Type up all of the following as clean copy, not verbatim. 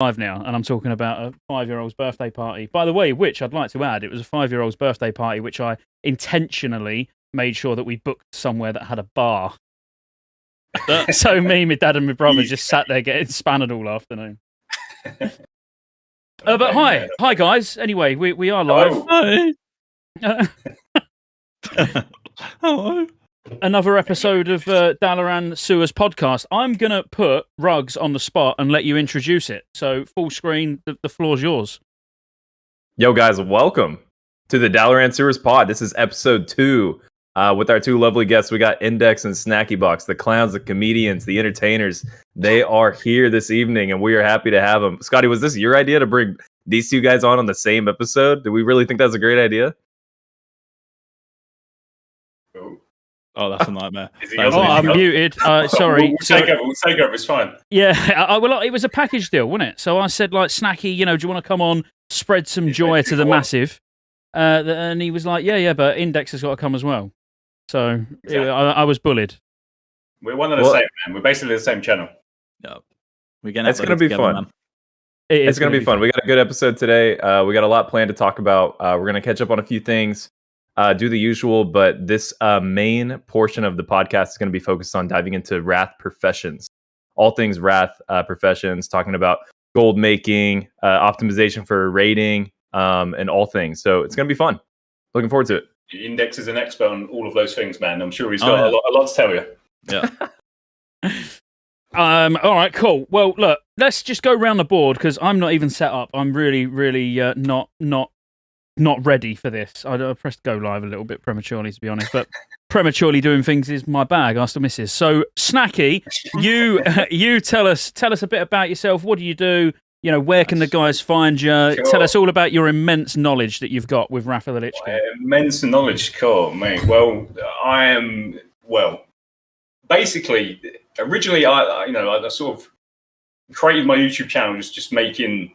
live now, and I'm talking about a 5-year-old's birthday party. By the way, which I'd like to add, it was a 5-year-old's birthday party, which I intentionally made sure that we booked somewhere that had a bar. So me, my dad, and my brother just sat there getting spanned all afternoon. But hi guys. Anyway, we are live. Hi. Hello. Another episode of Dalaran Sewers podcast. I'm going to put Rugs on the spot and let you introduce it. So, full screen, the floor's yours. Yo, guys, welcome to the Dalaran Sewers pod. This is episode 2 with our 2 lovely guests. We got Index and Snacky Box, the clowns, the comedians, the entertainers. They are here this evening, and we are happy to have them. Scotty, was this your idea to bring these 2 guys on the same episode? Do we really think that's a great idea? Oh, that's a nightmare. I'm muted. Sorry. We'll take over. It's fine. Yeah, well, it was a package deal, wasn't it? So I said, like, Snacky, do you want to come on, spread some joy to the massive? And he was like, yeah, but Index has got to come as well. So exactly. I was bullied. We're one and the same, man. We're basically the same channel. Yeah. It's going to be fun. Man. It's going to be fun. We got a good episode today. We got a lot planned to talk about. We're going to catch up on a few things. Do the usual, but this main portion of the podcast is going to be focused on diving into Wrath professions. All things Wrath professions, talking about gold making, optimization for raiding, and all things. So it's going to be fun. Looking forward to it. Index is an expert on all of those things, man. I'm sure he's got a lot to tell you. Yeah. All right, cool. Well, look, let's just go around the board because I'm not even set up. I'm really not ready for this. I pressed go live a little bit prematurely, to be honest, but prematurely doing things is my bag. Ask the missus. So, Snacky, you tell us a bit about yourself. What do you do? Where can the guys find you? Sure. Tell us all about your immense knowledge that you've got with Wrath of the Lich King. Immense knowledge, cool, mate. Well, basically, originally, I sort of created my YouTube channel just making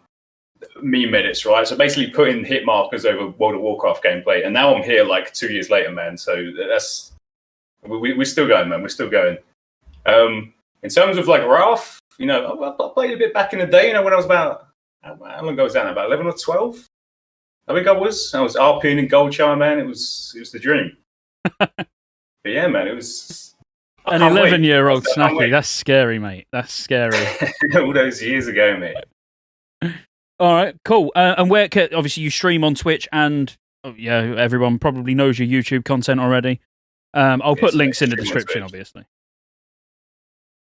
meme edits, right? So basically putting hit markers over World of Warcraft gameplay, and now I'm here like 2 years later, man. So that's we're still going, man. We're still going. In terms of like Wrath, I played a bit back in the day. When I was about how long ago was that? About 11 or 12. I think I was RPing in Gold Char, man. It was the dream. But yeah, man, it was an 11-year-old Snacky. That's scary, mate. That's scary. All those years ago, mate. All right, cool. And where obviously you stream on Twitch, and everyone probably knows your YouTube content already. I'll put links in the description, obviously.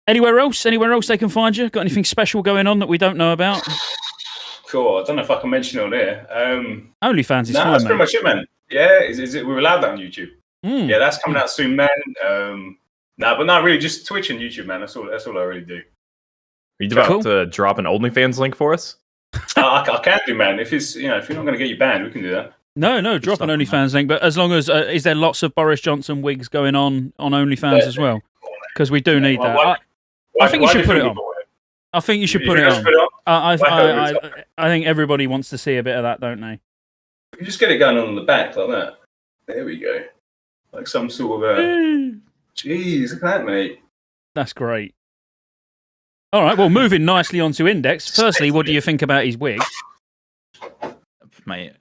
Anywhere else they can find you? Got anything special going on that we don't know about? Cool. I don't know if I can mention it on here. OnlyFans is fine, that's mate. pretty much it, man. Yeah, is it? We're allowed that on YouTube. Yeah, that's coming out soon, man. But not really. Just Twitch and YouTube, man. That's all I really do. Are you about to drop an OnlyFans link for us? I can do, man. If it's if you're not going to get you banned, we can do that. No, drop an OnlyFans link. But as long as is there lots of Boris Johnson wigs going on OnlyFans as well? Because we do need that. I think you should put it on. I think you should put it on. I think everybody wants to see a bit of that, don't they? You just get it going on the back like that. There we go. Like some sort of Jeez, look at that, mate. That's great. All right, well, moving nicely on to Index. Firstly, what do you think about his wig? Mate,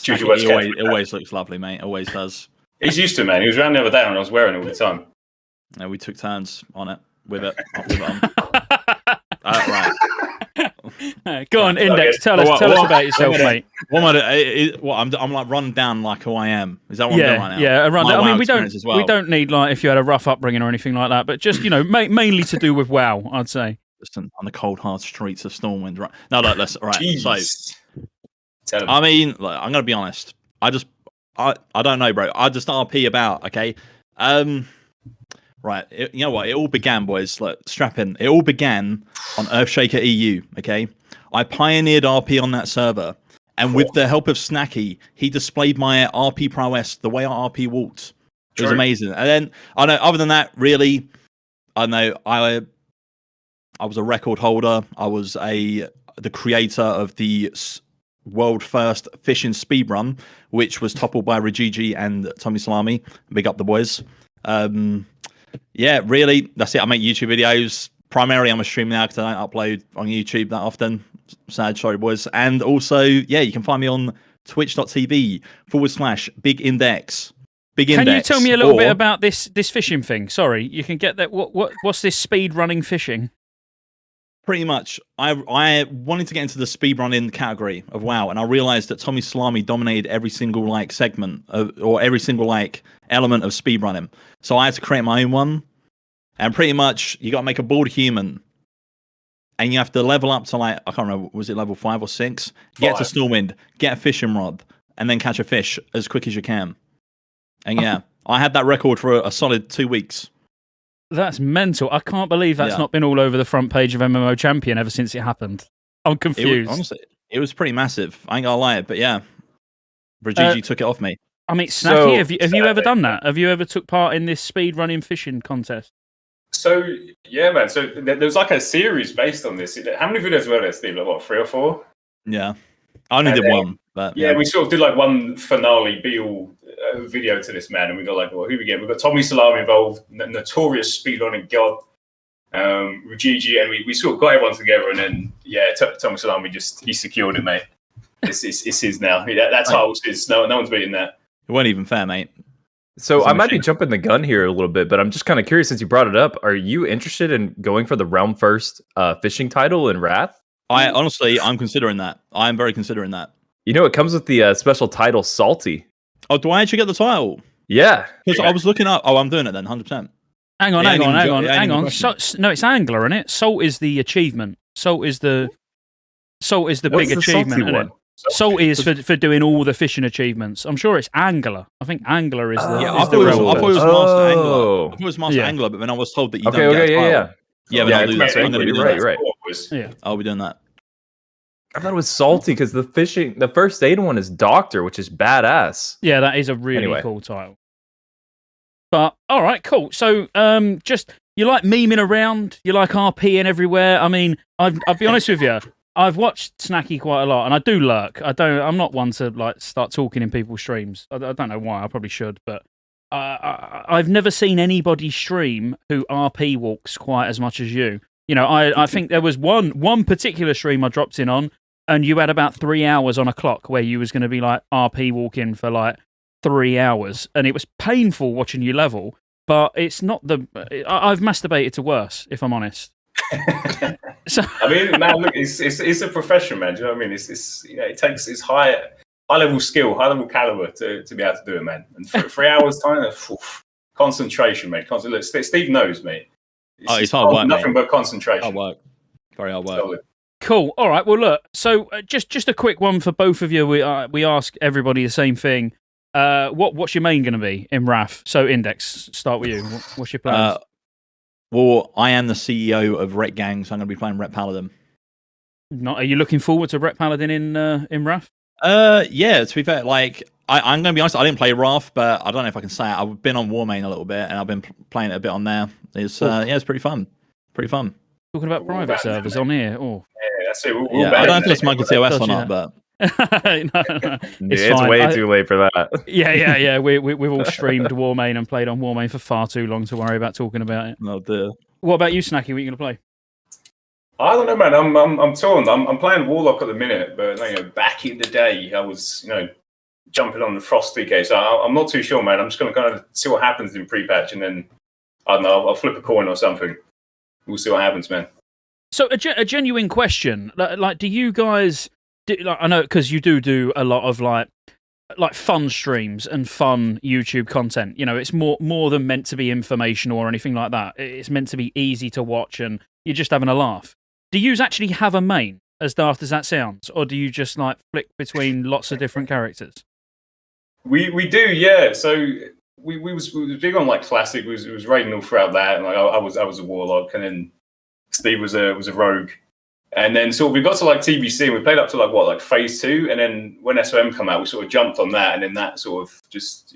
it always looks lovely, mate. Always does. He's used to it, man. He was around the other day when I was wearing it all the time. Yeah, we took turns on it, with it on. Right. Go on, Index. Tell us about yourself, mate. I'm like run down like who I am. Is that what I'm doing right now? Yeah, run down. I mean, we don't need like if you had a rough upbringing or anything like that, but just mainly to do with WoW, I'd say. On the cold hard streets of Stormwind, right? No, let's right. Jeez. So, I mean, look, I'm gonna be honest. I don't know, bro. I just RP about, okay. Right. You know what? It all began, boys. Look, strap in. It all began on Earthshaker EU. Okay, I pioneered RP on that server, and with the help of Snacky, he displayed my RP prowess, the way I RP walked. It was amazing. And then I know. Other than that, really, I know I was a record holder. I was the creator of the world first fishing speedrun, which was toppled by Rajiji and Tommy Salami. Big up the boys. Yeah, really, that's it. I make YouTube videos. Primarily, I'm a streamer now because I don't upload on YouTube that often. Sad, sorry, boys. And also, yeah, you can find me on twitch.tv/Big Index. Big Index. Can you tell me a little bit about this fishing thing? Sorry, you can get that. What's this speed running fishing? Pretty much, I wanted to get into the speedrunning category of WoW, and I realized that Tommy Salami dominated every single segment or every single element of speedrunning. So I had to create my own one, and pretty much you got to make a bald human, and you have to level up to I can't remember, was it level 5 or 6? Get to Stormwind, get a fishing rod, and then catch a fish as quick as you can. And yeah, I had that record for a solid 2 weeks. That's mental. I can't believe that's not been all over the front page of MMO Champion ever since it happened. I'm confused. Honestly, it was pretty massive. I ain't gonna lie, but yeah, Rajiji took it off me. I mean, Snacky, have you ever done that? Have you ever took part in this speed running fishing contest? So yeah, man. So there was a series based on this. How many videos were there, Steve? What, 3 or 4? Yeah, I only did one. But yeah, we sort of did one finale be-all video to this, man, and we got well, who we get? We've got Tommy Salami involved, notorious speedrunning god, Rajiji, and we sort of got everyone together, and then Tommy Salami he secured it, mate. It's his now. That title's his. No one's beating that. It wasn't even fair, mate. So I might be jumping the gun here a little bit, but I'm just kind of curious since you brought it up. Are you interested in going for the Realm First fishing title in Wrath? I'm considering that. I'm very considering that. You know, it comes with the special title Salty. Oh, do I actually get the title? Yeah. Because I was looking up. Oh, I'm doing it then, 100%. Hang on. No, it's Angler, isn't it? Salt is the achievement. Salt is the big achievement, isn't it? Salt is for doing all the fishing achievements. I'm sure it's Angler. I think Angler is the. I thought it was Master Angler. I thought it was Master Angler, but then I was told that you don't get a title. Yeah, but I'll do that. I'm going to be doing that. Yeah, I'll be doing that. I thought it was Salty because the first aid one is Doctor, which is badass. Yeah, that is a really cool title. But all right, cool. So, just you like memeing around, you like RPing everywhere. I mean, I'll be honest with you. I've watched Snacky quite a lot, and I do lurk. I'm not one to start talking in people's streams. I don't know why. I probably should, but I've never seen anybody stream who RP walks quite as much as you. You know, I think there was one particular stream I dropped in on, and you had about 3 hours on a clock where you was going to be RP walking for 3 hours, and it was painful watching you level. But it's not I've masturbated to worse, if I'm honest. So I mean, man, look, it's a profession, man. Do you know what I mean? It takes it's high level skill, high level caliber to be able to do it, man. And for 3 hours time, concentration, mate. Look, Steve knows, mate. It's hard work, nothing but concentration. Hard work. Very hard work. Solid. Cool. All right. Well, look. So just a quick one for both of you. We ask everybody the same thing. What's your main going to be in Wrath? So Index, start with you. What's your plans? Well, I am the CEO of Ret Gang, so I'm going to be playing Ret Paladin. Are you looking forward to Ret Paladin in Wrath? Yeah. To be fair, I'm going to be honest. I didn't play Wrath, but I don't know if I can say it. I've been on Warmane a little bit, and I've been playing it a bit on there. It's it's pretty fun. Pretty fun. Talking about private servers on here. Oh, yeah, that's it. I don't know if that's Monkey TOS or not, but. No. It's way too late for that. Yeah. We've all streamed Warmane and played on Warmane for far too long to worry about talking about it. Oh dear. What about you, Snacky? What are you going to play? I don't know, man. I'm torn. I'm playing Warlock at the minute, but back in the day, I was jumping on the Frost DK. So I'm not too sure, man. I'm just going to kind of see what happens in pre-patch, and then I don't know. I'll flip a coin or something. We'll see what happens, man. So a genuine question, do you guys? I know because you do a lot of like fun streams and fun YouTube content. It's more than meant to be informational or anything like that. It's meant to be easy to watch and you're just having a laugh. Do you actually have a main, as daft as that sounds, or do you just flick between lots of different characters? We do, yeah. So we was big on classic. We was raiding all throughout that, and I was a warlock, and then Steve was a rogue. And then we got to TBC and we played up to phase 2, and then when SOM come out, we sort of jumped on that, and then that sort of just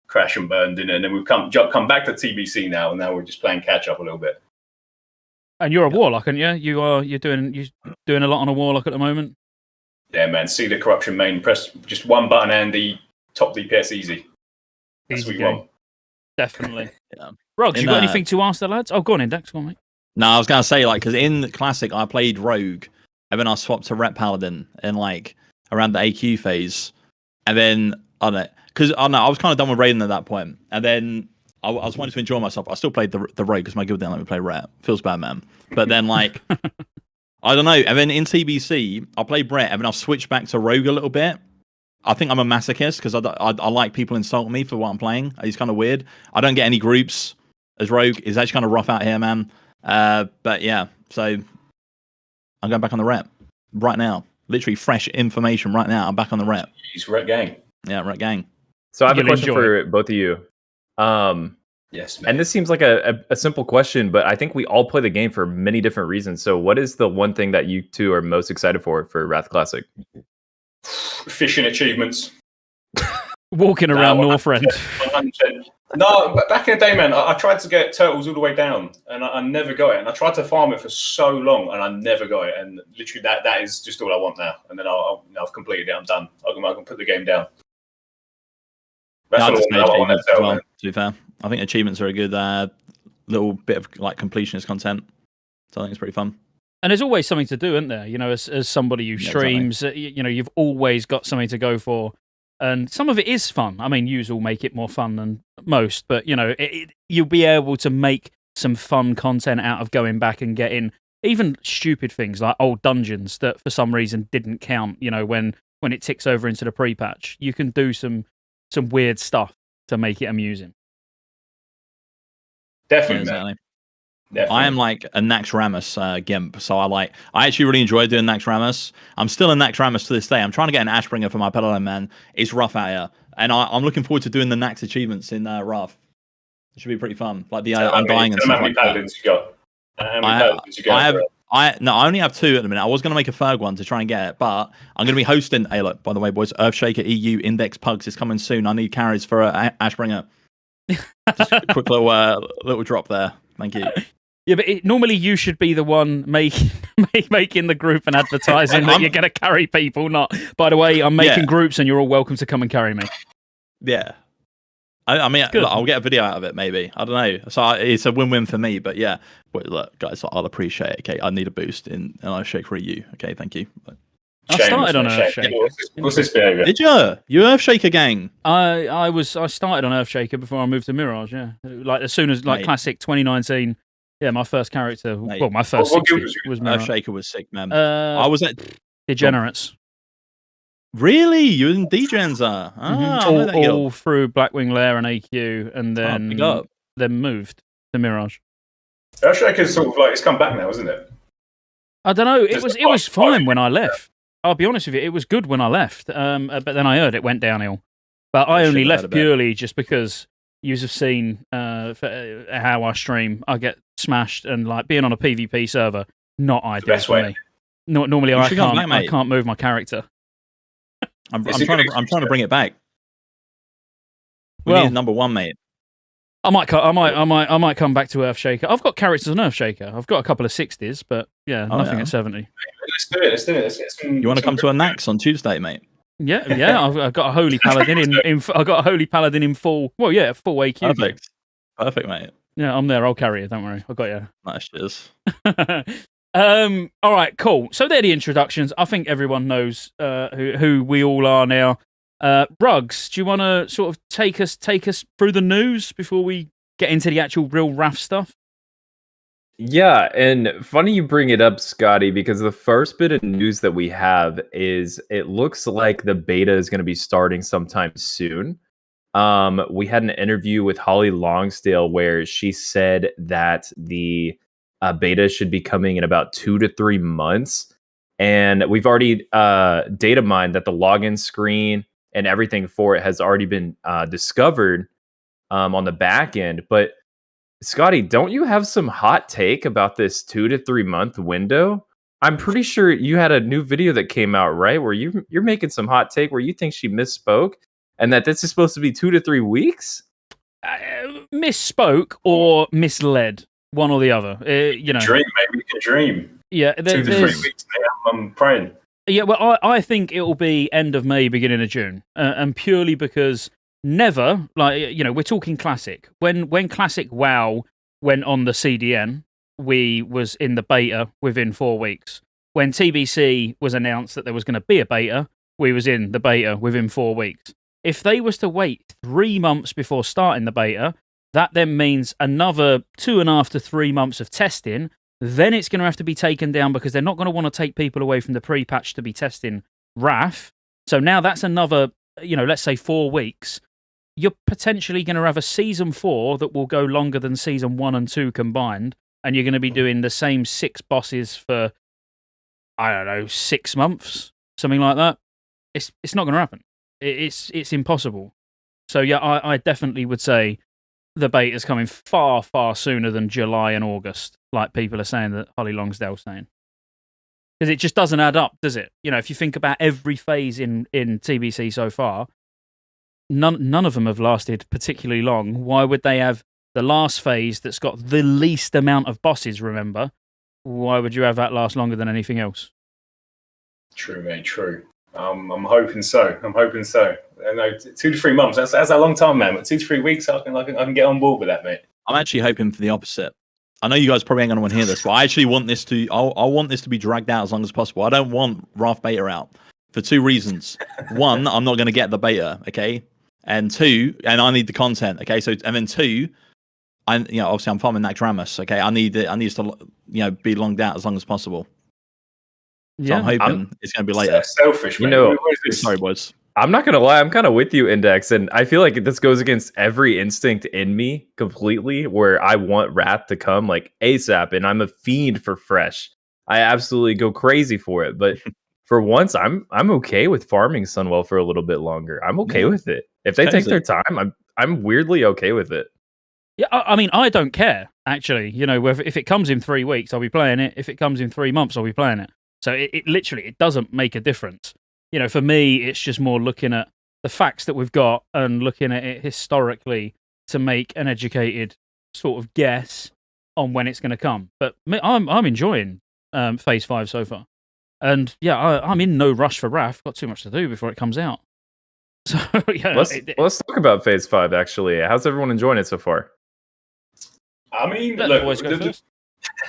crash and burned in, and then we've come back to TBC now, and now we're just playing catch up a little bit. And you're a warlock, aren't you? You're doing a lot on a warlock at the moment. Yeah, man. See the corruption main. Press just one button and the top DPS easy. That's what you want. Definitely. Yeah. Rogs, you got anything to ask the lads? Oh, go on, Index. Go on, mate. No, I was going to say, because in Classic, I played Rogue, and then I swapped to Ret Paladin in like around the AQ phase, and then I don't know, because I was kind of done with raiding at that point, and then I was wanting to enjoy myself. I still played the raid because my guild didn't let me play Ret. Feels bad, man. But then like I don't know, and then in TBC I played Brett, and then I've switched back to Rogue a little bit. I think I'm a masochist because I like people insulting me for what I'm playing. It's kind of weird. I don't get any groups as Rogue. It's actually kind of rough out here, man. But yeah, so I'm going back on the rep right now. Literally fresh information right now. I'm back on the rep. He's Ret Gang. Yeah, Ret Gang. So I have a question for both of you. Yes, man. And this seems like a simple question, but I think we all play the game for many different reasons. So what is the one thing that you two are most excited for Wrath Classic? Fishing achievements. Walking around Northrend. 100%. No, but back in the day, man, I tried to get turtles all the way down, and I never got it. And I tried to farm it for so long, and I never got it. And literally, that is just all I want now. And then I've completed it. I'm done. I can put the game down. That's all I want to tell, to be fair, I think achievements are a good little bit of like completionist content. So I think it's pretty fun. And there's always something to do, isn't there? You know, as somebody who streams, you know, you've always got something to go for. And some of it is fun. I mean, yous will make it more fun than most, but, you know, you'll be able to make some fun content out of going back and getting even stupid things like old dungeons that for some reason didn't count, you know, when it ticks over into the pre-patch. You can do some weird stuff to make it amusing. Definitely, exactly. I am like a Naxxramas gimp, so I actually really enjoy doing Naxxramas. I'm still a Naxxramas to this day. I'm trying to get an Ashbringer for my Paladin, man. It's rough out here, and I'm looking forward to doing the Nax achievements in Wrath. It should be pretty fun, like the Undying and stuff like that. How many Paladins you got? I only have 2 at the minute. I was going to make a third one to try and get it, but I'm going to be hosting. Hey, look, by the way, boys, Earthshaker EU Index Pugs is coming soon. I need carries for Ashbringer. Just a quick little drop there. Thank you. Yeah, but normally you should be the one making the group and advertising that you're going to carry people, not, by the way, I'm making groups and you're all welcome to come and carry me. Yeah. I mean, look, I'll get a video out of it, maybe. I don't know. So it's a win-win for me, but yeah. But look, guys, I'll appreciate it, okay? I need a boost in Earthshaker for you, okay? Thank you. I started on Earthshaker. What's this behavior? Did you? You Earthshaker gang? I started on Earthshaker before I moved to Mirage, yeah. Like, as soon as, like, Classic 2019... Yeah, my first character. Mate, well, my first was Earthshaker was sick, man. I was at Degenerates. Really? You and Degens are? All through Blackwing Lair and AQ, and then moved to Mirage. Earthshaker's sort of like, it's come back now, isn't it? I don't know. It was fine when I left. I'll be honest with you, it was good when I left. But then I heard it went downhill. But I only left purely just because you have seen how I stream. I get smashed, and like being on a PvP server, not ideal for me. Normally, I can't move my character. I'm trying to bring it back. We need number 1, mate. I might come back to Earthshaker. I've got characters on Earthshaker. I've got a couple of 60s, but nothing at 70. Let's do it. Let's get some. You want to come to a Nax on Tuesday, mate? Yeah. I've got a Holy Paladin I've got a Holy Paladin in full. Well, yeah, full AQ. Perfect, mate. Yeah, I'm there. I'll carry you. Don't worry. I got you. Nice, cheers. All right, cool. So they're the introductions. I think everyone knows who we all are now. Rugs, do you want to sort of take us through the news before we get into the actual real Wrath stuff? Yeah, and funny you bring it up, Scotty, because the first bit of news that we have is it looks like the beta is going to be starting sometime soon. We had an interview with Holly Longsdale where she said that the beta should be coming in about 2 to 3 months. And we've already data mined that the login screen and everything for it has already been discovered on the back end. But Scotty, don't you have some hot take about this 2 to 3 month window? I'm pretty sure you had a new video that came out, right? Where you're making some hot take where you think she misspoke and that this is supposed to be 2 to 3 weeks? Misspoke or misled, one or the other. Dream, maybe we can dream. Yeah, 2 to 3 weeks. I'm praying. Yeah, well, I think it will be end of May, beginning of June, and purely because never, we're talking Classic. When Classic WoW went on the CDN, we was in the beta within 4 weeks. when TBC was announced that there was going to be a beta, we was in the beta within 4 weeks. If they was to wait 3 months before starting the beta, that then means another 2.5 to 3 months of testing. Then it's going to have to be taken down because they're not going to want to take people away from the pre-patch to be testing Wrath. So now that's another, let's say 4 weeks. You're potentially going to have a Season 4 that will go longer than Season 1 and 2 combined, and you're going to be doing the same 6 bosses for, 6 months, something like that. It's not going to happen. It's impossible. So yeah, I definitely would say the beta's coming far, far sooner than July and August, like people are saying, that Holly Longsdale's saying. Because it just doesn't add up, does it? If you think about every phase in TBC so far, none of them have lasted particularly long. Why would they have the last phase that's got the least amount of bosses, remember? Why would you have that last longer than anything else? True, mate, true. I'm hoping so. I know 2 to 3 months. That's a long time, man. But 2 to 3 weeks, I can get on board with that, mate. I'm actually hoping for the opposite. I know you guys probably ain't going to want to hear this, but I actually want this to. I want this to be dragged out as long as possible. I don't want Wrath beta out for 2 reasons. One, I'm not going to get the beta, okay, and 2, and I need the content, okay. So and then 2, obviously I'm farming Naxxramas, okay. I need it to be longed out as long as possible. So yeah, I'm hoping it's going to be later. Selfish, man. Sorry, boys. I'm not going to lie. I'm kind of with you, Index. And I feel like this goes against every instinct in me completely, where I want Wrath to come like ASAP. And I'm a fiend for Fresh. I absolutely go crazy for it. But for once, I'm okay with farming Sunwell for a little bit longer. I'm okay with it. If they take their time, I'm weirdly okay with it. Yeah, I mean, I don't care, actually. If it comes in 3 weeks, I'll be playing it. If it comes in 3 months, I'll be playing it. So it literally doesn't make a difference. For me, it's just more looking at the facts that we've got and looking at it historically to make an educated sort of guess on when it's going to come. But I'm enjoying Phase 5 so far. And yeah, I'm in no rush for Wrath. Got too much to do before it comes out. So yeah, let's talk about Phase 5, actually. How's everyone enjoying it so far? I mean, look,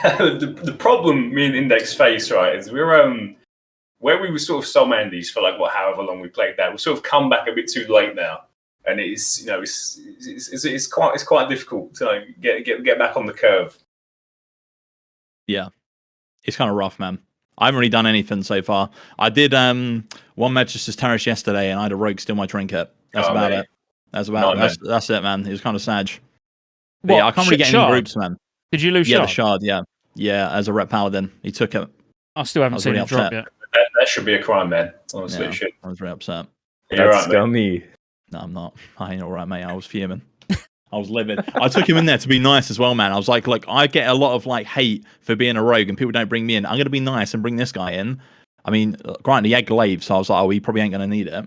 the problem me and Index face, right, is we're where we were sort of soul mandies for however long we played that. We've sort of come back a bit too late now, and it's quite difficult to get back on the curve. Yeah, it's kind of rough, man. I haven't really done anything so far. I did one Majesty's Terrace yesterday, and I had a rogue steal my trinket. That's about it. That's it, man. It was kind of sad. Yeah, I can't really get any groups, man. Did you lose Shard? Yeah, the Shard, yeah, as a rep paladin. He took it. I still haven't seen it drop yet. That should be a crime, man. Honestly, it should. I was very upset. That's scummy. Mate. No, I'm not. I ain't all right, mate. I was fuming. I was livid. I took him in there to be nice as well, man. I was like, look, I get a lot of hate for being a rogue and people don't bring me in. I'm going to be nice and bring this guy in. I mean, granted, he had glaives, so I was like, he probably ain't going to need it.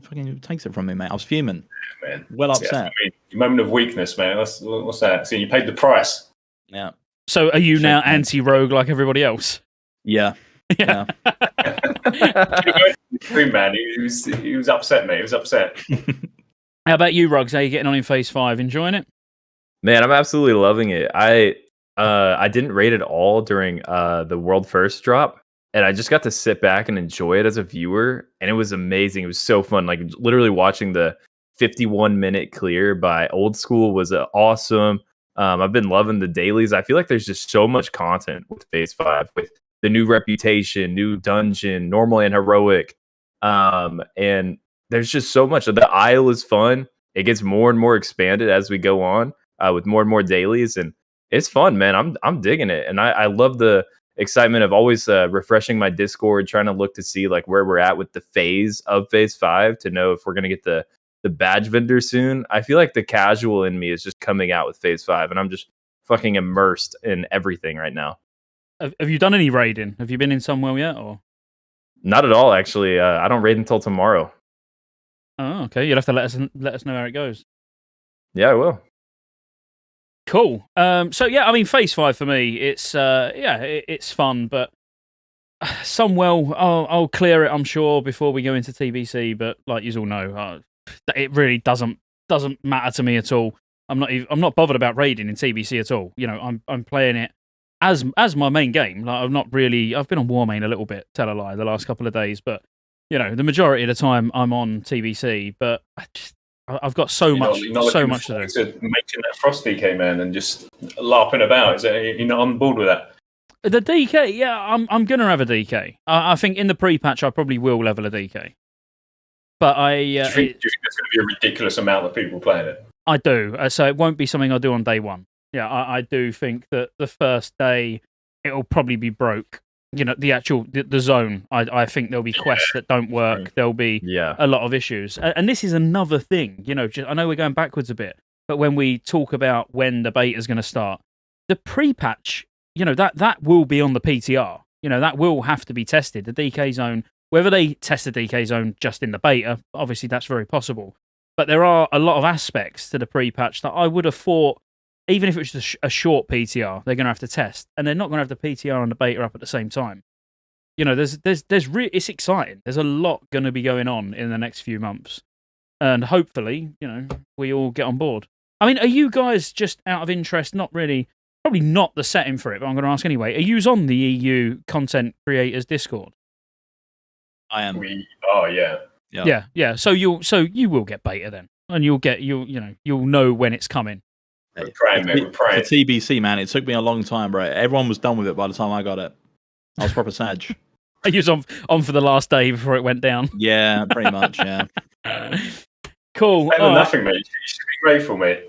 Fucking takes it from me, mate. I was fuming. Man. Well upset. Your moment of weakness, man. What's that? So you paid the price. Yeah. So are you now anti-rogue like everybody else? Yeah. Yeah. Man, he was upset, mate. He was upset. How about you, Ruggs? How are you getting on in Phase 5? Enjoying it? Man, I'm absolutely loving it. I didn't raid it all during the World First drop, and I just got to sit back and enjoy it as a viewer, and it was amazing. It was so fun. Literally watching the 51-minute clear by Old School was awesome. I've been loving the dailies. I feel like there's just so much content with Phase 5, with the new reputation, new dungeon, normal and heroic. And there's just so much. The Isle is fun. It gets more and more expanded as we go on with more and more dailies. And it's fun, man. I'm digging it. And I love the excitement of always refreshing my Discord, trying to look to see where we're at with the phase of Phase 5 to know if we're going to get the badge vendor soon. I feel like the casual in me is just coming out with Phase 5, and I'm just fucking immersed in everything right now. Have you done any raiding? Have you been in Sunwell yet, or? Not at all, actually. I don't raid until tomorrow. Oh, okay. You'll have to let us know how it goes. Yeah, I will. Cool. So yeah, I mean, Phase 5 for me, it's it's fun, but Sunwell, I'll clear it, I'm sure, before we go into TBC. But like you all know, it really doesn't matter to me at all. I'm not bothered about raiding in TBC at all. I'm playing it as my main game. Like I've been on Warmane a little bit, tell a lie, the last couple of days, but the majority of the time I'm on TBC. But I've got so much to do. Making that Frost DK, man, and just larping about. You're not on board with that? The DK, yeah, I'm gonna have a DK. I think in the pre-patch I probably will level a DK. But do you think there's going to be a ridiculous amount of people playing it? I do. So it won't be something I do on day one. Yeah, I do think that the first day it'll probably be broke. The zone. I think there'll be quests that don't work. There'll be a lot of issues. And this is another thing. I know we're going backwards a bit, but when we talk about when the beta is going to start, the pre-patch, that will be on the PTR. That will have to be tested. The DK zone. Whether they test the DK zone just in the beta, obviously that's very possible. But there are a lot of aspects to the pre-patch that I would have thought, even if it was just a short PTR, they're going to have to test. And they're not going to have the PTR and the beta up at the same time. It's exciting. There's a lot going to be going on in the next few months. And hopefully, we all get on board. I mean, are you guys just out of interest, not really, probably not the setting for it, but I'm going to ask anyway, are you on the EU Content Creators Discord? I am. Yeah. So you will get beta then, and you'll know when it's coming. We're praying, mate. We're praying. For TBC, man, it took me a long time, bro. Everyone was done with it by the time I got it. I was proper sad. You was on for the last day before it went down. Yeah, pretty much. Yeah. Cool. Nothing, mate. You should be grateful, mate.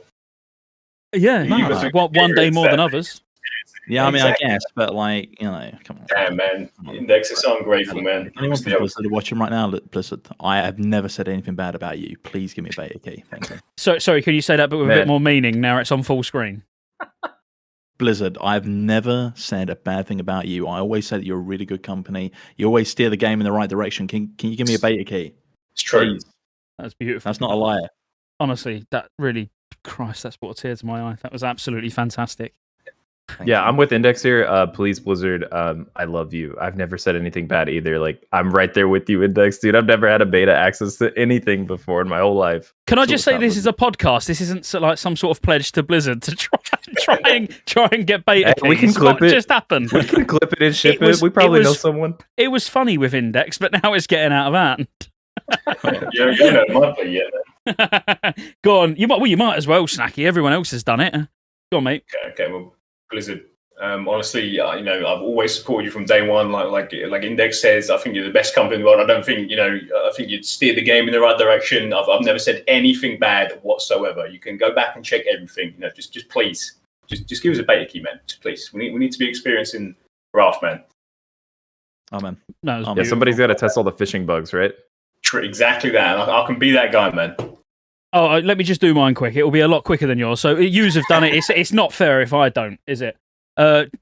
Yeah. One day more than others. Yeah, I mean, I guess, but come on. Damn, man. Index is so ungrateful, man. Anyone from Blizzard watching right now, Blizzard, I have never said anything bad about you. Please give me a beta key. Thank you. So, sorry, can you say that but with a bit more meaning now it's on full screen? Blizzard, I've never said a bad thing about you. I always said that you're a really good company. You always steer the game in the right direction. Can you give me a beta key? It's true. Please. That's beautiful. That's not a liar. Honestly, that really, Christ, that's brought a tear to my eye. That was absolutely fantastic. Yeah, I'm with Index here. Please, Blizzard, I love you. I've never said anything bad either. Like, I'm right there with you, Index, dude. I've never had a beta access to anything before in my whole life. Can I just say this is a podcast? This isn't like some sort of pledge to Blizzard to try and get beta keys. We can clip it. Just happened. We can clip it and ship it. We probably know someone. It was funny with Index, but now it's getting out of hand. It might be, yeah. Go on. You might as well, Snacky. Everyone else has done it. Go on, mate. Okay. Well, Blizzard, honestly, I've always supported you from day one. Like Index says, I think you're the best company in the world. I don't think, I think you'd steer the game in the right direction. I've never said anything bad whatsoever. You can go back and check everything. Just please, just give us a beta key, man. Just please. We need to be experiencing Raft, man. Oh, man. No, somebody's got to test all the phishing bugs, right? Exactly that. I can be that guy, man. Oh, let me just do mine quick. It will be a lot quicker than yours. So yous have done it. It's not fair if I don't, is it?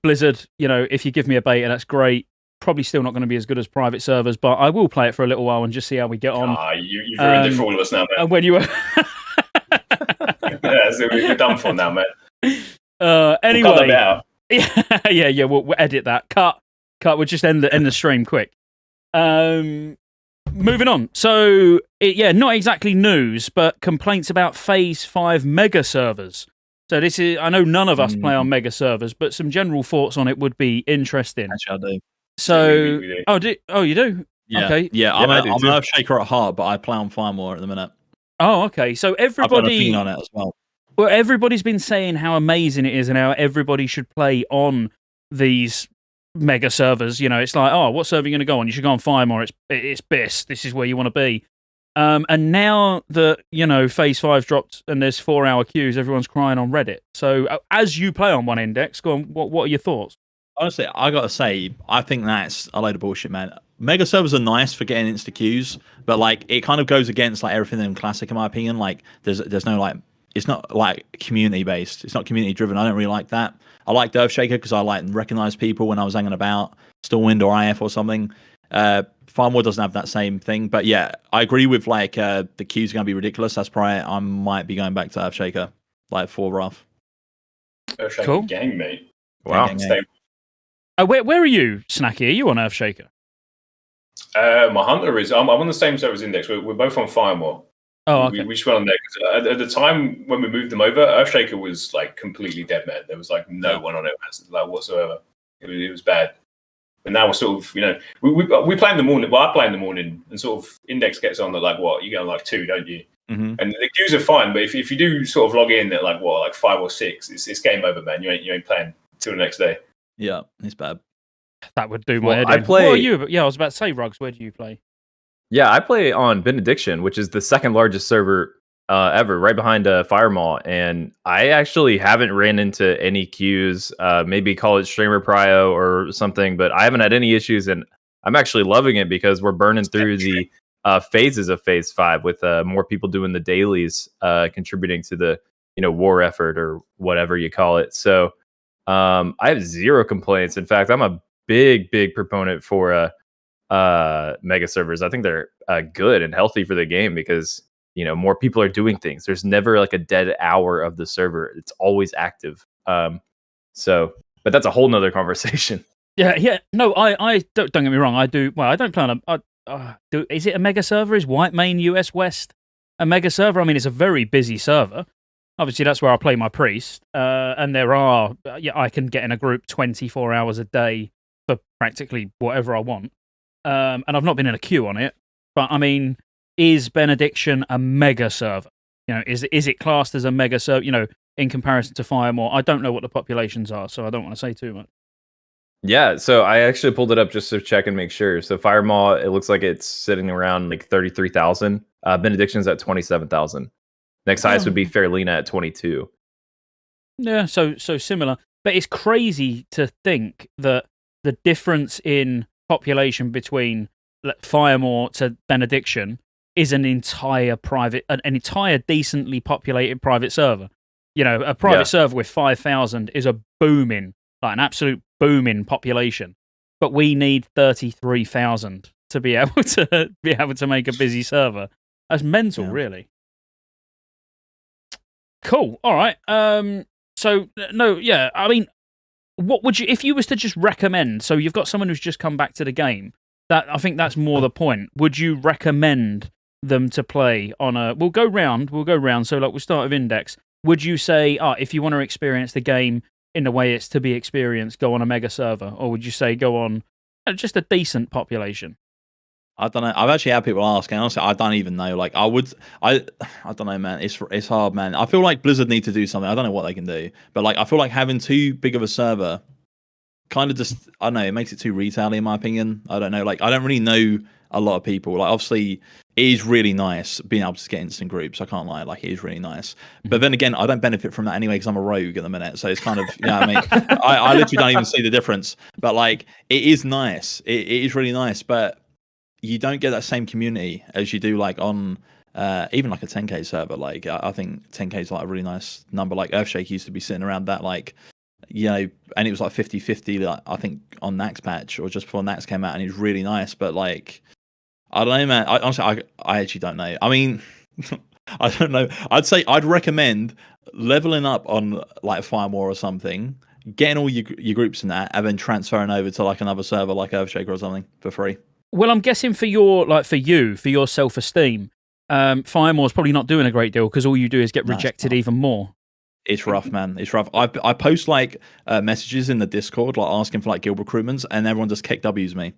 Blizzard, if you give me a beta, that's great. Probably still not going to be as good as private servers, but I will play it for a little while and just see how we get on. You've ruined it for all of us now, man. And when you were... so we're done for now, man. Anyway. We'll cut them out. Yeah, we'll edit that. Cut. We'll just end the stream quick. Moving on. So, not exactly news, but complaints about Phase 5 mega servers. So this is, I know none of us play on mega servers, but some general thoughts on it would be interesting. Actually, I do. So, we do. You do? Yeah. Okay. Yeah, I'm an Earthshaker at heart, but I play on Firemore at the minute. Oh, okay. So I've got an everybody opinion on it as well. Well, everybody's been saying how amazing it is and how everybody should play on these mega servers. It's like, oh, what server are you going to go on? You should go on Firemore. It's BIS. This is where you want to be. And now that, Phase 5 dropped and there's 4-hour queues, everyone's crying on Reddit. So as you play on one Index, go on, what are your thoughts? Honestly, I got to say, I think that's a load of bullshit, man. Mega servers are nice for getting insta queues, but it kind of goes against everything in Classic, in my opinion. There's no it's not community based. It's not community driven. I don't really like that. I like Earthshaker because I recognize people when I was hanging about Stormwind or IF or something. Firemore doesn't have that same thing, but yeah, I agree with the queues are going to be ridiculous. That's probably I might be going back to Earthshaker for Rough. Earthshaker cool. gang, mate. Wow. Gang. Where are you, Snacky? Are you on Earthshaker? My hunter is. I'm on the same server as Index. We're both on Firemore. Oh, okay. We just went on there because at the time when we moved them over, Earthshaker was like completely dead, man. There was like no one on it, like whatsoever. It was bad. But now we're sort of, we play in the morning. Well, I play in the morning, and sort of Index gets on at like what? You get on like 2, don't you? Mm-hmm. And the queues are fine, but if you do sort of log in at like 5 or 6, it's game over, man. You ain't playing till the next day. Yeah, it's bad. That would do my head I in. play. What are you? Yeah, I was about to say, Rugs. Where do you play? Yeah, I play on Benediction, which is the second largest server ever, right behind Firemaw. And I actually haven't ran into any queues. Maybe call it streamer prio or something, but I haven't had any issues, and I'm actually loving it because we're burning through the phases of Phase 5 with more people doing the dailies, contributing to the war effort or whatever you call it. So I have zero complaints. In fact, I'm a big proponent for mega servers. I think they're good and healthy for the game because more people are doing things. There's never like a dead hour of the server. It's always active. But that's a whole nother conversation. Yeah. No, I don't get me wrong. I do. Well, I don't plan on. Is it a mega server? Is Whitemane US West a mega server? I mean, it's a very busy server. Obviously, that's where I play my priest. And there are. I can get in a group 24 hours a day for practically whatever I want. And I've not been in a queue on it. But I mean, is Benediction a mega server? Is it classed as a mega server? In comparison to Firemaw, I don't know what the populations are, so I don't want to say too much. Yeah, so I actually pulled it up just to check and make sure. So Firemaw, it looks like it's sitting around like 33,000. Benediction's at 27,000. Next highest would be Fairlina at 22. Yeah, so similar. But it's crazy to think that the difference in population between Firemaw to Benediction is an entire decently populated private server. A private server with 5,000 is a booming, like an absolute booming population. But we need 33,000 to be able to make a busy server. That's mental, really. Cool. All right. So no, yeah. I mean, what would you, if you was to just recommend? So you've got someone who's just come back to the game. I think that's more the point. Would you recommend them to play on a? We'll go round. So like we'll start with Index. Would you say, if you want to experience the game in the way it's to be experienced, go on a mega server, or would you say go on just a decent population? I don't know. I've actually had people ask, and honestly, I don't even know. Like, I don't know, man. It's hard, man. I feel like Blizzard need to do something. I don't know what they can do, but like, I feel like having too big of a server kind of just, I don't know, it makes it too retail-y in my opinion. I don't know. Like, I don't really know a lot of people. Like, obviously, it is really nice being able to get instant groups. I can't lie. Like, it is really nice. But then again, I don't benefit from that anyway because I'm a rogue at the minute. So it's kind of, what I mean? I literally don't even see the difference. But like, it is nice. It is really nice. But you don't get that same community as you do like on even like a 10k server. Like, I think 10k is like a really nice number. Like Earthshake used to be sitting around that, like, and it was like 50-50, like, I think on Nax patch or just before Nax came out, and it was really nice. But like, I don't know, man. Honestly, I actually don't know. I mean, I don't know. I'd say I'd recommend leveling up on like Firemaw or something, getting all your groups in that, and then transferring over to like another server like Earthshaker or something for free. Well, I'm guessing for your self-esteem, Firemaw's probably not doing a great deal because all you do is get rejected even more. It's rough, man. It's rough. I post like messages in the Discord, like asking for like guild recruitments, and everyone just kick W's me.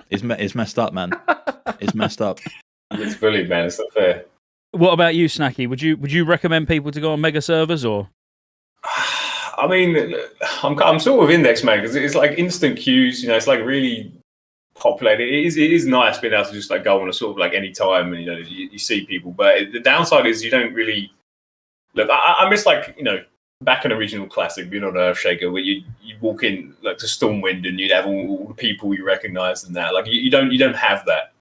It's messed up, man. It's messed up. It's bullied, man. It's not fair. What about you, Snacky? Would you recommend people to go on mega servers or? I mean, I'm sort of Index, man, because it's like instant queues. It's like really populated. It is nice being able to just like go on a sort of like any time, and you see people. But the downside is you don't really look. I miss like back in Original Classic, being on Earthshaker, where you walk in like to Stormwind and you'd have all the people you recognise and that. Like you don't have that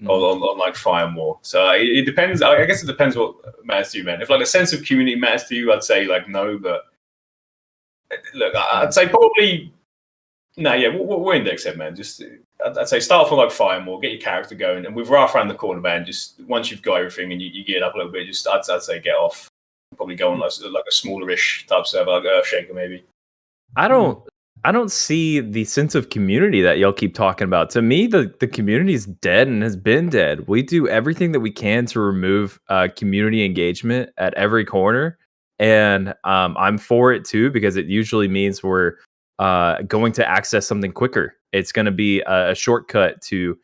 on like Firemaw. So it depends. I guess it depends what matters to you, man. If like the sense of community matters to you, I'd say like no. But look, I'd say probably no. Yeah, we're Index head, man. Just I'd say start from like Firemaw, get your character going, and with Wrath around the corner, man. Just once you've got everything and you get it up a little bit, just I'd say get off. Probably go on like a smallerish type server, like Earthshaker maybe. I don't I don't see the sense of community that y'all keep talking about. To me, the community is dead and has been dead. We do everything that we can to remove community engagement at every corner. And I'm for it too, because it usually means we're going to access something quicker. It's going to be a shortcut to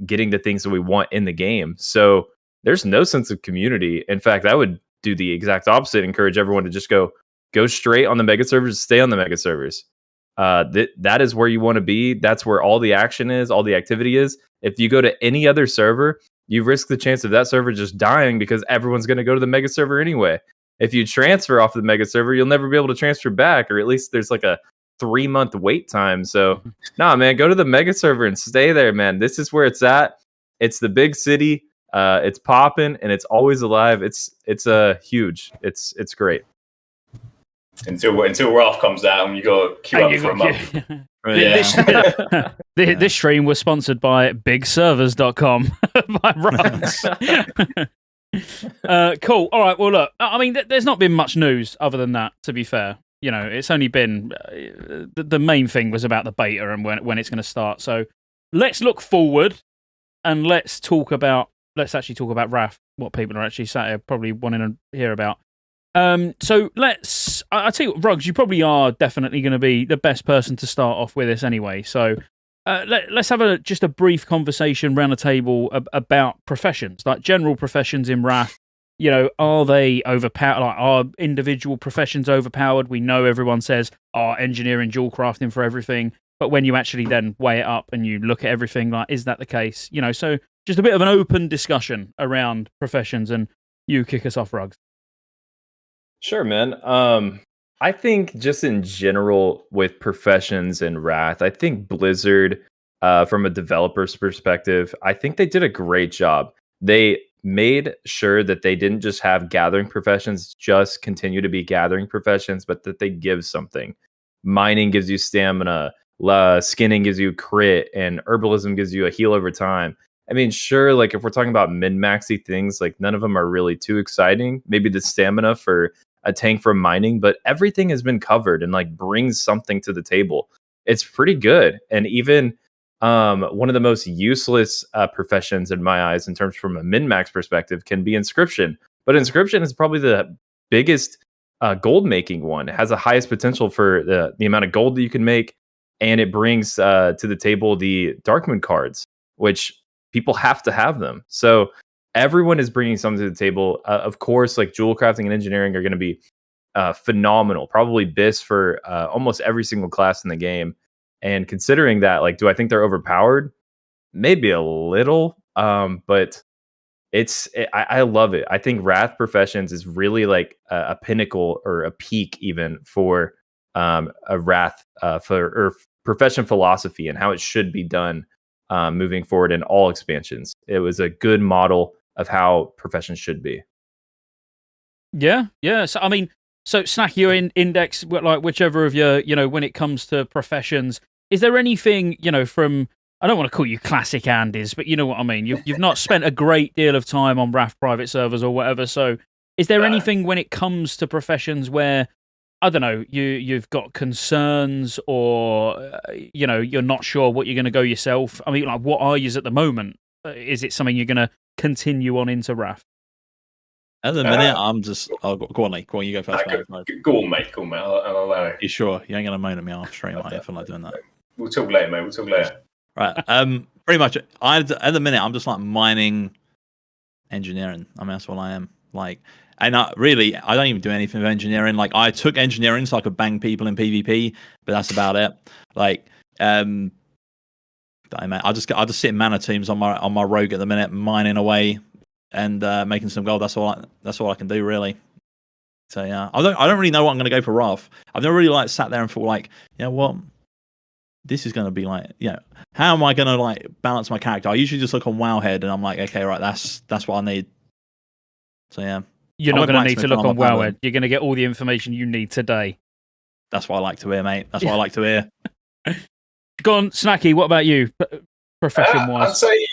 getting the things that we want in the game. So there's no sense of community. In fact, I would do the exact opposite, encourage everyone to just go straight on the mega servers, stay on the mega servers. That is where you want to be. That's where all the action is, all the activity is. If you go to any other server, you risk the chance of that server just dying because everyone's going to go to the mega server anyway. If you transfer off the mega server, you'll never be able to transfer back, or at least there's like a 3-month wait time. So, nah, man, go to the mega server and stay there, man. This is where it's at. It's the big city. It's popping and it's always alive. It's huge. It's great. Until Ralph comes out and you got to queue up for a month. This stream was sponsored by BigServers.com by Rance. Cool. All right. Well, look. I mean, there's not been much news other than that. To be fair, it's only been the main thing was about the beta and when it's going to start. So let's look forward and let's actually talk about Wrath. What people are actually sat here probably wanting to hear about. So I tell you what, Ruggs, you probably are definitely going to be the best person to start off with this anyway. So let's have just a brief conversation around the table about professions, like general professions in Wrath. Are they overpowered? Like, are individual professions overpowered? We know everyone says, engineering, jewelcrafting for everything. But when you actually then weigh it up and you look at everything, like, is that the case? So just a bit of an open discussion around professions, and you kick us off, Ruggs. Sure, man. I think just in general with professions and Wrath, I think Blizzard, from a developer's perspective, I think they did a great job. They made sure that they didn't just have gathering professions just continue to be gathering professions, but that they give something. Mining gives you stamina, skinning gives you crit, and herbalism gives you a heal over time. I mean, sure, like if we're talking about min-maxy things, like none of them are really too exciting. Maybe the stamina for a tank from mining, but everything has been covered and like brings something to the table. It's pretty good. And even one of the most useless professions in my eyes in terms from a min-max perspective can be Inscription. But Inscription is probably the biggest gold making one. It has the highest potential for the amount of gold that you can make. And it brings to the table the Darkmoon cards, which people have to have them. So everyone is bringing something to the table. Of course, like jewelcrafting and engineering are going to be phenomenal. Probably BIS for almost every single class in the game. And considering that, like, do I think they're overpowered? Maybe a little, but I love it. I think Wrath Professions is really like a pinnacle or a peak even for a Wrath or profession philosophy and how it should be done moving forward in all expansions. It was a good model of how professions should be. Yeah. So I mean, Snack, you're in index, like whichever of your, when it comes to professions, is there anything, from, I don't want to call you classic Andes, but you know what I mean. You've not spent a great deal of time on Wrath private servers or whatever. So is there anything when it comes to professions where, I don't know, you've got concerns or, you're not sure what you're going to go yourself? I mean, like, what are you at the moment? Is it something you're going to continue on into Wrath? At the minute, I'm just... Oh, go on, Lee. Go on, you go first. Go on, mate. I'll allow it. You sure? You ain't going to moan at me off stream, are you? I feel like doing that. We'll talk later, mate. We'll talk later. Right. Pretty much, at the minute, I'm just like mining engineering. I mean, that's what I am. Like, and I don't even do anything with engineering. Like, I took engineering so I could bang people in PvP, but that's about it. Like, I'll just sit in mana teams on my rogue at the minute, mining away and making some gold. That's all I can do, really. So yeah, I don't really know what I'm going to go for Wrath. I've never really sat there and thought like, you know what, this is going to be like, how am I going to balance my character? I usually just look on Wowhead and I'm like, okay, right, that's what I need. So yeah, you're not going to need to look on Wowhead. You're going to get all the information you need today. That's what I like to hear, mate. That's what I like to hear. Go on, Snacky. What about you, profession-wise? I'd say,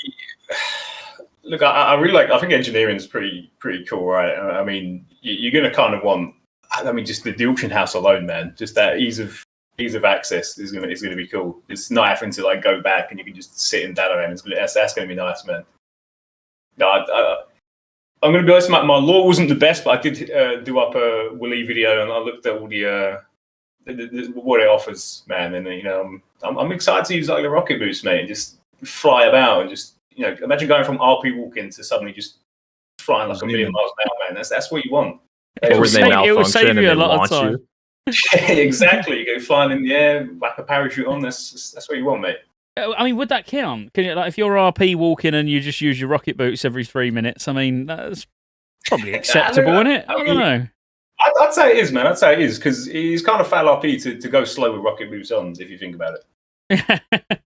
look, I really like. I think engineering is pretty cool, right? I mean, you're going to kind of want. I mean, just the auction house alone, man. Just that ease of ease of access is gonna be cool. It's not having to like go back and you can just sit in Dalaran. That's gonna be nice, man. No, I'm gonna be honest. My lore wasn't the best, but I did do up a Willy video and I looked at all the what it offers, man. And I'm excited to use like the rocket boots, mate, and just fly about and just imagine going from RP walking to suddenly just flying like a million miles an hour, man. That's what you want. It will save you a lot of time. Exactly. You go flying in the air, whack a parachute on. That's what you want, mate. I mean, would that count? Can you, like, if you're RP walking and you just use your rocket boots every 3 minutes? I mean, that's probably acceptable, isn't it? I don't know. I'd say it is, man. I'd say it is because it's kind of foul RP to go slow with rocket boots on, if you think about it.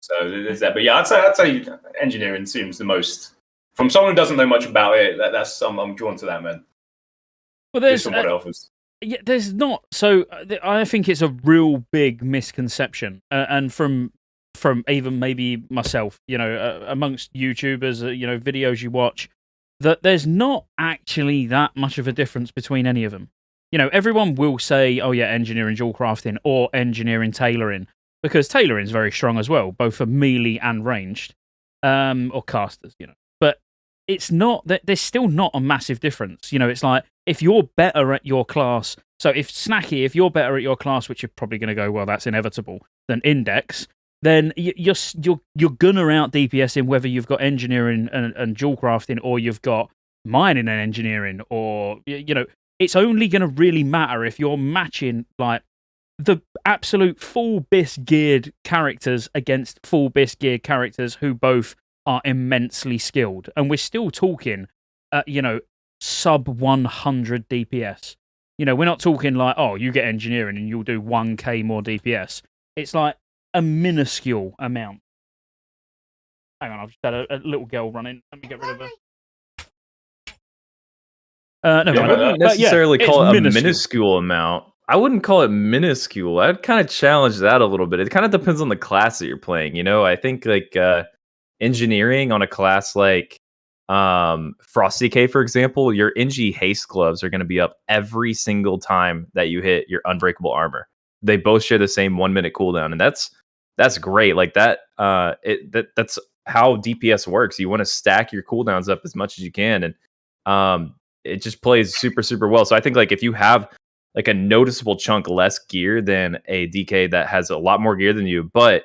So there's that. But yeah, I'd say engineering seems the most. From someone who doesn't know much about it, I'm drawn to that, man. Well, there's what it offers. Yeah, there's not. So I think it's a real big misconception, and from even maybe myself, amongst YouTubers, videos you watch, that there's not actually that much of a difference between any of them. Everyone will say, oh yeah, engineering jewelcrafting or engineering tailoring, because tailoring is very strong as well, both for melee and ranged, or casters, But it's not that there's still not a massive difference. It's like if you're better at your class. So if you're better at your class, which you're probably going to go, well, that's inevitable, than Index, then you're gonna out DPS in whether you've got engineering and jewelcrafting or you've got mining and engineering, or it's only gonna really matter if you're matching like the absolute full bis geared characters against full bis geared characters who both are immensely skilled, and we're still talking, sub 100 DPS. We're not talking like, oh, you get engineering and you'll do 1k more DPS. It's like a minuscule amount. Hang on, I've just had a little girl running. Let me get rid of her. I wouldn't necessarily call it a minuscule amount. I wouldn't call it minuscule. I'd kind of challenge that a little bit. It kind of depends on the class that you're playing. I think like engineering on a class like Scottejaye, for example, your NG haste gloves are going to be up every single time that you hit your unbreakable armor. They both share the same 1 minute cooldown, and that's great. Like that, that's how DPS works. You want to stack your cooldowns up as much as you can, and it just plays super, super well. So I think like if you have like a noticeable chunk less gear than a DK that has a lot more gear than you, but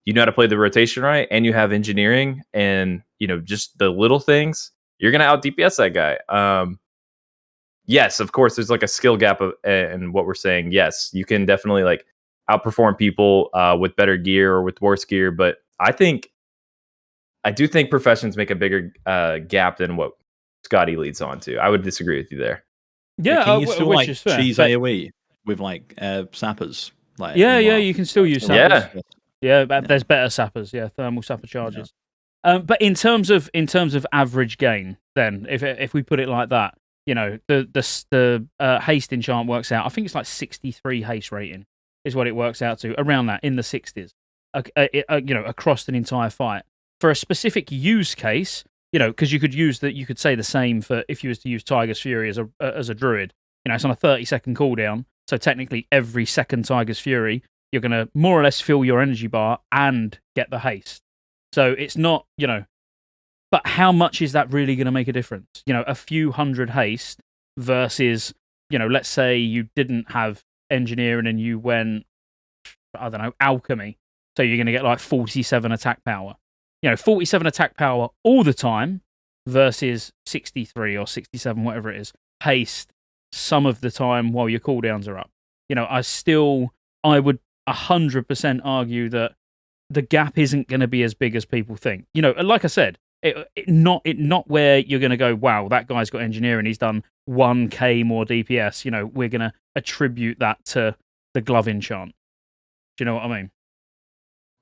you know how to play the rotation right, and you have engineering and just the little things, you're gonna out DPS that guy. Yes, of course, there's like a skill gap in what we're saying. Yes, you can definitely like outperform people with better gear or with worse gear, but I do think professions make a bigger gap than what Scotty leads on to. I would disagree with you there. Yeah, can you still like cheese AoE with like sappers? Like you can still use sappers. Yeah, but there's better sappers. Yeah, thermal sapper charges. Yeah. But in terms of average gain, then if we put it like that, the haste enchant works out. I think it's like 63 haste rating is what it works out to, around that, in the 60s. Across an entire fight for a specific use case. Because you could say the same for if you was to use Tiger's Fury as a druid. It's on a 30-second cooldown, so technically every second Tiger's Fury, you're going to more or less fill your energy bar and get the haste. So it's not, but how much is that really going to make a difference? A few hundred haste versus, let's say you didn't have engineering and you went, I don't know, alchemy. So you're going to get like 47 attack power. 47 attack power all the time versus 63 or 67, whatever it is, haste some of the time while your cooldowns are up. I would 100% argue that the gap isn't going to be as big as people think. Like I said, it not where you're going to go, wow, that guy's got engineering, he's done 1k more DPS. We're going to attribute that to the glove enchant. Do you know what I mean?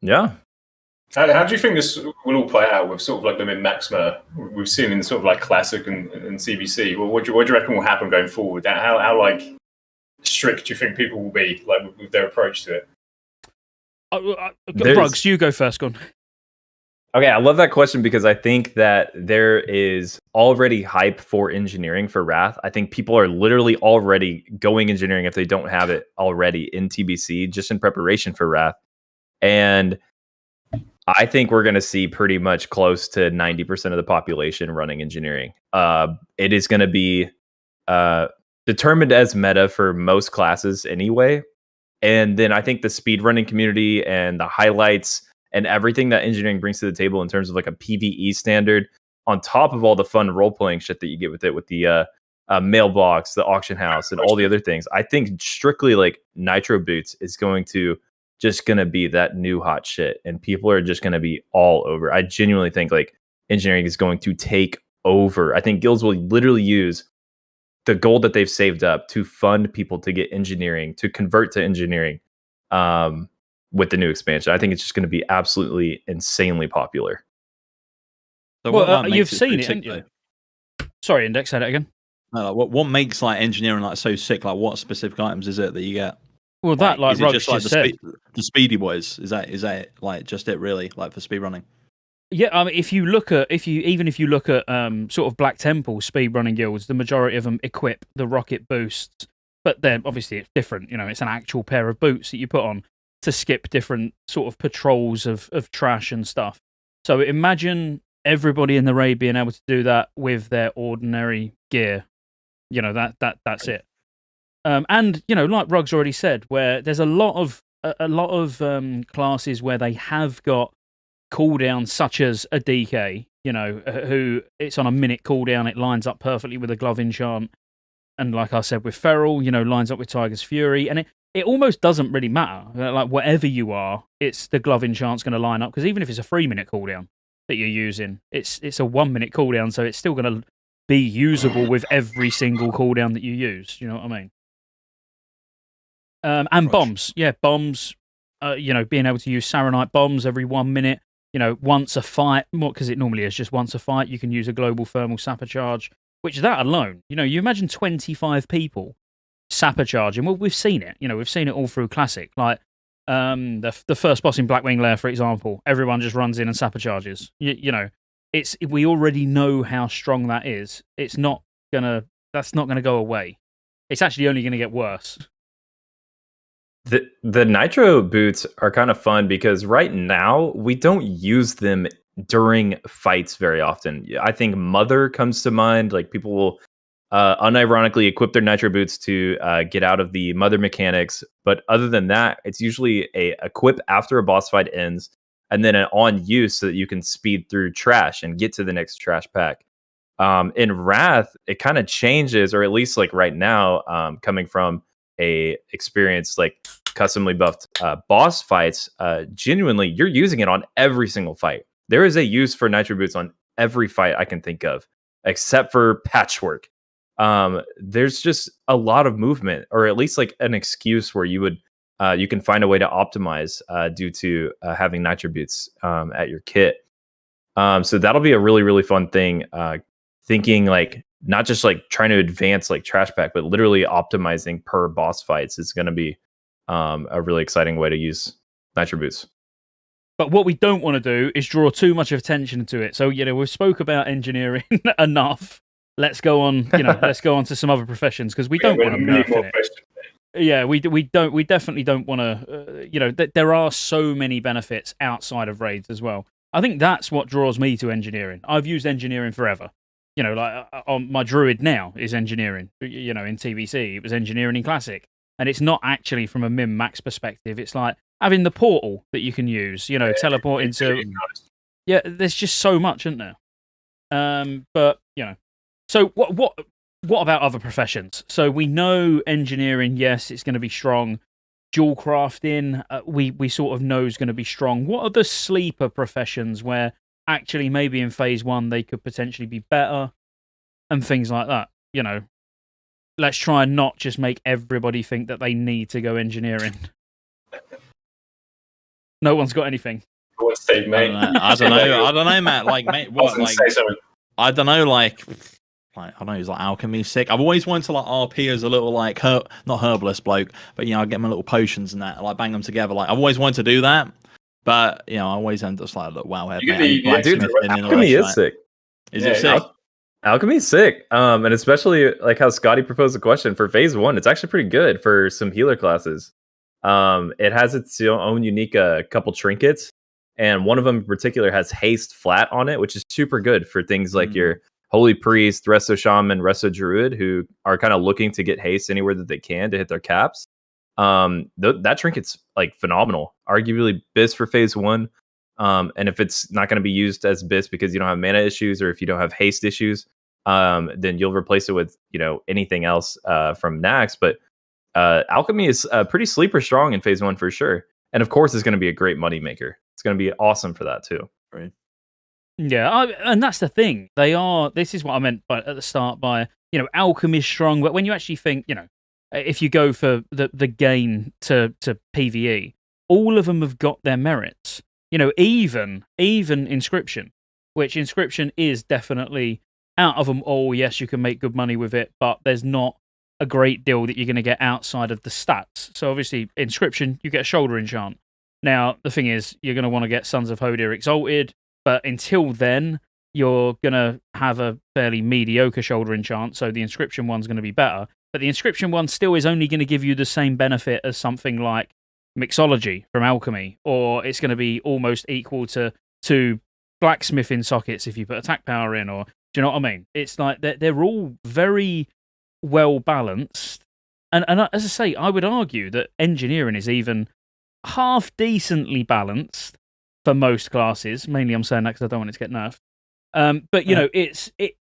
Yeah. How do you think this will all play out with sort of like the min-maxima we've seen in sort of like Classic and CBC? Well, what do you reckon will happen going forward? How like strict do you think people will be like with their approach to it? Bruggs, you go first, go on. Okay, I love that question because I think that there is already hype for engineering for Wrath. I think people are literally already going engineering if they don't have it already in TBC, just in preparation for Wrath. And I think we're going to see pretty much close to 90% of the population running engineering. It is going to be determined as meta for most classes anyway. And then I think the speedrunning community and the highlights and everything that engineering brings to the table in terms of like a PvE standard, on top of all the fun role-playing shit that you get with it, with the mailbox, the auction house, and all the other things. I think strictly like Nitro Boots is going to be that new hot shit, and people are just going to be all over. I genuinely think like engineering is going to take over. I think guilds will literally use the gold that they've saved up to fund people to get engineering, to convert to engineering with the new expansion. I think it's just going to be absolutely insanely popular. So well, you've seen it, haven't you? Sorry, Index, say that again. No, what makes like engineering like so sick? Like, what specific items is it that you get? Well, that like is it Rugs just like said. the speedy boys? Is that like just it really, like for speed running? Yeah, I mean, if you look at sort of Black Temple speedrunning guilds, the majority of them equip the rocket boosts, but then obviously it's different. You know, it's an actual pair of boots that you put on to skip different sort of patrols of trash and stuff. So imagine everybody in the raid being able to do that with their ordinary gear. You know, that's it. And you know, like Rugs already said, where there's a lot of classes where they have got cooldowns, such as a DK, you know, who it's on a minute cooldown, it lines up perfectly with a glove enchant, and like I said with Feral, you know, lines up with Tiger's Fury, and it almost doesn't really matter. Like whatever you are, it's the glove enchant's going to line up, because even if it's a 3-minute cooldown that you're using, it's a 1-minute cooldown, so it's still going to be usable with every single cooldown that you use. You know what I mean? And bombs, yeah, bombs. You know, being able to use Saronite bombs every 1 minute. You know, once a fight, more because it normally is just once a fight, you can use a global thermal sapper charge. Which that alone, you know, you imagine 25 people sapper charging. Well, we've seen it. You know, we've seen it all through Classic. Like the first boss in Blackwing Lair, for example, everyone just runs in and sapper charges. You know, we already know how strong that is. That's not gonna go away. It's actually only gonna get worse. The Nitro Boots are kind of fun because right now we don't use them during fights very often. I think Mother comes to mind. Like people will unironically equip their Nitro Boots to get out of the Mother mechanics. But other than that, it's usually a equip after a boss fight ends, and then an on use so that you can speed through trash and get to the next trash pack. In Wrath, it kind of changes, or at least like right now, coming from a experienced like customly buffed boss fights, genuinely you're using it on every single fight. There is a use for Nitro Boots on every fight I can think of, except for Patchwork. There's just a lot of movement, or at least like an excuse where you can find a way to optimize due to having Nitro Boots at your kit. So that'll be a really, really fun thing. Thinking like not just like trying to advance like trash pack, but literally optimizing per boss fights is going to be a really exciting way to use Nitro Boots. But what we don't want to do is draw too much attention to it. So, you know, we've spoke about engineering enough. Let's go on, let's go on to some other professions, because we don't want to nerf it. Yeah, we definitely don't want to, there are so many benefits outside of raids as well. I think that's what draws me to engineering. I've used engineering forever. You know, like on my druid now is engineering. You know, in TBC, it was engineering in Classic. And it's not actually from a min max perspective. It's like having the portal that you can use, you know, teleport into. Really nice. Yeah, there's just so much, isn't there? But, you know. So what about other professions? So we know engineering, yes, it's going to be strong. Jewelcrafting, we sort of know is going to be strong. What are the sleeper professions where actually maybe in phase 1 they could potentially be better and things like that? You know, let's try and not just make everybody think that they need to go engineering. No one's got anything. What's Steve, mate? I don't know, Matt. Like, mate, what? Like, I don't know, like I don't know, he's like Alchemy sick. I've always wanted to like RP as a little like not herbalist bloke, but you know, I get my little potions and that, I like bang them together. Like I've always wanted to do that, But I always end up like, look, wow, You get the Blacksmith dude, Alchemy is sick. Is it sick? Alchemy's sick. And especially like how Scotty proposed the question for phase 1, it's actually pretty good for some healer classes. It has its own unique couple trinkets, and one of them in particular has haste flat on it, which is super good for things like your Holy Priest, Resto Shaman, Resto Druid, who are kind of looking to get haste anywhere that they can to hit their caps. That trinket's like phenomenal, arguably BIS for phase 1. And if it's not going to be used as BIS because you don't have mana issues or if you don't have haste issues, then you'll replace it with anything else from Nax. But Alchemy is pretty sleeper strong in phase 1 for sure, and of course it's going to be a great money maker. It's going to be awesome for that too. Right. Yeah, and that's the thing. They are. This is what I meant by at the start. By Alchemy is strong, but when you actually think, if you go for the gain to PvE, all of them have got their merits. Even Inscription, which Inscription is definitely out of them all. Yes, you can make good money with it, but there's not a great deal that you're going to get outside of the stats. So obviously, Inscription, you get a shoulder enchant. Now, the thing is, you're going to want to get Sons of Hodir Exalted, but until then, you're going to have a fairly mediocre shoulder enchant, so the Inscription one's going to be better. But the Inscription one still is only going to give you the same benefit as something like Mixology from Alchemy, or it's going to be almost equal to Blacksmith in sockets if you put attack power in, or do you know what I mean? It's like they're all very well balanced, and as I say, I would argue that engineering is even half decently balanced for most classes. Mainly, I'm saying that because I don't want it to get nerfed. But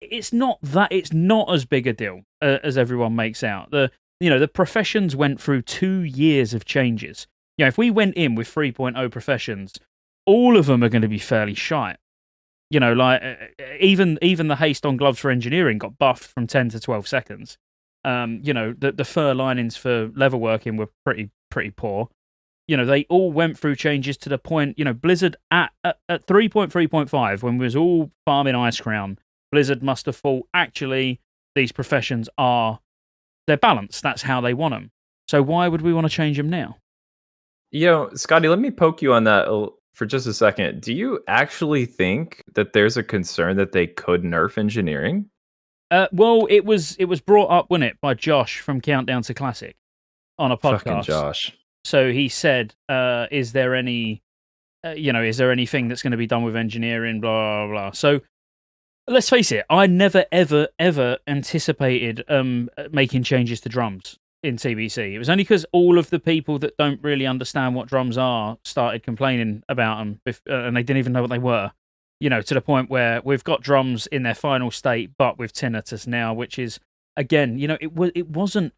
it's not as big a deal as everyone makes out. The professions went through 2 years of changes. If we went in with 3.0 professions, all of them are going to be fairly shite. Even the haste on gloves for engineering got buffed from 10 to 12 seconds. The fur linings for leather working were pretty poor. They all went through changes to the point, Blizzard at 3.3.5, when we was all farming Ice Crown, Blizzard must have thought, actually, these professions they're balanced. That's how they want them. So why would we want to change them now? Scotty, let me poke you on that for just a second. Do you actually think that there's a concern that they could nerf engineering? Well, it was brought up, wasn't it, by Josh from Countdown to Classic on a podcast. Fucking Josh. So he said, is there anything that's going to be done with engineering, blah, blah, blah. So let's face it, I never, ever, ever anticipated making changes to drums in TBC. It was only because all of the people that don't really understand what drums are started complaining about them, and they didn't even know what they were. To the point where we've got drums in their final state, but with tinnitus now, which is, again, it wasn't.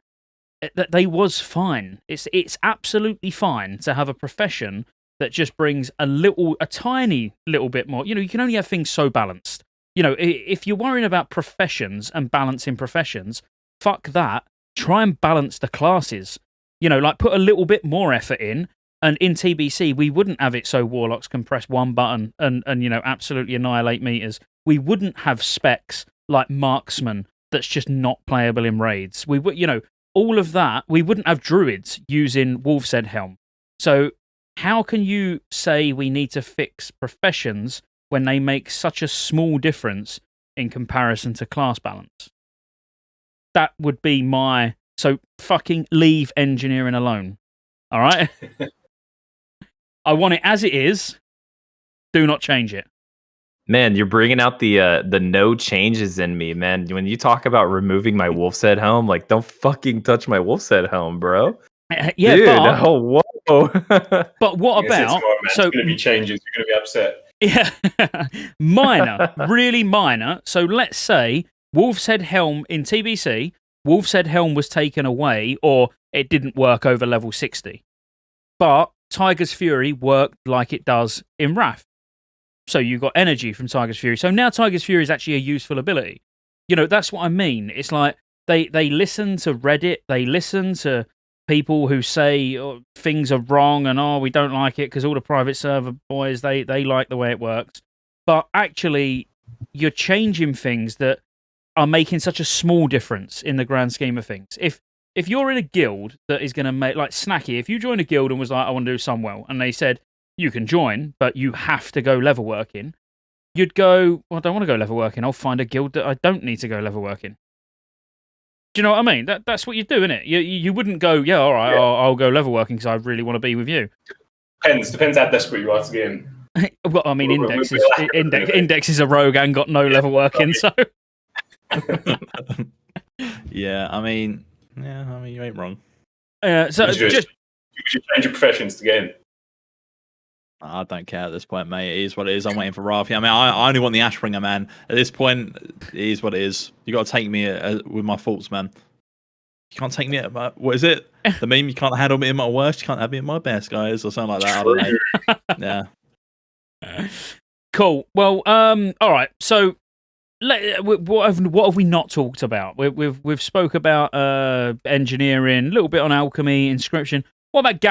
They was fine. It's absolutely fine to have a profession that just brings a tiny little bit more. You can only have things so balanced. If you're worrying about professions and balancing professions, fuck that. Try and balance the classes. Put a little bit more effort in. And in TBC, we wouldn't have it so Warlocks can press one button and absolutely annihilate meters. We wouldn't have specs like Marksman that's just not playable in raids. We would, all of that. We wouldn't have Druids using Wolf's Head Helm. So how can you say we need to fix professions when they make such a small difference in comparison to class balance? That would be so fucking leave engineering alone. All right? I want it as it is. Do not change it. Man, you're bringing out the no changes in me, man. When you talk about removing my Wolf's Head Helm, like, don't fucking touch my Wolf's Head Helm, bro. Yeah, dude, whoa. But what about... So going to be changes. You're going to be upset. Yeah, minor, really minor. So let's say Wolf's Head Helm in TBC, Wolf's Head Helm was taken away, or it didn't work over level 60. But Tiger's Fury worked like it does in Wrath. So you got energy from Tiger's Fury. So now Tiger's Fury is actually a useful ability. That's what I mean. It's like they listen to Reddit, they listen to people who say things are wrong and we don't like it because all the private server boys, they like the way it works. But actually, you're changing things that are making such a small difference in the grand scheme of things. If you're in a guild that is going to make, like Snacky, if you join a guild and was like, I want to do Sunwell, and they said, you can join, but you have to go level working, you'd go, well, I don't want to go level working. I'll find a guild that I don't need to go level working. Do you know what I mean? That's what you do, innit? You wouldn't go, yeah, all right, I'll go level working because I really want to be with you. Depends how desperate you are to get in. Well, I mean, Index is a rogue and got no level working, so. Yeah, I mean, you ain't wrong. So you should change your professions to get in. I don't care at this point, mate. It is what it is. I'm waiting for Rafi. I mean, I only want the Ashbringer, man. At this point, it is what it is. You got to take me with my faults, man. You can't take me at my, what is it? The meme, you can't handle me in my worst, you can't have me in my best, guys, or something like that. I don't know. Yeah. Cool. Well, all right. So, what have we not talked about? We've spoke about engineering, a little bit on alchemy, inscription. What about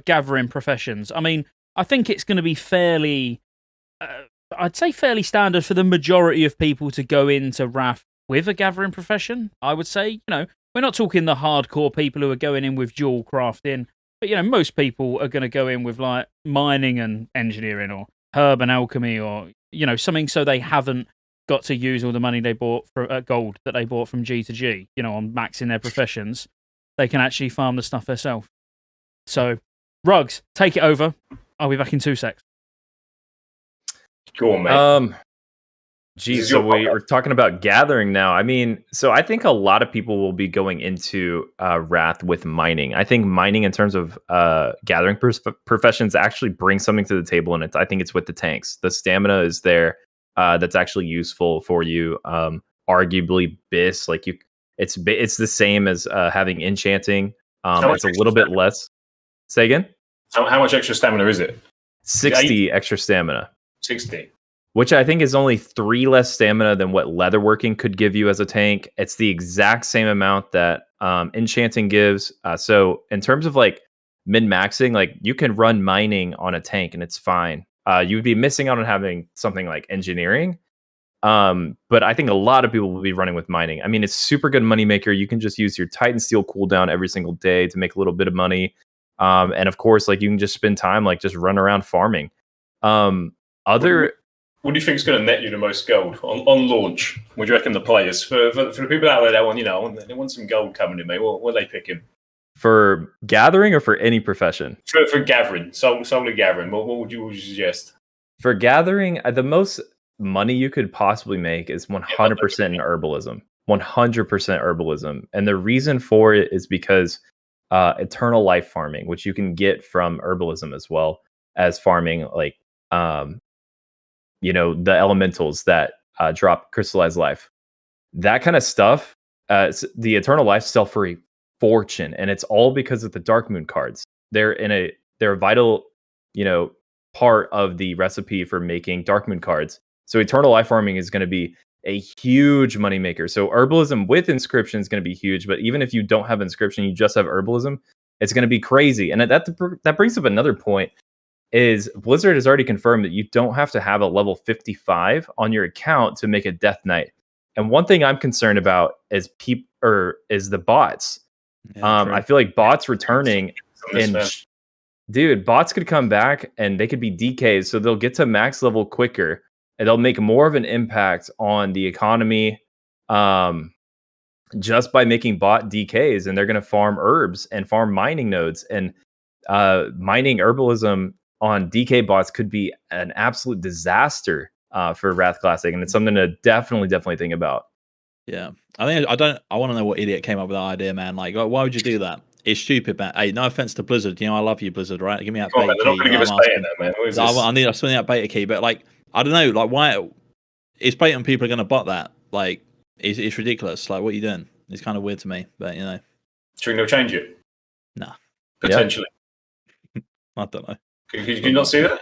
gathering professions? I mean, I think it's going to be fairly, I'd say fairly standard for the majority of people to go into Wrath with a gathering profession. I would say, we're not talking the hardcore people who are going in with Jewelcrafting, but most people are going to go in with like mining and engineering, or herb and alchemy, or something so they haven't got to use all the money they bought for gold that they bought from G to G. On maxing their professions, they can actually farm the stuff themselves. So, Rugs, take it over. I'll be back in 2 secs. Go on, mate. Geez, so we're talking about gathering now. I mean, so I think a lot of people will be going into Wrath with mining. I think mining in terms of gathering professions actually brings something to the table, and I think it's with the tanks. The stamina is there that's actually useful for you. Arguably, BIS, it's the same as having enchanting. It's a little bit less. Say again? How much extra stamina is it? 60 extra stamina. 60. Which I think is only 3 less stamina than what leatherworking could give you as a tank. It's the exact same amount that enchanting gives. So in terms of min-maxing, you can run mining on a tank and it's fine. You would be missing out on having something like engineering. But I think a lot of people will be running with mining. I mean, it's super good moneymaker. You can just use your Titan Steel cooldown every single day to make a little bit of money. And of course, you can just spend time, just run around farming. What do you think is going to net you the most gold on launch? What do you reckon the players, for the people out there that want, they want some gold coming in, mate? What are they picking? For gathering or for any profession? For gathering, solely gathering. What would you suggest? For gathering, the most money you could possibly make is 100% in herbalism. 100% herbalism. And the reason for it is because eternal life farming, which you can get from herbalism as well as farming, the elementals that drop crystallized life. That kind of stuff, the eternal life sell for a fortune, and it's all because of the Dark Moon cards. They're a vital, part of the recipe for making Dark Moon cards. So eternal life farming is going to be a huge moneymaker. So herbalism with inscription is going to be huge, but even if you don't have inscription, you just have herbalism, it's going to be crazy. And that brings up another point. Is Blizzard has already confirmed that you don't have to have a level 55 on your account to make a Death Knight. And one thing I'm concerned about is the bots. Yeah, I feel like bots returning, and bots could come back and they could be DKs, so they'll get to max level quicker and they'll make more of an impact on the economy just by making bot DKs, and they're going to farm herbs and farm mining nodes, and mining herbalism on DK bots could be an absolute disaster for Wrath Classic, and it's something to definitely think about. Yeah, I want to know what idiot came up with that idea, man. Why would you do that? It's stupid, man. Hey, no offense to Blizzard, I love you, Blizzard, right? Give me that beta key. They're not going to give us beta, man. I still need that beta key, but I don't know, why it's beta and people are going to bot that? It's ridiculous. What are you doing? It's kind of weird to me, but Do you think they'll change it? Nah, potentially. I don't know. Could you not see that?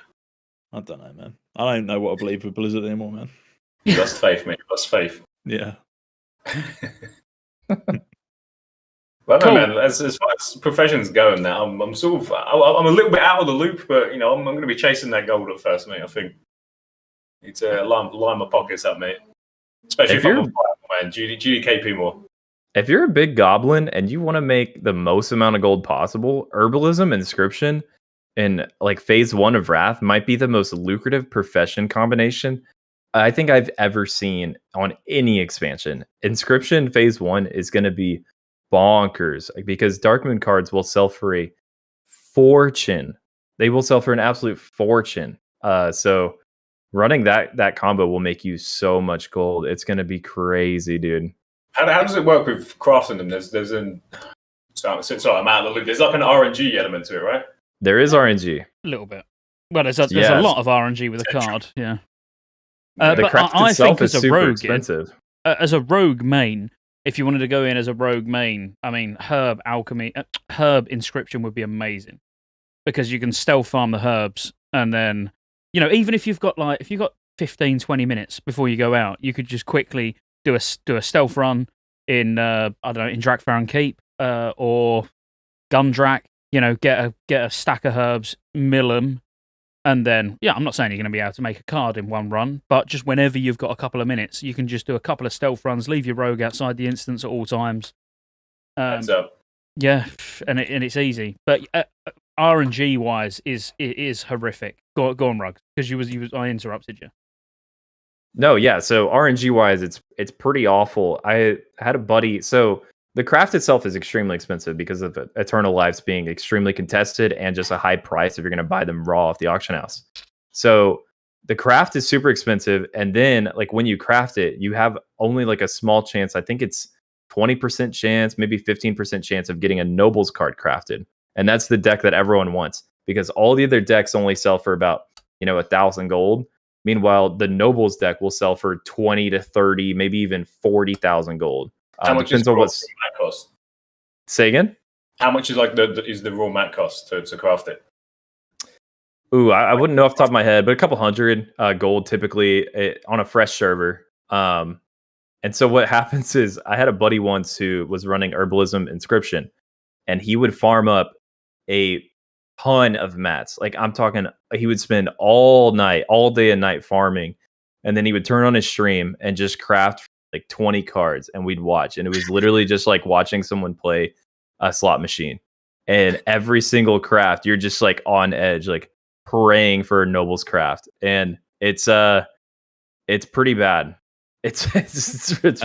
I don't know, man. I don't know what I believe with Blizzard anymore, man. You lost faith, mate. Lost faith. Yeah. Well, no, man. As far as professions go, now I'm a little bit out of the loop, but I'm going to be chasing that gold at first, mate. I think need to line my pockets up, mate. Especially if I'm a fighter, man. GDKP more. If you're a big goblin and you want to make the most amount of gold possible, herbalism, inscription in like phase 1 of Wrath might be the most lucrative profession combination I think I've ever seen on any expansion. Inscription phase 1 is going to be bonkers because Dark Moon cards will sell for a fortune. They will sell for an absolute fortune. So running that combo will make you so much gold. It's going to be crazy, dude. How does it work with crafting them? There's I'm out of the loop. There's like an RNG element to it, right? There is RNG. A little bit. Well, there's a lot of RNG with a card, yeah. The craft itself is super expensive. As a rogue main, if you wanted to go in as a rogue main, I mean, Herb Alchemy, Herb Inscription would be amazing because you can stealth farm the herbs, and then even if you've got 15, 20 minutes before you go out, you could just quickly do a stealth run in in Drakfaran Keep or Gundrak. Get a stack of herbs, mill them. And then, I'm not saying you're going to be able to make a card in one run, but just whenever you've got a couple of minutes, you can just do a couple of stealth runs, leave your rogue outside the instance at all times. Heads up. Yeah, and it's easy. But RNG wise, it is horrific. Go on, Rugs, because I interrupted you. No, yeah. So RNG wise, it's pretty awful. I had a buddy. So the craft itself is extremely expensive because of Eternal Lives being extremely contested and just a high price if you're going to buy them raw off the auction house. So the craft is super expensive. And then like when you craft it, you have only like a small chance. I think it's 20% chance, maybe 15% chance of getting a Nobles card crafted. And that's the deck that everyone wants because all the other decks only sell for about, 1,000 gold. Meanwhile, the Nobles deck will sell for 20 to 30, maybe even 40,000 gold. How much is the raw mat cost? Say again? How much is the raw mat cost to craft it? Ooh, I wouldn't know off the top of my head, but a couple hundred gold typically on a fresh server. And so what happens is I had a buddy once who was running Herbalism Inscription, and he would farm up a ton of mats. Like I'm talking, he would spend all day and night farming, and then he would turn on his stream and just craft like 20 cards, and we'd watch, and it was literally just like watching someone play a slot machine. And every single craft, you're just like on edge, like praying for a Nobles craft, and it's pretty bad. It's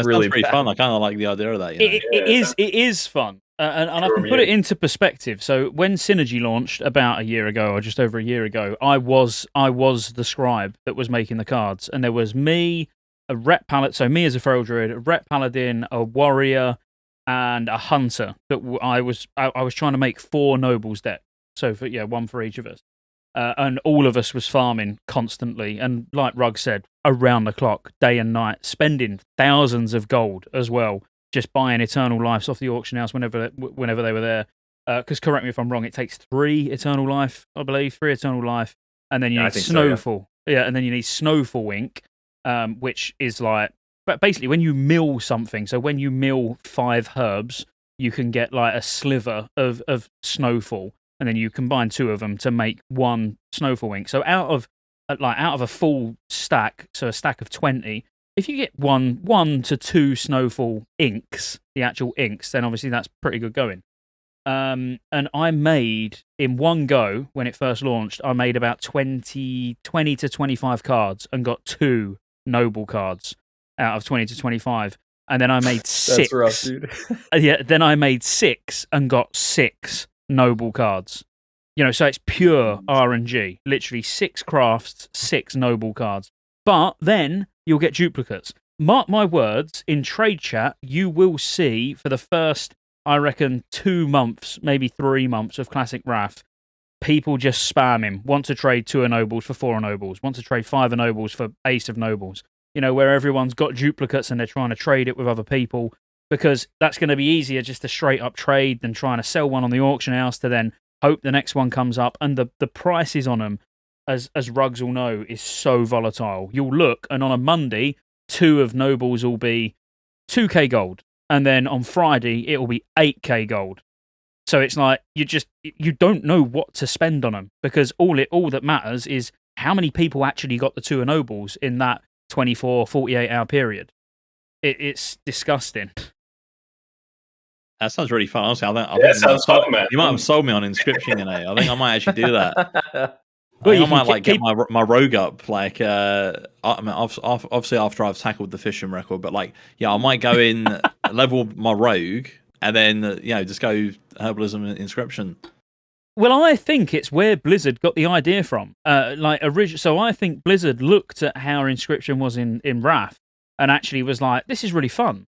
really pretty bad. fun. I kind of like the idea of that. It is fun, and I can put it into perspective. So when Synergy launched about a year ago, or just over a year ago, I was the scribe that was making the cards, and there was me. A Ret Paladin, so me as a Feral Druid, a Ret Paladin, a Warrior, and a Hunter. That I was trying to make 4 Nobles deck. So one for each of us, and all of us was farming constantly, and like Rug said, around the clock, day and night, spending thousands of gold as well, just buying Eternal Lives off the auction house whenever they were there. Because correct me if I'm wrong, it takes 3 Eternal Life, I believe, 3 Eternal Life, and then you need Snowfall. So, yeah, and then you need Snowfall Ink. Which is like, but basically when you mill something, so when you mill 5 herbs, you can get like a sliver of Snowfall, and then you combine 2 of them to make 1 Snowfall Ink. So out of a full stack, so a stack of 20, if you get 1 to 2 Snowfall Inks, the actual inks, then obviously that's pretty good going. And I made, in one go, when it first launched, I made about 20 to 25 cards and got 2 Noble cards out of 20 to 25, and then I made 6. That's rough, dude. Then I made 6 and got 6 Noble cards. So it's pure RNG. Literally 6 crafts, 6 Noble cards. But then you'll get duplicates. Mark my words, in trade chat, you will see for the first, I reckon, 2 months, maybe 3 months of Classic Wrath, people just spam him. Want to trade 2 Nobles for 4 Nobles. Want to trade 5 Nobles for Ace of Nobles. Where everyone's got duplicates and they're trying to trade it with other people, because that's going to be easier just to straight up trade than trying to sell one on the auction house to then hope the next one comes up. And the prices on them, as Rugs will know, is so volatile. You'll look, and on a Monday, 2 of Nobles will be 2k gold. And then on Friday, it will be 8k gold. So it's like you don't know what to spend on them, because all that matters is how many people actually got the 2 Nobles in that 24, 48 hour period. It's disgusting. That sounds really fun. Honestly, I think That sounds fun, man. You might have sold me on Inscription, I think I might actually do that. Well, I might get my rogue up, like obviously after I've tackled the fishing record, but I might go in level my rogue and then just go Herbalism and Inscription. Well, I think it's where Blizzard got the idea from. So I think Blizzard looked at how Inscription was in Wrath and actually was like, this is really fun.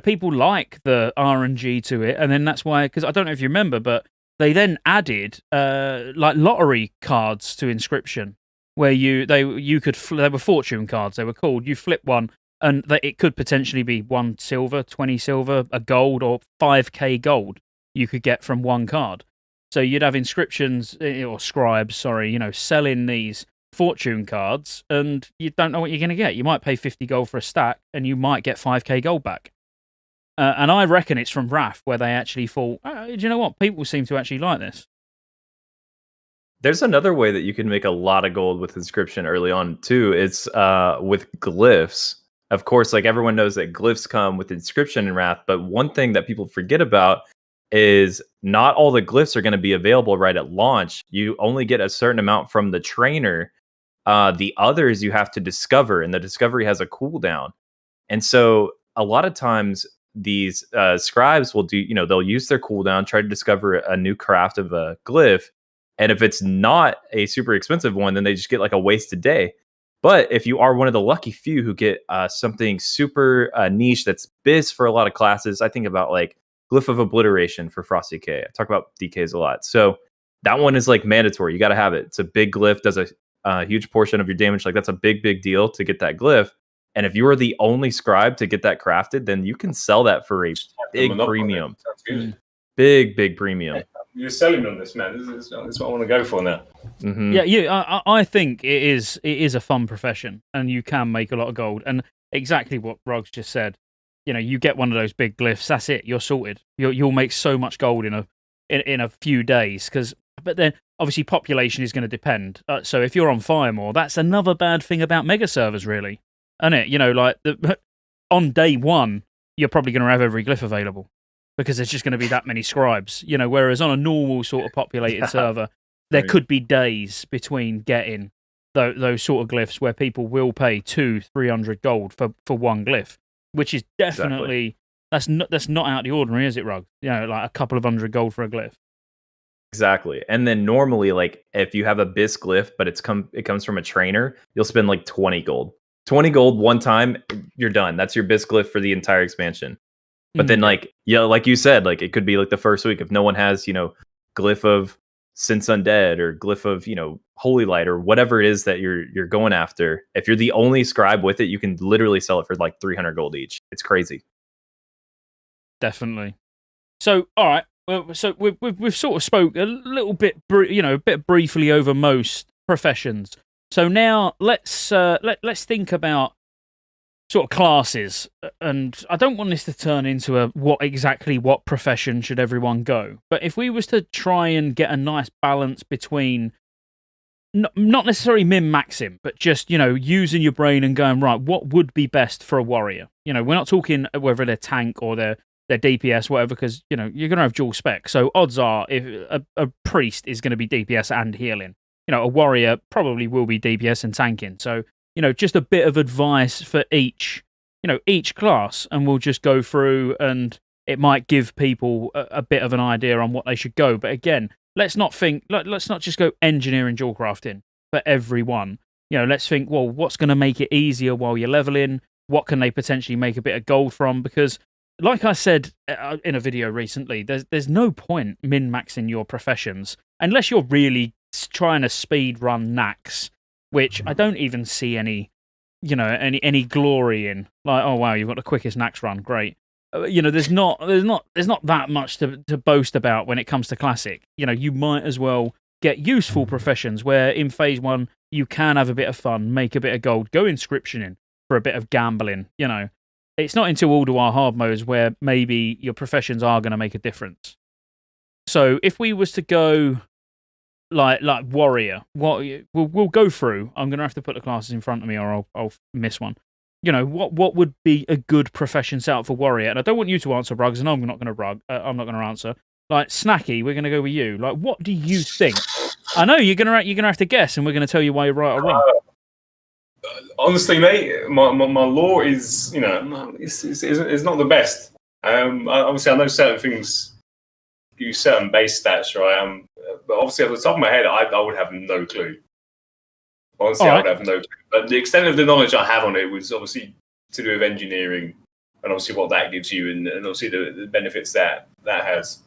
People like the RNG to it, and then that's why, because I don't know if you remember, but they then added lottery cards to Inscription, where they were fortune cards. They were called. You flip one, and it could potentially be 1 silver, 20 silver, a gold, or 5k gold you could get from one card. So you'd have inscriptions or scribes, selling these fortune cards, and you don't know what you're going to get. You might pay 50 gold for a stack, and you might get 5k gold back. And I reckon it's from Wrath where they actually thought, do you know what? People seem to actually like this. There's another way that you can make a lot of gold with Inscription early on, too. It's with Glyphs. Of course, everyone knows that Glyphs come with Inscription and Wrath, but one thing that people forget about is not all the Glyphs are going to be available right at launch. You only get a certain amount from the trainer. The others you have to discover, and the discovery has a cooldown. And so a lot of times these scribes will do, they'll use their cooldown, try to discover a new craft of a glyph. And if it's not a super expensive one, then they just get a wasted day. But if you are one of the lucky few who get something super niche that's biz for a lot of classes, I think about Glyph of Obliteration for Frosty K. I talk about DKs a lot. So that one is mandatory. You got to have it. It's a big glyph, does a huge portion of your damage. That's a big deal to get that glyph. And if you are the only scribe to get that crafted, then you can sell that for a big premium. Big premium. You're selling on this, man. This is what I want to go for now. Mm-hmm. Yeah. I think it is a fun profession, and you can make a lot of gold. And exactly what Ruggs just said. You get one of those big glyphs. That's it. You're sorted. You'll make so much gold in a few days. But then obviously population is going to depend. So if you're on Firemore, that's another bad thing about mega servers, really. Isn't it? On day one, you're probably going to have every glyph available because there's just going to be that many scribes. Whereas on a normal sort of populated server, there could be days between getting those sort of glyphs where people will pay 200-300 gold for one glyph, which is definitely that's not out of the ordinary, is it, Rug? A couple of 100 gold for a glyph. Exactly. And then normally, if you have a bis glyph, but it comes from a trainer, you'll spend 20 gold. 20 gold one time, you're done. That's your bis glyph for the entire expansion. But then, like you said, it could be the first week if no one has, glyph of Sense Undead or glyph of, Holy Light or whatever it is that you're going after. If you're the only scribe with it, you can literally sell it for 300 gold each. It's crazy. Definitely. So, all right. Well, so we've sort of spoke a little bit, a bit briefly over most professions. So now let's think about sort of classes, and I don't want this to turn into what profession should everyone go. But if we was to try and get a nice balance between not necessarily min-maxing, but just using your brain and going right, what would be best for a warrior? We're not talking whether they're tank or they're DPS, whatever, because you're going to have dual spec. So odds are, if a priest is going to be DPS and healing, a warrior probably will be DPS and tanking. So, just a bit of advice for each class, and we'll just go through, and it might give people a bit of an idea on what they should go. But again, let's not just go engineering jewelcrafting for everyone. Let's think, well, what's going to make it easier while you're leveling? What can they potentially make a bit of gold from? Because like I said in a video recently, there's no point min-maxing your professions unless you're really trying to speed run Nax, which I don't even see any glory in. Oh wow, you've got the quickest Nax run, great. There's not that much to boast about when it comes to classic. You might as well get useful professions where in phase 1 you can have a bit of fun, make a bit of gold, go inscription in for a bit of gambling. It's not until Ulduar hard modes where maybe your professions are going to make a difference. So if we was to go like warrior, what we'll go through. I'm going to have to put the classes in front of me, or I'll miss one. You know, what would be a good profession set up for warrior? And I don't want you to answer, Rugs, and I'm not going to answer. Like Snacky, we're going to go with you. Like, what do you think? I know you're gonna have to guess, and we're going to tell you why you're right or wrong. Honestly, mate, my law is, you know, it's not the best. Obviously, I know certain things use certain base stats, right? But obviously, off the top of my head, I would have no clue. Honestly, I would have no clue. But the extent of the knowledge I have on it was obviously to do with engineering, and obviously what that gives you, and obviously the benefits that has.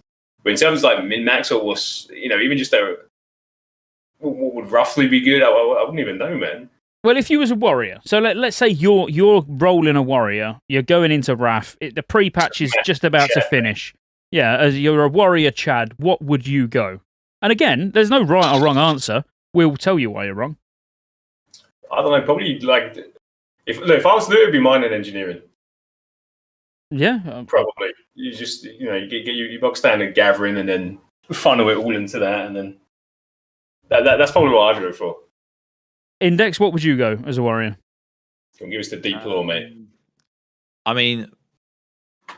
But in terms of like min-max or what's, you know, even just what would roughly be good, I wouldn't even know, man. Well, if you was a warrior, so let's say you're rolling a warrior, you're going into Wrath, the pre-patch is just about to finish. Yeah, as you're a warrior, Chad, what would you go? And again, there's no right or wrong answer. We'll tell you why you're wrong. I don't know, probably like if I was to do it, it'd be mining and engineering. Yeah, probably. You just, you know, you get your box standard gathering and then funnel it all into that, and then that's probably what I'd go for. Index, what would you go as a warrior? Give us the deep lore, mate. I mean,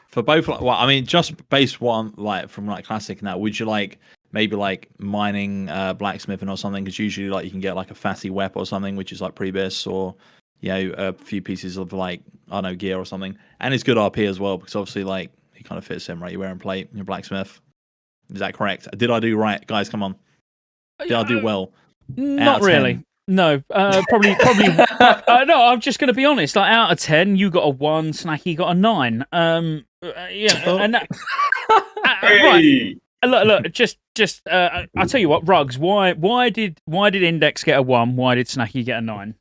for both, well, I mean, just base one, like from like classic now, would you like maybe like mining, blacksmithing or something? Because usually like you can get like a fatty wep or something, which is like pre-bis, or you know, a few pieces of like, I don't know, gear or something. And it's good RP as well, because obviously like it kind of fits in, right? You're wearing plate, you're blacksmith. Is that correct? Did I do right, guys? Come on. Did I do well? Not really. No, probably. No, I'm just going to be honest. Like out of 10, you got a 1, Snacky got a 9. Yeah, and that, right. Look. Just. I'll tell you what, Rugs. Why did Index get a 1? Why did Snacky get a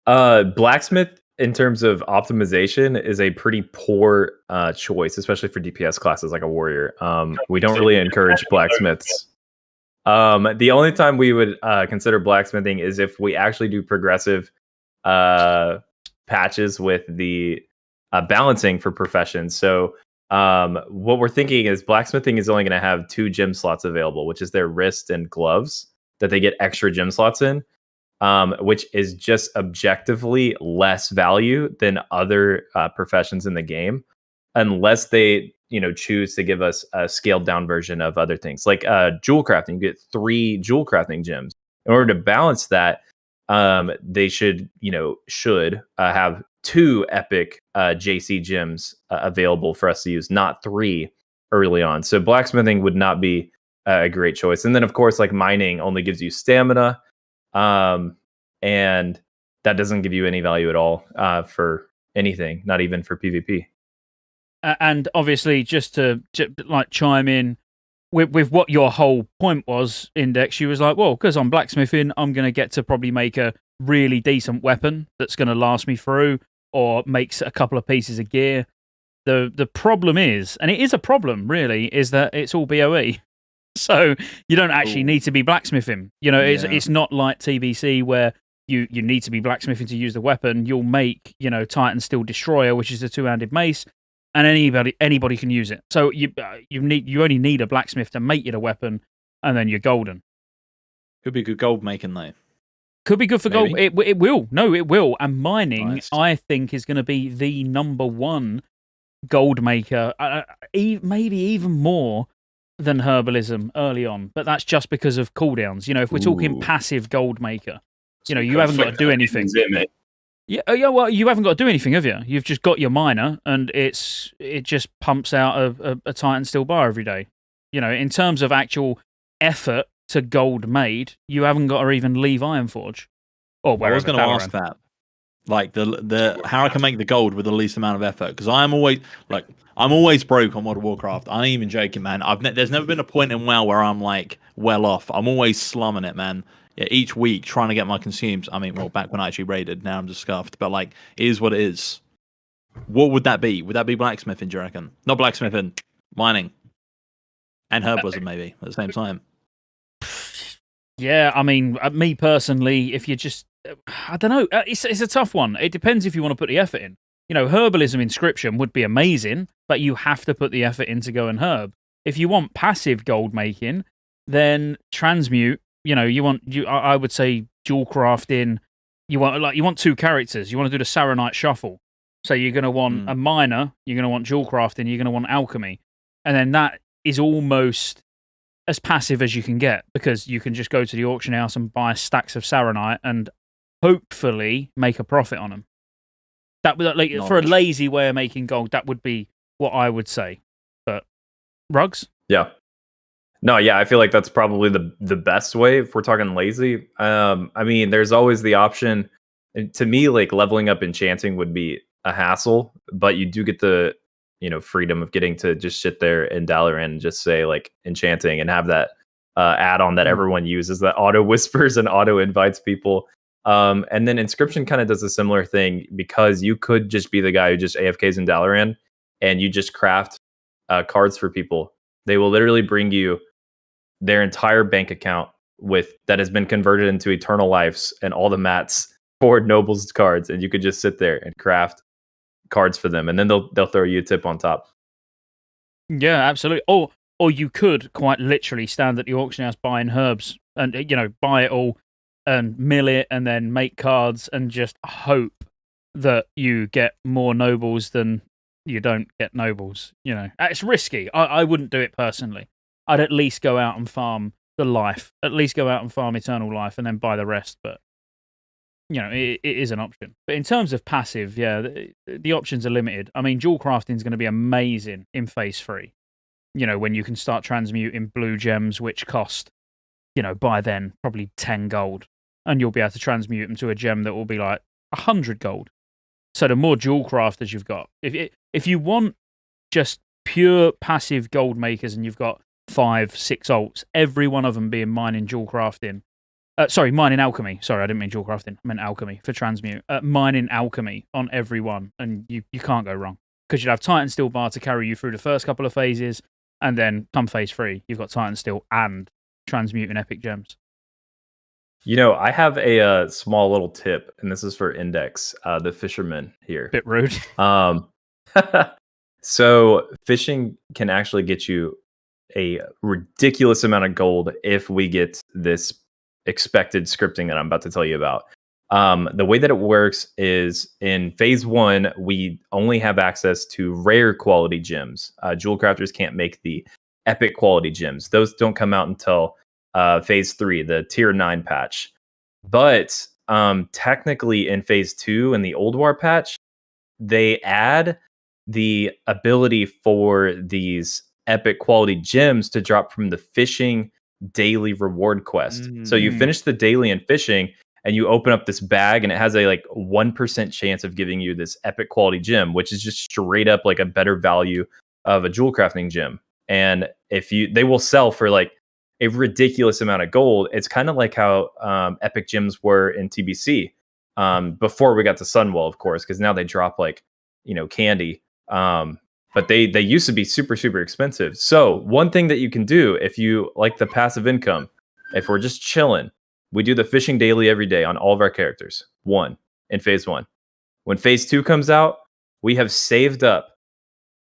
9? Blacksmith, in terms of optimization, is a pretty poor choice, especially for DPS classes like a warrior. We don't really encourage blacksmiths. The only time we would consider blacksmithing is if we actually do progressive patches with the balancing for professions. So what we're thinking is blacksmithing is only going to have 2 gem slots available, which is their wrist and gloves that they get extra gem slots in, which is just objectively less value than other professions in the game, unless they choose to give us a scaled down version of other things like Jewelcrafting. You get 3 Jewelcrafting gems. In order to balance that, they should have 2 epic JC gems available for us to use, not 3 early on. So blacksmithing would not be a great choice. And then of course, like mining only gives you stamina, and that doesn't give you any value at all for anything, not even for PvP. And obviously, just to like chime in with what your whole point was, Index, you was like, well, because I'm blacksmithing, I'm going to get to probably make a really decent weapon that's going to last me through, or makes a couple of pieces of gear. The problem is, and it is a problem really, is that it's all BOE. So you don't actually need to be blacksmithing. It's not like TBC where you need to be blacksmithing to use the weapon. You'll make, Titan Steel Destroyer, which is a 2-handed mace, and anybody can use it. So you only need a blacksmith to make you the weapon, and then you're golden. Could be good gold making though. Could be good for gold. It will. No, it will. And mining, Nice. I think, is going to be the number 1 gold maker. Maybe even more than Herbalism early on. But that's just because of cooldowns. If we're talking passive gold maker, you haven't got to do anything. Yeah, well, you haven't got to do anything, have you? You've just got your miner, and it just pumps out a Titan Steel bar every day. In terms of actual effort to gold made, you haven't got to even leave Ironforge. Or I was going to ask that, like the how I can make the gold with the least amount of effort, because I'm always broke on World of Warcraft. I ain't even joking, man. There's never been a point in WoW where I'm like well off. I'm always slumming it, man. Yeah, each week trying to get my consumes. I mean, well, back when I actually raided, now I'm just scuffed. But like, it is what it is. What would that be? Would that be blacksmithing, do you reckon? Not blacksmithing, mining. And herbalism, maybe, at the same time. Yeah, I mean, me personally, if you just... I don't know. It's a tough one. It depends if you want to put the effort in. Herbalism Inscription would be amazing, but you have to put the effort in to go and herb. If you want passive gold making, then transmute. I would say Jewelcrafting, you want 2 characters. You want to do the Saronite shuffle. So you're going to want a miner, you're going to want Jewelcrafting, you're going to want Alchemy. And then that is almost as passive as you can get, because you can just go to the auction house and buy stacks of Saronite and hopefully make a profit on them. That would, like, for a lazy way of making gold, that would be what I would say. But Rugs? Yeah. No, yeah, I feel like that's probably the best way if we're talking lazy. I mean, there's always the option. To me, like, leveling up enchanting would be a hassle, but you do get the freedom of getting to just sit there in Dalaran and just say like enchanting and have that add-on that everyone uses that auto whispers and auto invites people. And then Inscription kind of does a similar thing, because you could just be the guy who just AFKs in Dalaran and you just craft cards for people. They will literally bring you their entire bank account that has been converted into eternal lives and all the mats for Nobles cards, and you could just sit there and craft cards for them, and then they'll throw you a tip on top. Yeah, absolutely. Or you could quite literally stand at the auction house buying herbs and buy it all and mill it and then make cards and just hope that you get more nobles than you don't get nobles. It's risky. I wouldn't do it personally. I'd at least go out and farm the life, at least go out and farm eternal life and then buy the rest. But it is an option. But in terms of passive, yeah, the options are limited. I mean, Jewelcrafting is going to be amazing in Phase 3. When you can start transmuting blue gems, which cost, by then, probably 10 gold. And you'll be able to transmute them to a gem that will be like 100 gold. So the more Jewelcrafters you've got. If you want just pure passive gold makers and you've got 5, 6 alts, every one of them being mining Jewelcrafting. Mining Alchemy. Sorry, I didn't mean Jewelcrafting. I meant Alchemy for transmute. Mining Alchemy on every one, and you can't go wrong. Because you'd have Titan Steel bar to carry you through the first couple of phases, and then come Phase 3, you've got Titan Steel and transmuting epic gems. I have a small little tip, and this is for Index, the fisherman here. Bit rude. So fishing can actually get you a ridiculous amount of gold if we get this expected scripting that I'm about to tell you about. The way that it works is in Phase 1, we only have access to rare quality gems. Jewel crafters can't make the epic quality gems. Those don't come out until Phase 3, the Tier 9 patch. But technically in Phase 2, in the Old War patch, they add the ability for these epic quality gems to drop from the fishing daily reward quest. So you finish the daily in fishing and you open up this bag and it has a 1% chance of giving you this epic quality gem, which is just straight up like a better value of a jewel crafting gem. And they will sell for a ridiculous amount of gold. It's kind of like how epic gems were in TBC before we got to Sunwell, of course, because now they drop candy. But they used to be super, super expensive. So one thing that you can do if you like the passive income, if we're just chilling, we do the fishing daily every day on all of our characters. In Phase 1. When Phase 2 comes out, we have saved up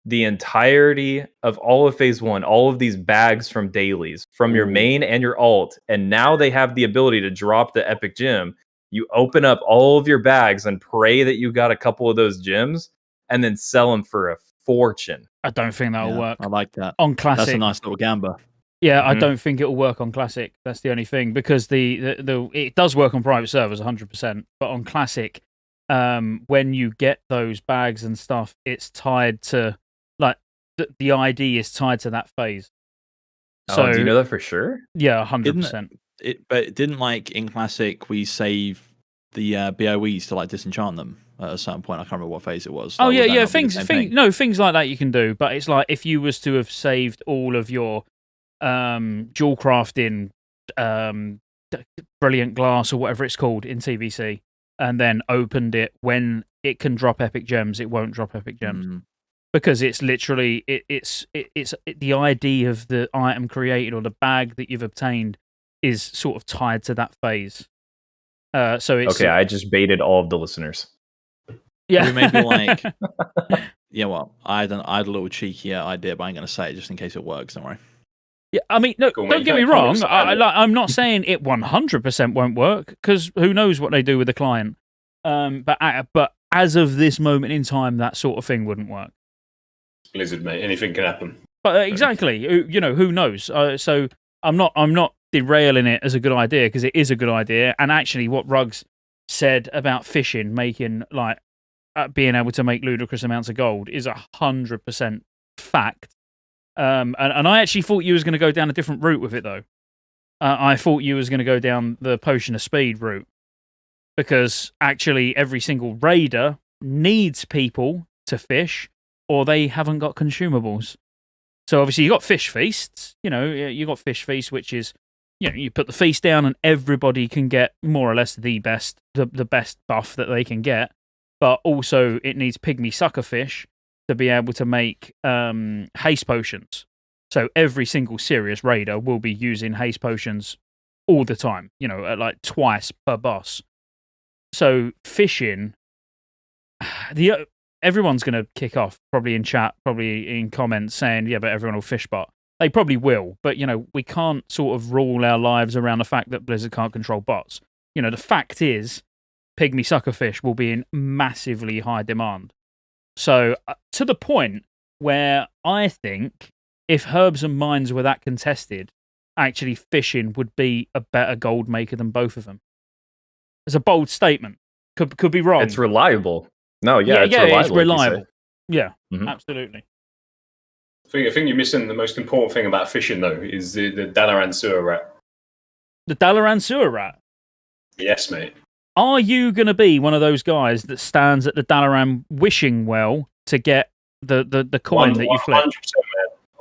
the entirety of all of Phase 1, all of these bags from dailies, from your main and your alt. And now they have the ability to drop the epic gem. You open up all of your bags and pray that you got a couple of those gems and then sell them for a fortune. I don't think that'll work. I like that. On Classic. That's a nice little gambler. Yeah, I don't think it'll work on Classic. That's the only thing, because it does work on private servers 100%, but on Classic, when you get those bags and stuff, it's tied to the ID is tied to that phase. So do you know that for sure? Yeah, 100%. But didn't in Classic we save the BOEs to disenchant them at a certain point? I can't remember what phase it was. Oh yeah, things like that you can do. But it's if you was to have saved all of your jewel crafting, brilliant glass or whatever it's called in TBC, and then opened it when it can drop epic gems, it won't drop epic gems. Because it's literally it's the ID of the item created or the bag that you've obtained is sort of tied to that phase. So it's okay. I just baited all of the listeners. Yeah, maybe yeah. Well, I had a little cheeky idea, but I'm going to say it just in case it works. Don't worry. Yeah, I mean, no, Cool, don't mate. get me Can't wrong. expand it. I'm not saying it 100% won't work, because who knows what they do with the client. But as of this moment in time, that sort of thing wouldn't work. Blizzard, mate. Anything can happen. But exactly, who knows? So I'm not derailing it as a good idea, because it is a good idea. And actually, what Ruggs said about fishing making being able to make ludicrous amounts of gold is 100% fact. And I actually thought you was going to go down a different route with it, though. I thought you was going to go down the Potion of Speed route, because actually every single raider needs people to fish, or they haven't got consumables. So obviously you got fish feasts. You got fish feast, which is, you put the feast down and everybody can get more or less the best buff that they can get. But also it needs pygmy suckerfish to be able to make haste potions. So every single serious raider will be using haste potions all the time, like twice per boss. So fishing, everyone's going to kick off, probably in chat, probably in comments, saying, yeah, but everyone will fish bot. They probably will, but, we can't sort of rule our lives around the fact that Blizzard can't control bots. The fact is, pygmy suckerfish will be in massively high demand. So, to the point where I think if herbs and mines were that contested, actually fishing would be a better gold maker than both of them. It's a bold statement. Could be wrong. It's reliable. No, yeah, it's reliable. It's reliable. Yeah, absolutely. I think you're missing the most important thing about fishing, though, is the Dalaran sewer rat. The Dalaran sewer rat? Yes, mate. Are you going to be one of those guys that stands at the Dalaran wishing well to get the coin that you flip? 100%,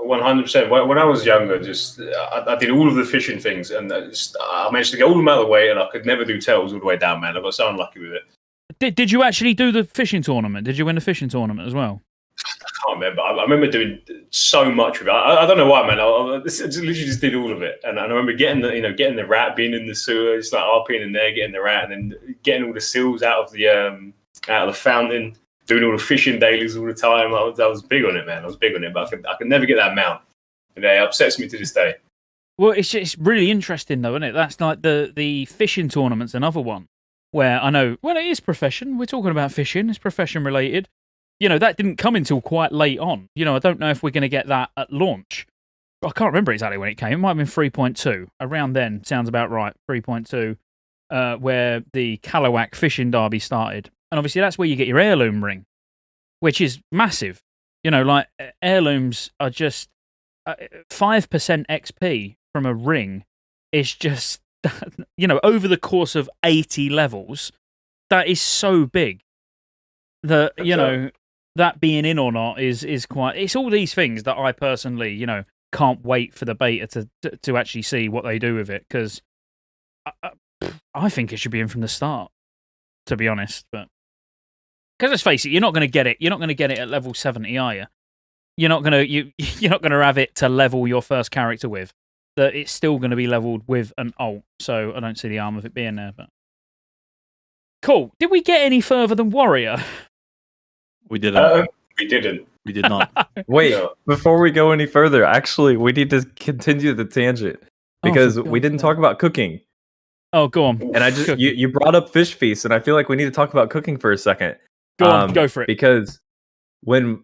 man. 100%. When I was younger, I did all of the fishing things, and I managed to get all of them out of the way, and I could never do tails all the way down, man. I got so unlucky with it. Did you actually do the fishing tournament? Did you win the fishing tournament as well? I can't remember. I remember doing so much with it. I don't know why, man. I literally just did all of it, and I remember getting the rat, being in the sewer, just like RPing in there, getting the rat, and then getting all the seals out of the fountain, doing all the fishing dailies all the time. I was big on it, man. I was big on it, but I could never get that mount. And it upsets me to this day. Well, it's really interesting though, isn't it? That's like the fishing tournament's another one where I know. Well, it is profession. We're talking about fishing. It's profession related. That didn't come until quite late on. I don't know if we're going to get that at launch. I can't remember exactly when it came. It might have been 3.2. Around then, sounds about right. 3.2, where the Kalawak Fishing Derby started. And obviously that's where you get your heirloom ring, which is massive. Like heirlooms are just 5% XP from a ring is just, over the course of 80 levels, that is so big that, that being in or not is quite. It's all these things that I personally, can't wait for the beta to actually see what they do with it, because I think it should be in from the start, to be honest. But because let's face it, you're not going to get it. You're not going to get it at level 70, are you? You're not going to have it to level your first character with. That it's still going to be leveled with an alt. So I don't see the harm of it being there. But cool. Did we get any further than Warrior? We didn't. We didn't. We did not. Wait, before we go any further, actually, we need to continue the tangent because we didn't talk about cooking. Oh, go on. And you brought up fish feast, and I feel like we need to talk about cooking for a second. Go on, go for it. Because when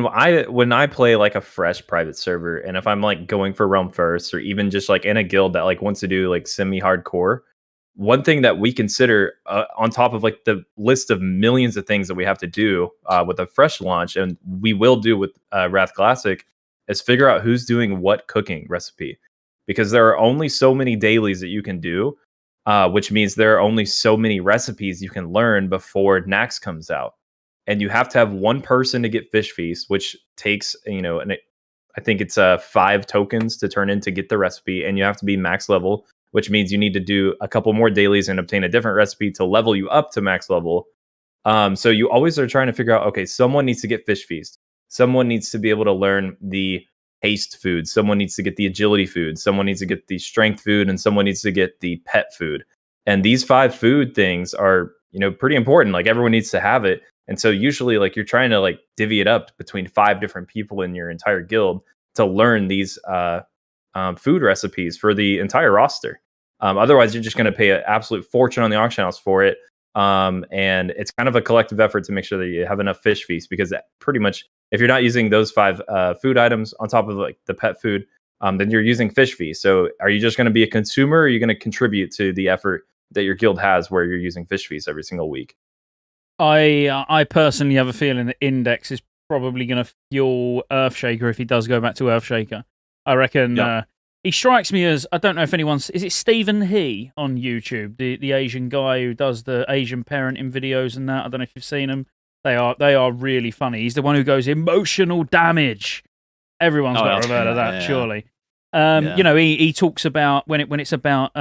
I play like a fresh private server, and if I'm like going for realm first, or even just like in a guild that like wants to do like semi-hardcore, one thing that we consider on top of like the list of millions of things that we have to do with a fresh launch, and we will do with Wrath Classic, is figure out who's doing what cooking recipe, because there are only so many dailies that you can do, which means there are only so many recipes you can learn before Nax comes out, and you have to have one person to get Fish Feast, which takes I think it's 5 tokens to turn in to get the recipe, and you have to be max level, which means you need to do a couple more dailies and obtain a different recipe to level you up to max level. So you always are trying to figure out, okay, someone needs to get Fish Feast. Someone needs to be able to learn the haste food. Someone needs to get the agility food. Someone needs to get the strength food, and someone needs to get the pet food. And these 5 food things are, pretty important. Like everyone needs to have it. And so usually like you're trying to like divvy it up between 5 different people in your entire guild to learn these food recipes for the entire roster. Otherwise, you're just going to pay an absolute fortune on the auction house for it. And it's kind of a collective effort to make sure that you have enough fish feast, because pretty much if you're not using those 5 food items on top of like the pet food, then you're using fish feast. So are you just going to be a consumer, or are you going to contribute to the effort that your guild has where you're using fish feast every single week? I personally have a feeling that Index is probably going to fuel Earthshaker if he does go back to Earthshaker. I reckon he strikes me as, I don't know if anyone's, is it Stephen He on YouTube, the Asian guy who does the Asian parenting videos and that? I don't know if you've seen them. They are really funny. He's the one who goes emotional damage. Everyone's got to have heard of that, surely. You know, he talks about when it's about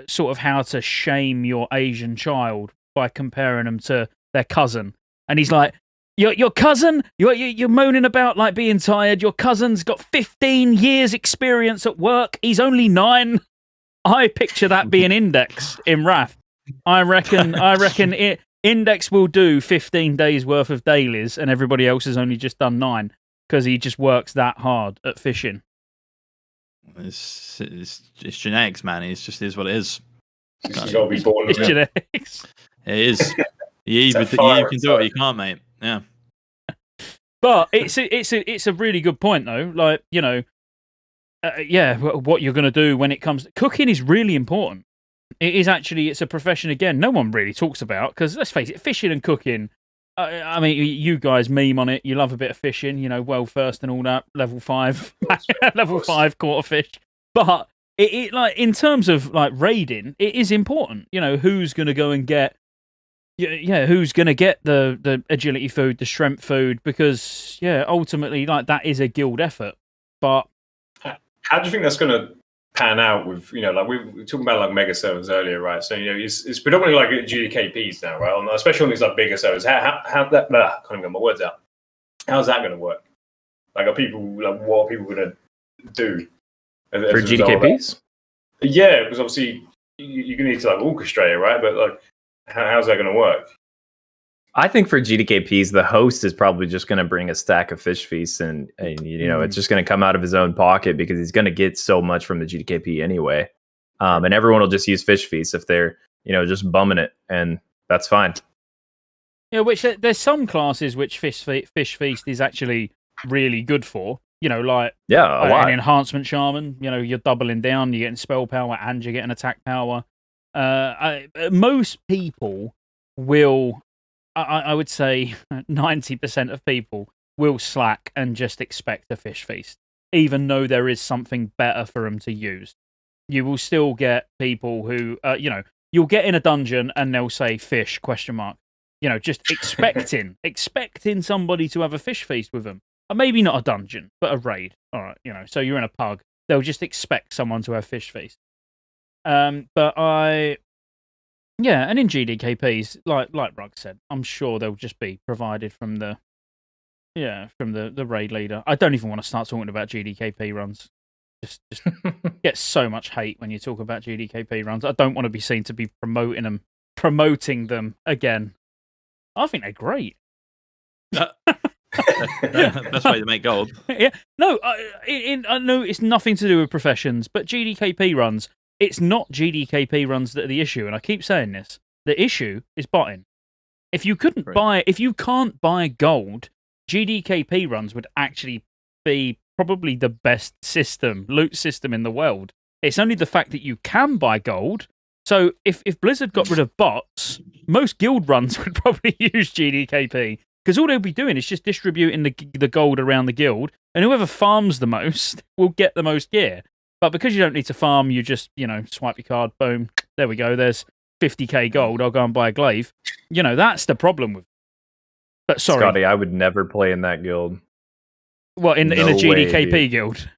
sort of how to shame your Asian child by comparing them to their cousin, and he's like, Your cousin, you're moaning about like being tired. Your cousin's got 15 years experience at work. He's only 9. I picture that being Index in Wrath. I reckon Index will do 15 days worth of dailies, and everybody else has only just done 9 because he just works that hard at fishing. It's genetics, man. It just is what it is. You gotta be born with It's genetics. It is. You either can do it or you can't, mate. Yeah. But it's a really good point though. Like, you know, what you're going to do when it comes to cooking is really important. It's a profession again no one really talks about, because let's face it, fishing and cooking. I mean, you guys meme on it. You love a bit of fishing, you know, world first and all that. Level 5, level 5 quarter fish. But it like in terms of like raiding, it is important. You know, who's going to go and get. Yeah, who's going to get the agility food, the strength food? Because, ultimately, like, that is a guild effort. But how do you think that's going to pan out with, you know, like we were talking about like mega servers earlier, right? So, you know, it's predominantly like GDKPs now, right? Especially on these like bigger servers. How that, I can't even get my words out. How's that going to work? Like, what are people going to do? For GDKPs? Yeah, because obviously you're going to need to like orchestrate it, right? But like, how's that going to work? I think for GDKPs, the host is probably just going to bring a stack of fish feasts, and you know, it's just going to come out of his own pocket because he's going to get so much from the GDKP anyway. And everyone will just use fish feasts if they're, you know, just bumming it, and that's fine. Yeah, which there's some classes which fish feast is actually really good for. You know, like a lot. An enhancement shaman. You know, you're doubling down, you're getting spell power, and you're getting attack power. Most people will, I would say 90% of people will slack and just expect a fish feast, even though there is something better for them to use. You will still get people who, you know, you'll get in a dungeon and they'll say fish, ? You know, just expecting somebody to have a fish feast with them. Maybe not a dungeon, but a raid. All right, you know, so you're in a pug. They'll just expect someone to have fish feast. And in GDKPs, like Rug said, I'm sure they'll just be provided from the raid leader. I don't even want to start talking about GDKP runs. Just get so much hate when you talk about GDKP runs. I don't want to be seen to be promoting them again. I think they're great. That's why they make gold. Yeah, no, I know it's nothing to do with professions, but GDKP runs. It's not GDKP runs that are the issue, and I keep saying this. The issue is botting. If you can't buy gold, GDKP runs would actually be probably the best loot system in the world. It's only the fact that you can buy gold. So if Blizzard got rid of bots, most guild runs would probably use GDKP, because all they'll be doing is just distributing the gold around the guild, and whoever farms the most will get the most gear. But because you don't need to farm, you just, you know, swipe your card, boom, there we go, there's 50k gold, I'll go and buy a glaive. You know, that's the problem with. But sorry, Scotty, I would never play in that guild. Well, in a GDKP guild.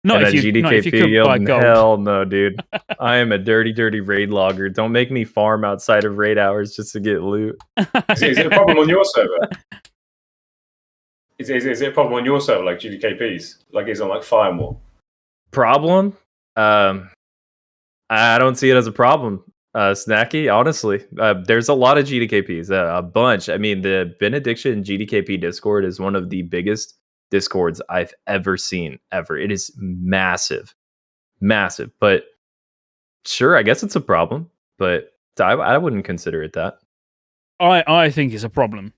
Not if you could buy gold. Hell no, dude. I am a dirty raid logger. Don't make me farm outside of raid hours just to get loot. Is it a problem on your server? Is it a problem on your server, like GDKPs? Like it's on like Firewall? Problem? I don't see it as a problem. Snacky, honestly. There's a lot of GDKPs, a bunch. I mean, the Benediction GDKP Discord is one of the biggest discords I've ever seen, ever. It is massive. But sure, I guess it's a problem, but I wouldn't consider it that. I think it's a problem.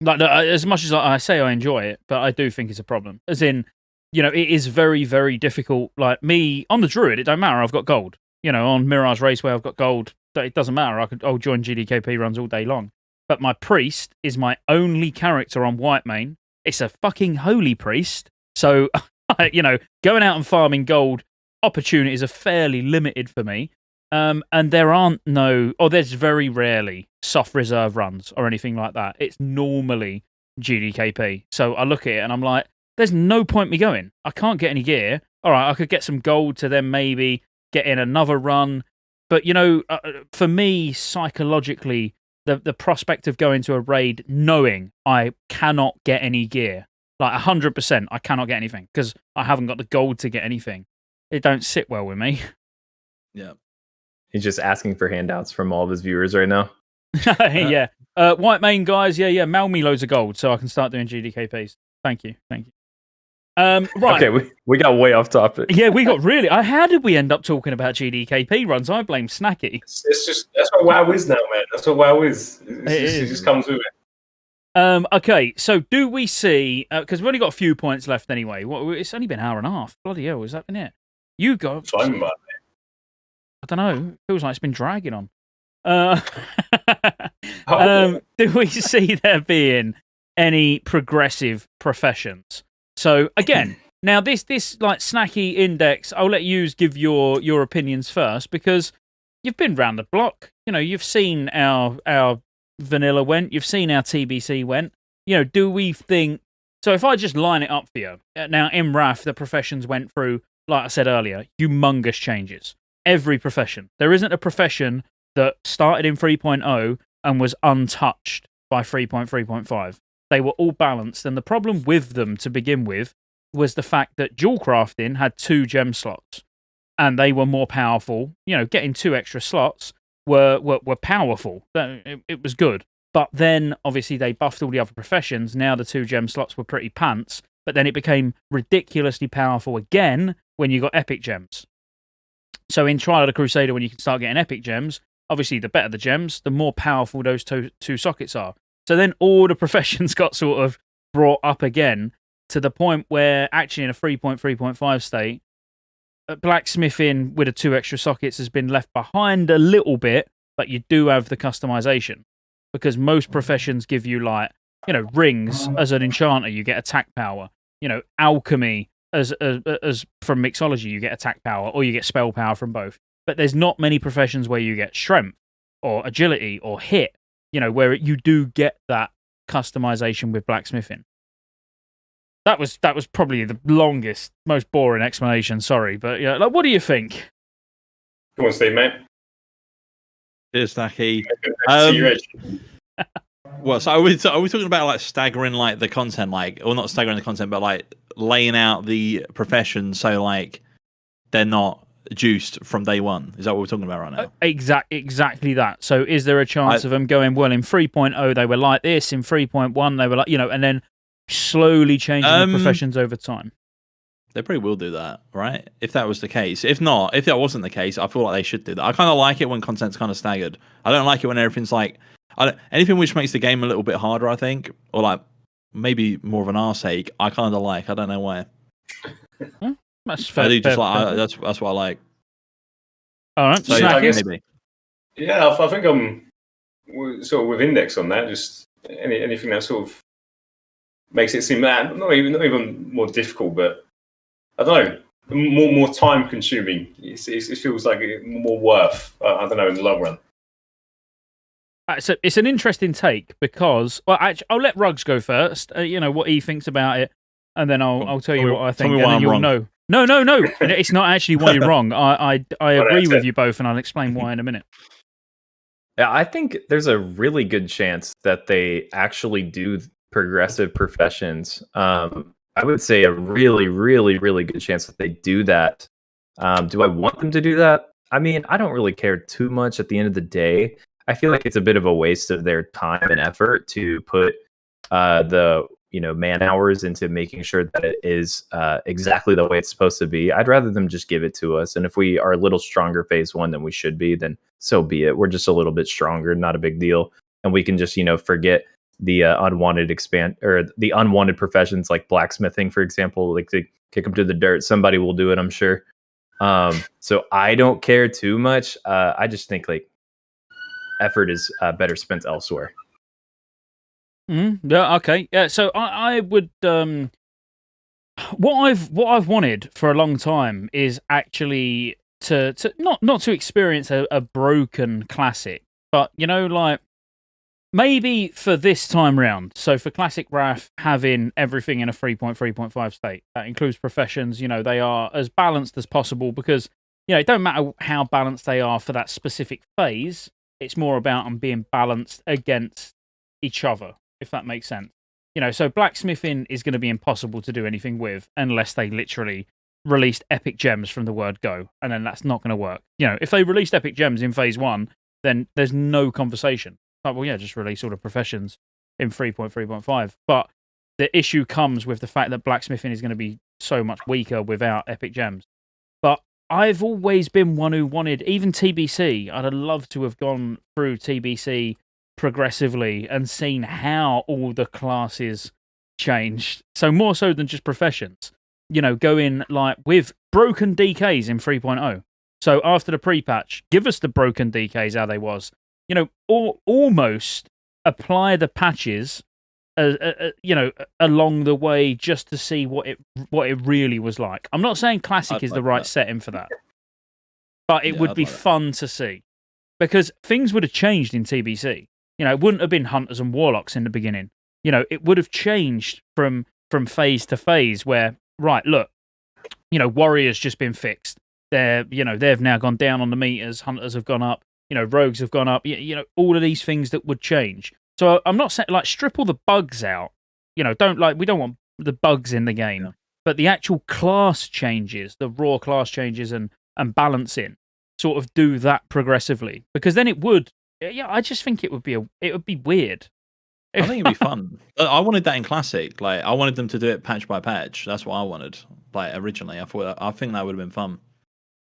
Like, as much as I say I enjoy it, but I do think it's a problem. As in, you know, it is very, very difficult. Like me, on the Druid, it don't matter. I've got gold. You know, on Mirage Raceway, I've got gold. It doesn't matter. I'll join GDKP runs all day long. But my priest is my only character on Whitemane. It's a fucking holy priest. So, you know, going out and farming gold opportunities are fairly limited for me. And there's very rarely soft reserve runs or anything like that. It's normally GDKP. So I look at it and I'm like, there's no point me going. I can't get any gear. All right, I could get some gold to then maybe get in another run. But, you know, for me, psychologically, the prospect of going to a raid knowing I cannot get any gear, like 100%, I cannot get anything because I haven't got the gold to get anything. It don't sit well with me. Yeah. He's just asking for handouts from all of his viewers right now. Yeah. Whitemane guys, yeah, mail me loads of gold so I can start doing GDKPs. Thank you. Right. Okay, we got way off topic. Yeah, we got really. How did we end up talking about GDKP runs? I blame Snacky. That's what WoW is now, man. That's what WoW is. It just comes with it. Okay, so do we see? Because we've only got a few points left anyway. It's only been an hour and a half. Bloody hell, has that been it? You got. Fine, man. I don't know. Feels like it's been dragging on. Oh. Do we see there being any progressive professions? So again, now this like Snacky index, I'll let you give your opinions first because you've been round the block. You know, you've seen our vanilla went, you've seen our TBC went. You know, do we think? So if I just line it up for you now, in RAF, the professions went through, like I said earlier, humongous changes. Every profession. There isn't a profession that started in 3.0 and was untouched by 3.3.5. They were all balanced, and the problem with them to begin with was the fact that Jewelcrafting had 2 gem slots, and they were more powerful. You know, getting 2 extra slots were powerful. It was good. But then, obviously, they buffed all the other professions. Now the 2 gem slots were pretty pants, but then it became ridiculously powerful again when you got epic gems. So in Trial of the Crusader, when you can start getting epic gems, obviously the better the gems, the more powerful those two sockets are. So then all the professions got sort of brought up again to the point where actually in a 3.3.5 state, blacksmithing with the 2 extra sockets has been left behind a little bit, but you do have the customization because most professions give you, like, you know, rings as an enchanter, you get attack power. You know, alchemy as from mixology, you get attack power or you get spell power from both. But there's not many professions where you get strength or agility or hit, you know, where you do get that customization with blacksmithing. That was probably the longest, most boring explanation. Sorry, but yeah, like, what do you think? Go on, Steve, mate. Cheers, Snacky. See you, Rich. Well, so are we talking about like staggering like the content, like, or not staggering the content, but like laying out the professions so like they're not juiced from day one? Is that what we're talking about right now? Exactly that. So is there a chance of them going, well, in 3.0 they were like this, in 3.1 they were like, you know, and then slowly changing the professions over time? They probably will do that, right? If that was the case. If not, if that wasn't the case, I feel like they should do that. I kind of like it when content's kind of staggered. I don't like it when everything's like, anything which makes the game a little bit harder, I think, or like maybe more of an arse ache. I kind of like. I don't know why. That's fair. I do just like. That's what I like. All right. So I guess, maybe. Yeah, I think I'm sort of with Index on that. Just anything that sort of makes it seem that not even more difficult, but I don't know, more time consuming. It feels like more worth. I don't know, in the long run. So it's an interesting take because, well, actually, I'll let Ruggs go first. You know what he thinks about it, and then I'll tell you what I think, and then you'll know. No. It's not actually why you're wrong. I agree with you both, and I'll explain why in a minute. Yeah, I think there's a really good chance that they actually do progressive professions. I would say a really, really, really good chance that they do that. Do I want them to do that? I mean, I don't really care too much at the end of the day. I feel like it's a bit of a waste of their time and effort to put the man hours into making sure that it is exactly the way it's supposed to be. I'd rather them just give it to us. And if we are a little stronger phase 1 than we should be, then so be it. We're just a little bit stronger, not a big deal. And we can just, forget the unwanted the unwanted professions like blacksmithing, for example, like to kick them to the dirt. Somebody will do it, I'm sure. So I don't care too much. I just think like effort is better spent elsewhere. Yeah. Okay. Yeah. So I would. What I've wanted for a long time is actually to not to experience a broken classic, but like maybe for this time round. So for Classic Wrath, having everything in a 3.3.5 state that includes professions. They are as balanced as possible because it don't matter how balanced they are for that specific phase. It's more about them being balanced against each other, if that makes sense. So blacksmithing is going to be impossible to do anything with unless they literally released epic gems from the word go, and then that's not going to work. If they released epic gems in phase 1, then there's no conversation. Like, well, yeah, just release all the professions in 3.3.5. But the issue comes with the fact that blacksmithing is going to be so much weaker without epic gems. But I've always been one who wanted, even TBC, I'd have loved to have gone through TBC progressively and seen how all the classes changed. So more so than just professions. Going like with broken DKs in 3.0. So after the pre-patch, give us the broken DKs how they was. Almost apply the patches, along the way just to see what it really was like. I'm not saying Classic is the right setting for that, but it would be fun to see because things would have changed in TBC. It wouldn't have been Hunters and Warlocks in the beginning. It would have changed from phase to phase where, right, look, Warriors just been fixed. They've now gone down on the meters. Hunters have gone up. Rogues have gone up. All of these things that would change. So I'm not saying like strip all the bugs out. We don't want the bugs in the game, but the actual class changes, the raw class changes and balancing, sort of do that progressively because then it would. Yeah, I just think it would be weird. I think it'd be fun. I wanted that in Classic. Like I wanted them to do it patch by patch. That's what I wanted. Like originally, I think that would have been fun.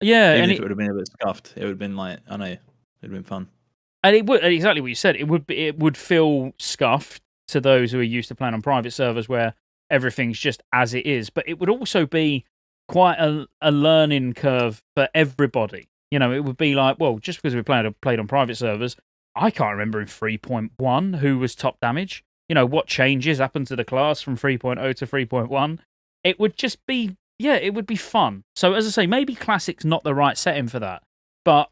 Yeah, even if it would have been a bit scuffed, it would have been like I know. It'd been fun. And it would, exactly what you said, it would feel scuffed to those who are used to playing on private servers where everything's just as it is. But it would also be quite a learning curve for everybody. It would be like, well, just because we played on private servers, I can't remember in 3.1 who was top damage. What changes happened to the class from 3.0 to 3.1. It would just be, it would be fun. So as I say, maybe Classic's not the right setting for that. But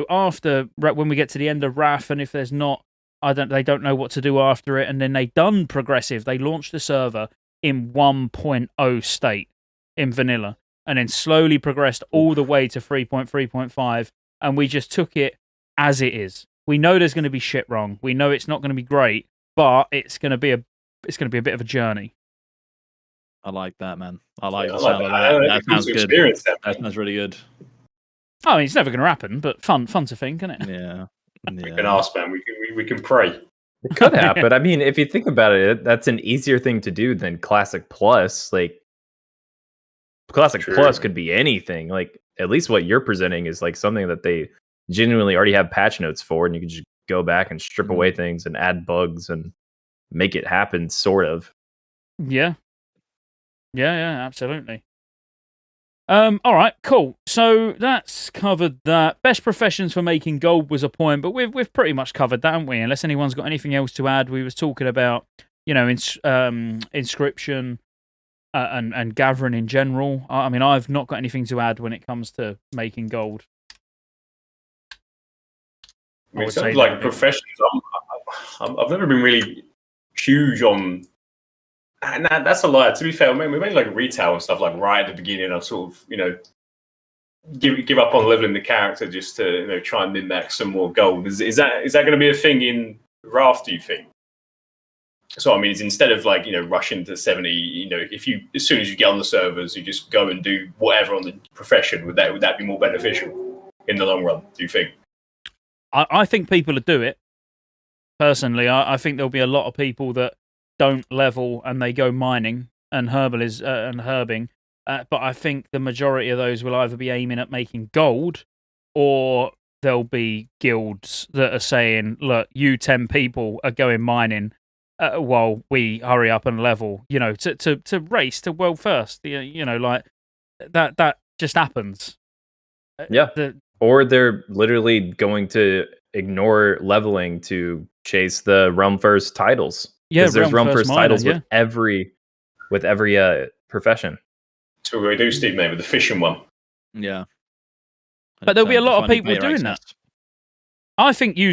after when we get to the end of Wrath, and if there's not, they don't know what to do after it, and then they done progressive. They launched the server in 1.0 state in vanilla, and then slowly progressed all the way to 3.3.5, and we just took it as it is. We know there's going to be shit wrong. We know it's not going to be great, but it's going to be a bit of a journey. I like that, man. I like the sound of that. That sounds good. That sounds really good. I mean, it's never going to happen, but fun to think, isn't it? Yeah. We can ask, man. We can pray. It could happen. I mean, if you think about it, that's an easier thing to do than Classic Plus. Like, Classic Plus could be anything. Like, at least what you're presenting is like something that they genuinely already have patch notes for, and you can just go back and strip away things and add bugs and make it happen, sort of. Yeah, absolutely. All right, cool. So that's covered that. Best professions for making gold was a point, but we've pretty much covered that, haven't we? Unless anyone's got anything else to add. We was talking about, Inscription and gathering in general. I mean, I've not got anything to add when it comes to making gold. I mean, it sounds like professions. I've never been really huge on. And that's a lie. To be fair, we made like retail and stuff like right at the beginning. I sort of, give up on leveling the character just to try and min-max some more gold. Is that going to be a thing in Wrath? Do you think? So I mean, it's instead of like rushing to 70, if you as soon as you get on the servers, you just go and do whatever on the profession. Would that be more beneficial in the long run? Do you think? I think people would do it. Personally, I think there'll be a lot of people that don't level and they go mining and herbing. But I think the majority of those will either be aiming at making gold, or there'll be guilds that are saying, "Look, you 10 people are going mining, while we hurry up and level." To race to world first. Like that just happens. Yeah. Or they're literally going to ignore leveling to chase the realm first titles. Yeah, there's realm first titles yeah. with every profession. That's what we do, Steve, mate, with the fishing one. Yeah. But there'll be a lot of people doing that. I think you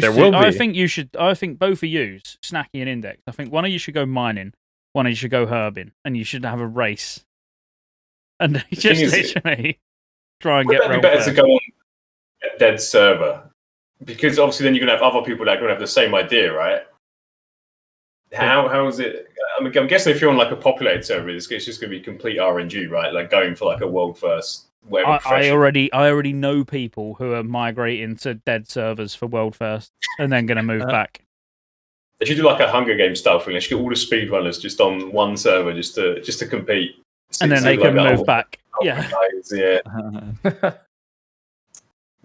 should. I think both of you, Snacky and Index. I think one of you should go mining, one of you should go herbing, and you should have a race. And just literally try and get. Would that be better to go on a dead server? Because obviously, then you're gonna have other people that are gonna have the same idea, right? How is it? I'm guessing if you're on like a populated server, it's just gonna be complete RNG, right? Like going for like a world first. I already know people who are migrating to dead servers for world first, and then going to move back. They should do like a Hunger Games style thing. They should get all the speedrunners just on one server just to compete, and then they can move back. Yeah. Guys, yeah. But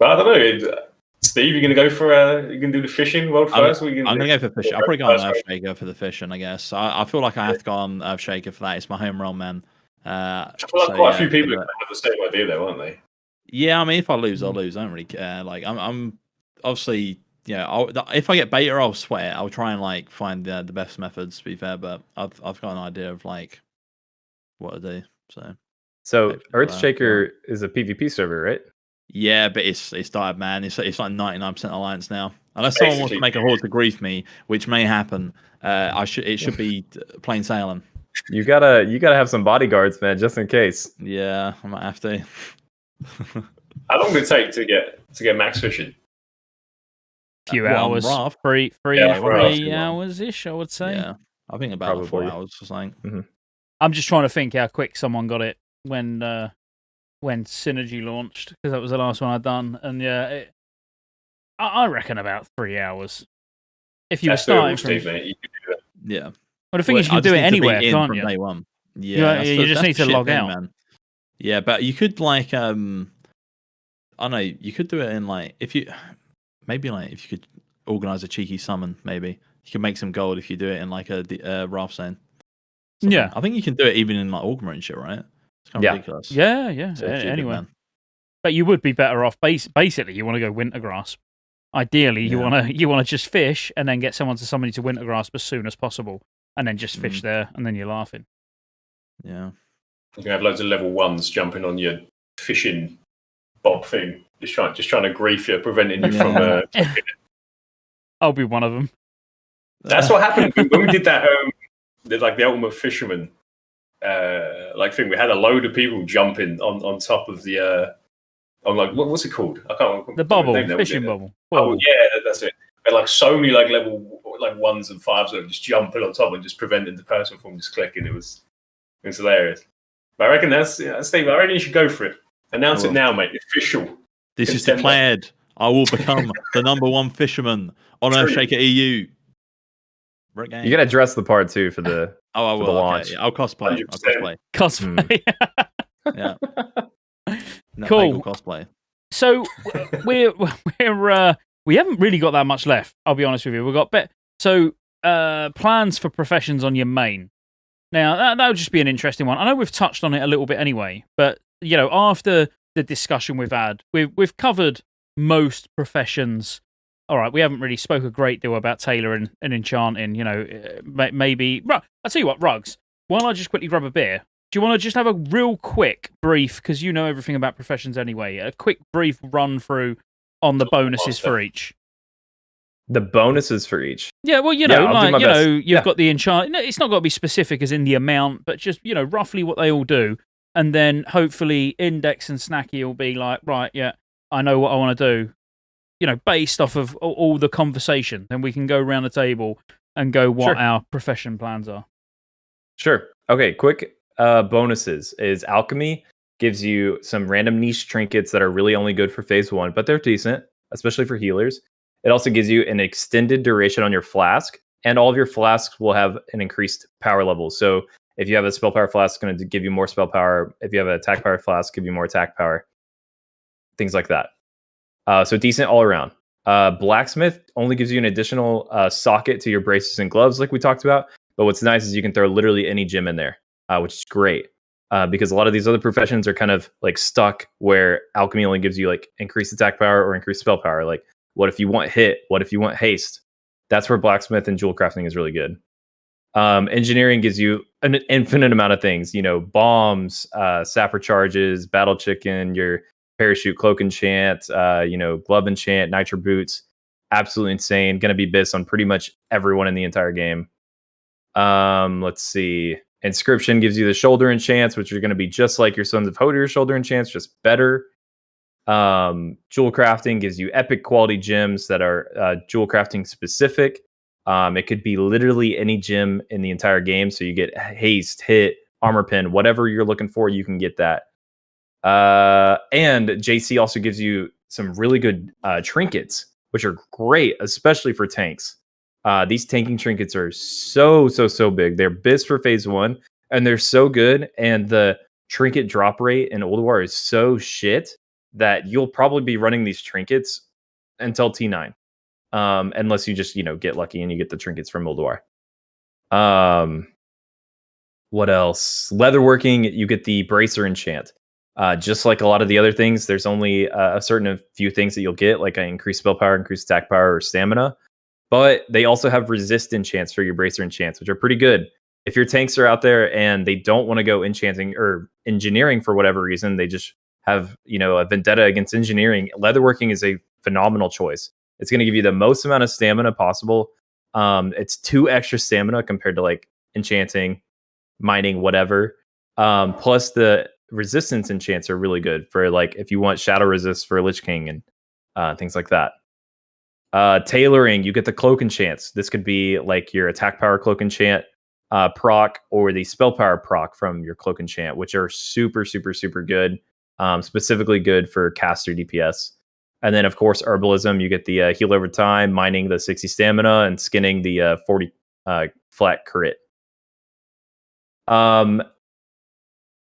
I don't know, Steve. You're going to go for you can do the fishing world first. I'm going to go for fishing. I'll probably go on Earthshaker for the fishing. I guess I feel like I have to go on Earthshaker for that. It's my home realm, man. I feel like quite a few people have the same idea, though, aren't they? Yeah, I mean, if I lose, I'll lose. I don't really care. Like, I'm obviously, if I get beta, I'll sweat it. I'll try and like find the best methods. To be fair, but I've got an idea of like what to do. So Earthshaker is a PvP server, right? Yeah, but it's died, man. It's like 99% alliance now. Unless someone wants to make a horde to grief me, which may happen, it should be plain sailing. You gotta have some bodyguards, man, just in case. Yeah, I might have to. How long did it take to get max fishing? Few hours, three hours ish, I would say. Yeah, I think about 4 hours or something. Mm-hmm. I'm just trying to think how quick someone got it when Synergy launched, because that was the last one I'd done, and yeah, I reckon about 3 hours. If you were starting from, Steve, mate, you could do it. Yeah. Well, the thing is, you can do it anywhere, can't you? Day one. Yeah, you just need to log out. Man. Yeah, but you could like, I don't know, you could do it in like if you could organize a cheeky summon, maybe you can make some gold if you do it in like a raft zone. Yeah, I think you can do it even in like Augment and shit, right? It's kind of ridiculous. Yeah. So anyway, but you would be better off. Basically, you want to go Wintergrasp. Ideally, you want to just fish and then get someone to summon you to Wintergrasp as soon as possible, and then just fish there, and then you're laughing. Yeah, you can have loads of level 1s jumping on your fishing bob thing, just trying to grief you, preventing you from. I'll be one of them. That's what happened when we did that. Like the Ultimate Fisherman thing. We had a load of people jumping on top of the. I'm like, what's it called? I can't remember. The bubble, fishing bubble. Oh yeah, that's it. And like so many like level 1s and 5s were just jumping on top and just preventing the person from just clicking. It was hilarious. But I reckon Steve. I reckon you should go for it. Announce it now, mate. Official. This is declared. I will become the #1 fisherman on Earthshaker EU. You gotta dress the part too for the for the launch. Okay. I'll cosplay. Cosplay. Yeah. Cool cosplay. So we haven't really got that much left. I'll be honest with you. We've got plans for professions on your main. Now that would just be an interesting one. I know we've touched on it a little bit anyway, but after the discussion we've had, we've covered most professions. All right, we haven't really spoke a great deal about tailoring and enchanting. Maybe. I'll tell you what, Rugs. While I just quickly grab a beer, do you want to just have a real quick brief, because you know everything about professions anyway, a quick brief run through on the bonuses for each? The bonuses for each? Yeah, well, you've got the enchant. It's not got to be specific as in the amount, but just, roughly what they all do. And then hopefully Index and Snacky will be like, right, yeah, I know what I want to do. Based off of all the conversation, then we can go around the table and go what our profession plans are. Sure. Okay, quick bonuses is Alchemy gives you some random niche trinkets that are really only good for phase 1, but they're decent, especially for healers. It also gives you an extended duration on your flask, and all of your flasks will have an increased power level. So if you have a spell power flask, it's going to give you more spell power. If you have an attack power flask, give you more attack power. Things like that. So decent all around. Blacksmith only gives you an additional socket to your braces and gloves, like we talked about. But what's nice is you can throw literally any gem in there, which is great. Because a lot of these other professions are kind of like stuck where alchemy only gives you like increased attack power or increased spell power. Like, what if you want hit? What if you want haste? That's where blacksmith and jewelcrafting is really good. Engineering gives you an infinite amount of things, bombs, sapper charges, battle chicken, your parachute cloak enchant, glove enchant, nitro boots. Absolutely insane. Going to be bis on pretty much everyone in the entire game. Let's see. Inscription gives you the shoulder enchants, which are going to be just like your Sons of Hodir shoulder enchants, just better. Jewelcrafting gives you epic quality gems that are jewelcrafting specific. It could be literally any gem in the entire game. So you get haste, hit, armor pin, whatever you're looking for, you can get that. And JC also gives you some really good trinkets, which are great, especially for tanks. These tanking trinkets are so big. They're bis for phase 1, and they're so good. And the trinket drop rate in Old War is so shit that you'll probably be running these trinkets until T9. Unless you just, get lucky and you get the trinkets from Old War. What else? Leatherworking, you get the bracer enchant. Just like a lot of the other things, there's only a few things that you'll get, like an increased spell power, increased attack power, or stamina. But they also have resist enchants for your bracer enchants, which are pretty good. If your tanks are out there and they don't want to go enchanting or engineering for whatever reason, they just have, a vendetta against engineering, leatherworking is a phenomenal choice. It's going to give you the most amount of stamina possible. It's 2 extra stamina compared to like enchanting, mining, whatever. Plus the resistance enchants are really good for like if you want shadow resist for Lich King and things like that. Tailoring, you get the cloak enchants. This could be like your attack power cloak enchant proc or the spell power proc from your cloak enchant, which are super good. Specifically good for caster DPS. And then, of course, Herbalism, you get the heal over time, mining the 60 stamina, and skinning the 40 flat crit.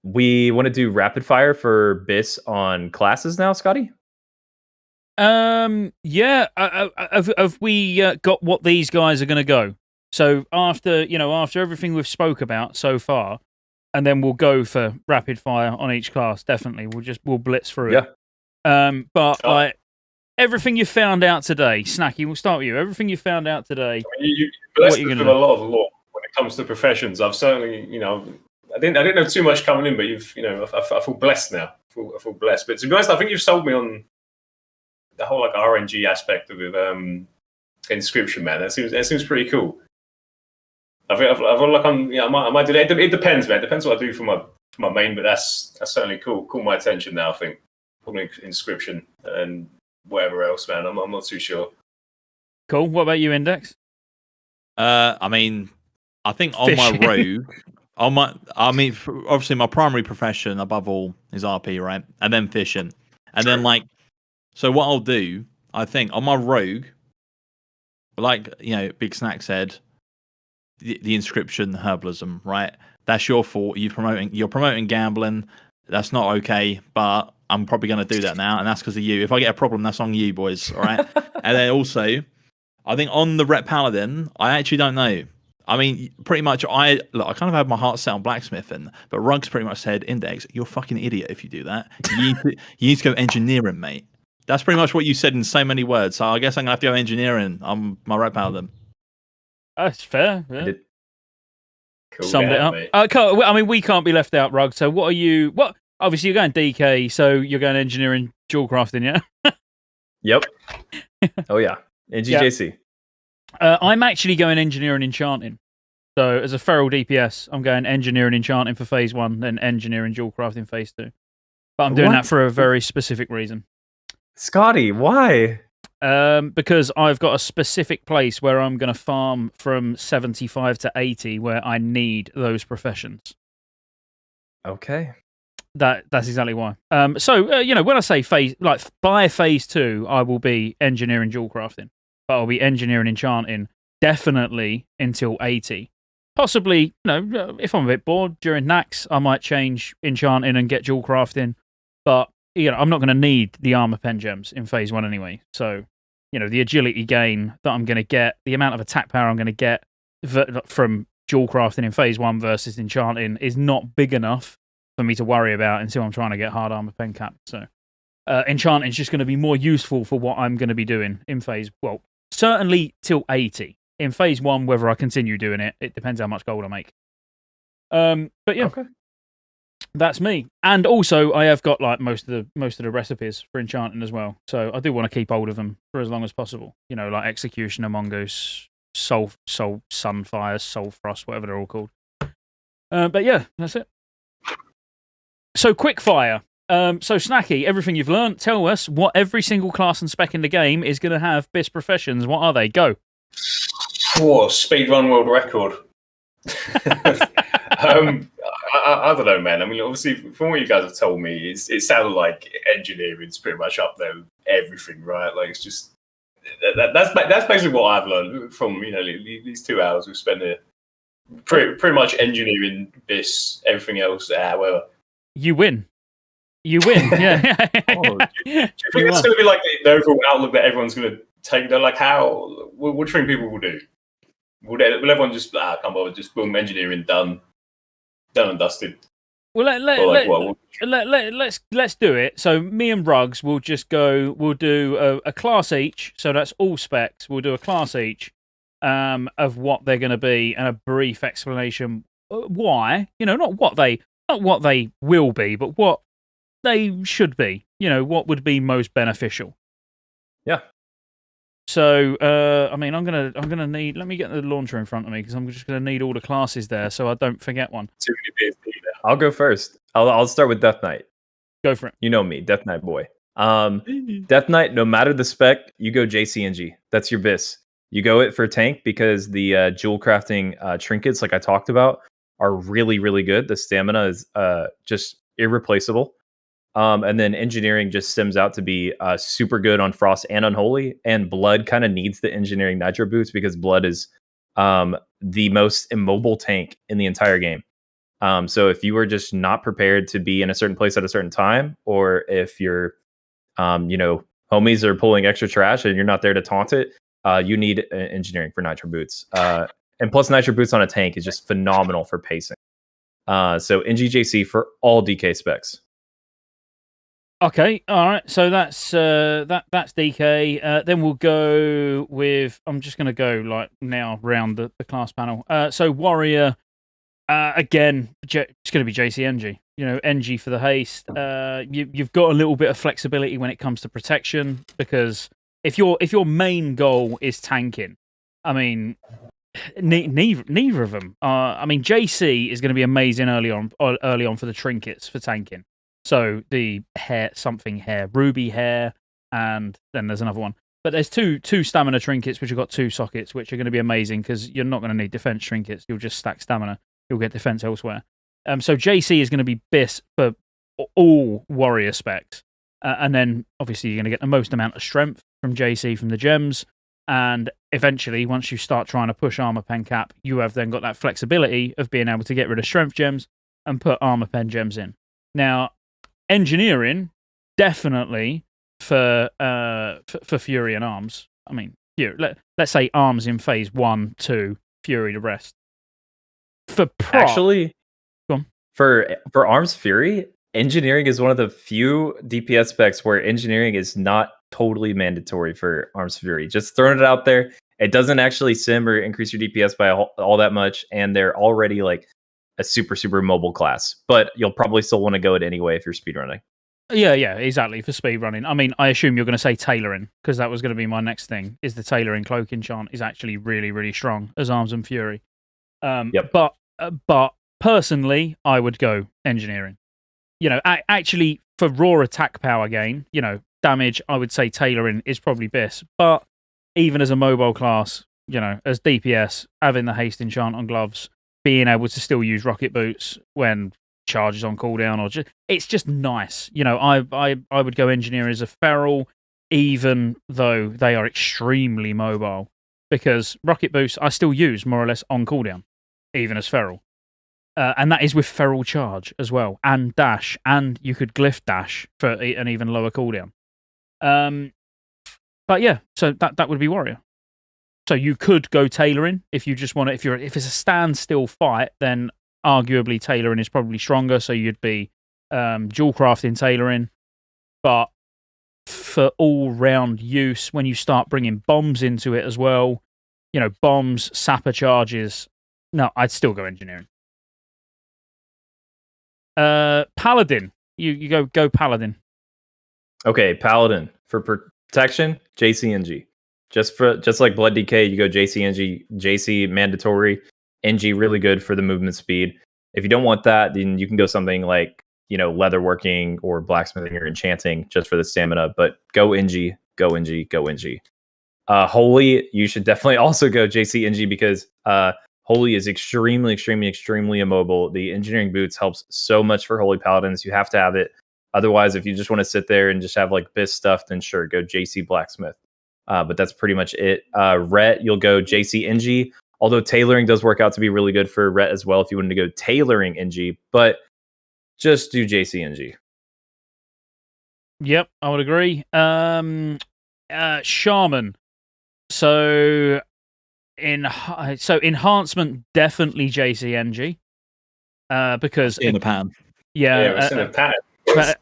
We want to do rapid fire for bis on classes now, Scotty? Yeah. Have we got what these guys are going to go? So after everything we've spoke about so far, and then we'll go for rapid fire on each class. Definitely, we'll blitz through it. But everything you found out today, Snacky, we'll start with you. Everything you found out today. You blessed with a lot of lore when it comes to professions. I've certainly, I didn't know too much coming in, but I feel blessed now. I feel blessed. But to be honest, I think you've sold me on the whole like RNG aspect of it. Inscription, man. That seems pretty cool. I feel like I might do that. It depends, man. It depends what I do for my main, but that's certainly cool. Caught my attention now. I think probably Inscription and whatever else, man. I'm not too sure. Cool. What about you, Index? I think on my rogue, obviously my primary profession above all is RP, right? And then fishing, and then so what I'll do, I think on my rogue, like Big Snack said. The Inscription, Herbalism, right? That's your fault. You're promoting gambling. That's not okay, but I'm probably going to do that now, and that's because of you. If I get a problem, that's on you, boys, all right? And then also, I think on the Rep Paladin, I actually don't know. I mean, pretty much, I kind of had my heart set on blacksmithing, but Ruggs pretty much said, Index, you're a fucking idiot if you do that. You need to go engineering, mate. That's pretty much what you said in so many words, so I guess I'm going to have to go engineering on my Rep Paladin. That's fair. Yeah. Cool, summed it up. We can't be left out, Rug. So what are you? What? Obviously, you're going DK, so you're going engineering, jewelcrafting, yeah? Yep. Oh, yeah. NGJC. Yeah. I'm actually going engineering enchanting. So as a feral DPS, I'm going engineering enchanting for phase 1, then engineering jewelcrafting phase 2. But I'm doing that for a very specific reason. Scotty, why? Because I've got a specific place where I'm going to farm from 75 to 80 where I need those professions. Okay. That's exactly why. So when I say by phase 2, I will be engineering jewelcrafting, but I'll be engineering enchanting definitely until 80. Possibly, if I'm a bit bored during Nax, I might change enchanting and get Jewelcrafting. But, I'm not going to need the armor pen gems in phase 1 anyway. So, the agility gain that I'm going to get, the amount of attack power I'm going to get from Jewelcrafting in phase 1 versus enchanting is not big enough for me to worry about until I'm trying to get hard armor pen cap. So, enchanting is just going to be more useful for what I'm going to be doing in phase, certainly till 80. In phase 1, whether I continue doing it, it depends how much gold I make. But yeah, okay. That's me. And also, I have got like most of the recipes for enchanting as well. So I do want to keep hold of them for as long as possible. Like Executioner, Mongoose, Soul Sunfire, Soul Frost, whatever they're all called. But yeah, that's it. So quick fire. So Snacky, everything you've learned, tell us what every single class and spec in the game is going to have BIS professions. What are they? Go. Speedrun world record. I don't know, man. I mean, obviously, from what you guys have told me, it sounded like engineering's pretty much up there with everything, right? Like, it's just that's basically what I've learned from these 2 hours we've spent here. Pretty much engineering, BIS, everything else, whatever. You win. Yeah. Do you think it's going to be like the overall outlook that everyone's going to take? They're like, what do you think people will do? Will everyone just come over, just boom, engineering done and dusted? Well, let's do it. So me and Ruggs will just go. We'll do a class each. So that's all specs. We'll do a class each of what they're going to be and a brief explanation why. Not what they will be, but what they should be. What would be most beneficial. Yeah. So, I'm gonna need. Let me get the launcher in front of me because I'm just gonna need all the classes there, so I don't forget one. I'll go first. I'll start with Death Knight. Go for it. You know me, Death Knight boy. Death Knight, no matter the spec, you go JCNG. That's your BIS. You go it for tank because the Jewelcrafting trinkets, like I talked about, are really, really good. The stamina is just irreplaceable. And then engineering just sims out to be super good on Frost and Unholy. And Blood kind of needs the engineering Nitro Boots because Blood is the most immobile tank in the entire game. So if you are just not prepared to be in a certain place at a certain time, or if your homies are pulling extra trash and you're not there to taunt it, you need engineering for Nitro Boots. And plus Nitro Boots on a tank is just phenomenal for pacing. So NGJC for all DK specs. Okay, all right. So that's DK. Then we'll go with. I'm just going to go like now round the class panel. So Warrior, again, it's going to be JCNG. NG for the haste. You've got a little bit of flexibility when it comes to protection because if your main goal is tanking, I mean, neither of them. JC is going to be amazing early on for the trinkets for tanking. So the ruby hair, and then there's another one. But there's two stamina trinkets, which have got 2 sockets, which are going to be amazing because you're not going to need defense trinkets. You'll just stack stamina. You'll get defense elsewhere. So JC is going to be BIS for all warrior specs. And then, obviously, you're going to get the most amount of strength from JC from the gems. And eventually, once you start trying to push armor pen cap, you have then got that flexibility of being able to get rid of strength gems and put armor pen gems in. Now, engineering, definitely for Fury and Arms. I mean, let's say Arms in phase 1, 2, Fury the rest. For prop, actually, go on. For Arms Fury, engineering is one of the few DPS specs where engineering is not totally mandatory for Arms Fury. Just throwing it out there. It doesn't actually sim or increase your DPS by all that much, and they're already like a super, super mobile class, but you'll probably still want to go it anyway if you're speedrunning. Yeah, exactly, for speedrunning. I mean, I assume you're going to say tailoring, because that was going to be my next thing, is the tailoring cloak enchant is actually really, really strong as Arms and Fury. Yep. But personally, I would go engineering. Actually, for raw attack power gain, damage, I would say tailoring is probably BIS. But even as a mobile class, as DPS, having the haste enchant on gloves, being able to still use rocket boots when charges on cooldown, it's just nice. I would go engineer as a feral, even though they are extremely mobile. because Rocket Boost I still use more or less on cooldown, even as Feral. And that is with Feral Charge as well, and Dash, and you could Glyph Dash for an even lower cooldown. But yeah, so that would be Warrior. So you could go tailoring if you just want to. If it's a standstill fight, then arguably tailoring is probably stronger. So you'd be Jewelcrafting tailoring. But for all-round use, when you start bringing bombs into it as well, bombs, sapper charges, no, I'd still go engineering. Paladin. You go Paladin. Okay, Paladin. For protection, JC-NG. Just like Blood DK, you go JC-NG. JC mandatory. NG really good for the movement speed. If you don't want that, then you can go something like leatherworking or blacksmithing or enchanting just for the stamina. But go NG, go NG, go NG. Holy, you should definitely also go JC-NG because Holy is extremely, extremely, extremely immobile. The engineering boots helps so much for Holy Paladins. You have to have it. Otherwise, if you just want to sit there and just have like BIS stuff, then sure, go JC Blacksmith. But that's pretty much it. Rhett, you'll go JC-NG. Although tailoring does work out to be really good for Rhett as well if you wanted to go tailoring NG. But just do JC-NG. Yep, I would agree. Shaman. So enhancement, definitely JC-NG. Because in the pan. Yeah, it's in the pan. But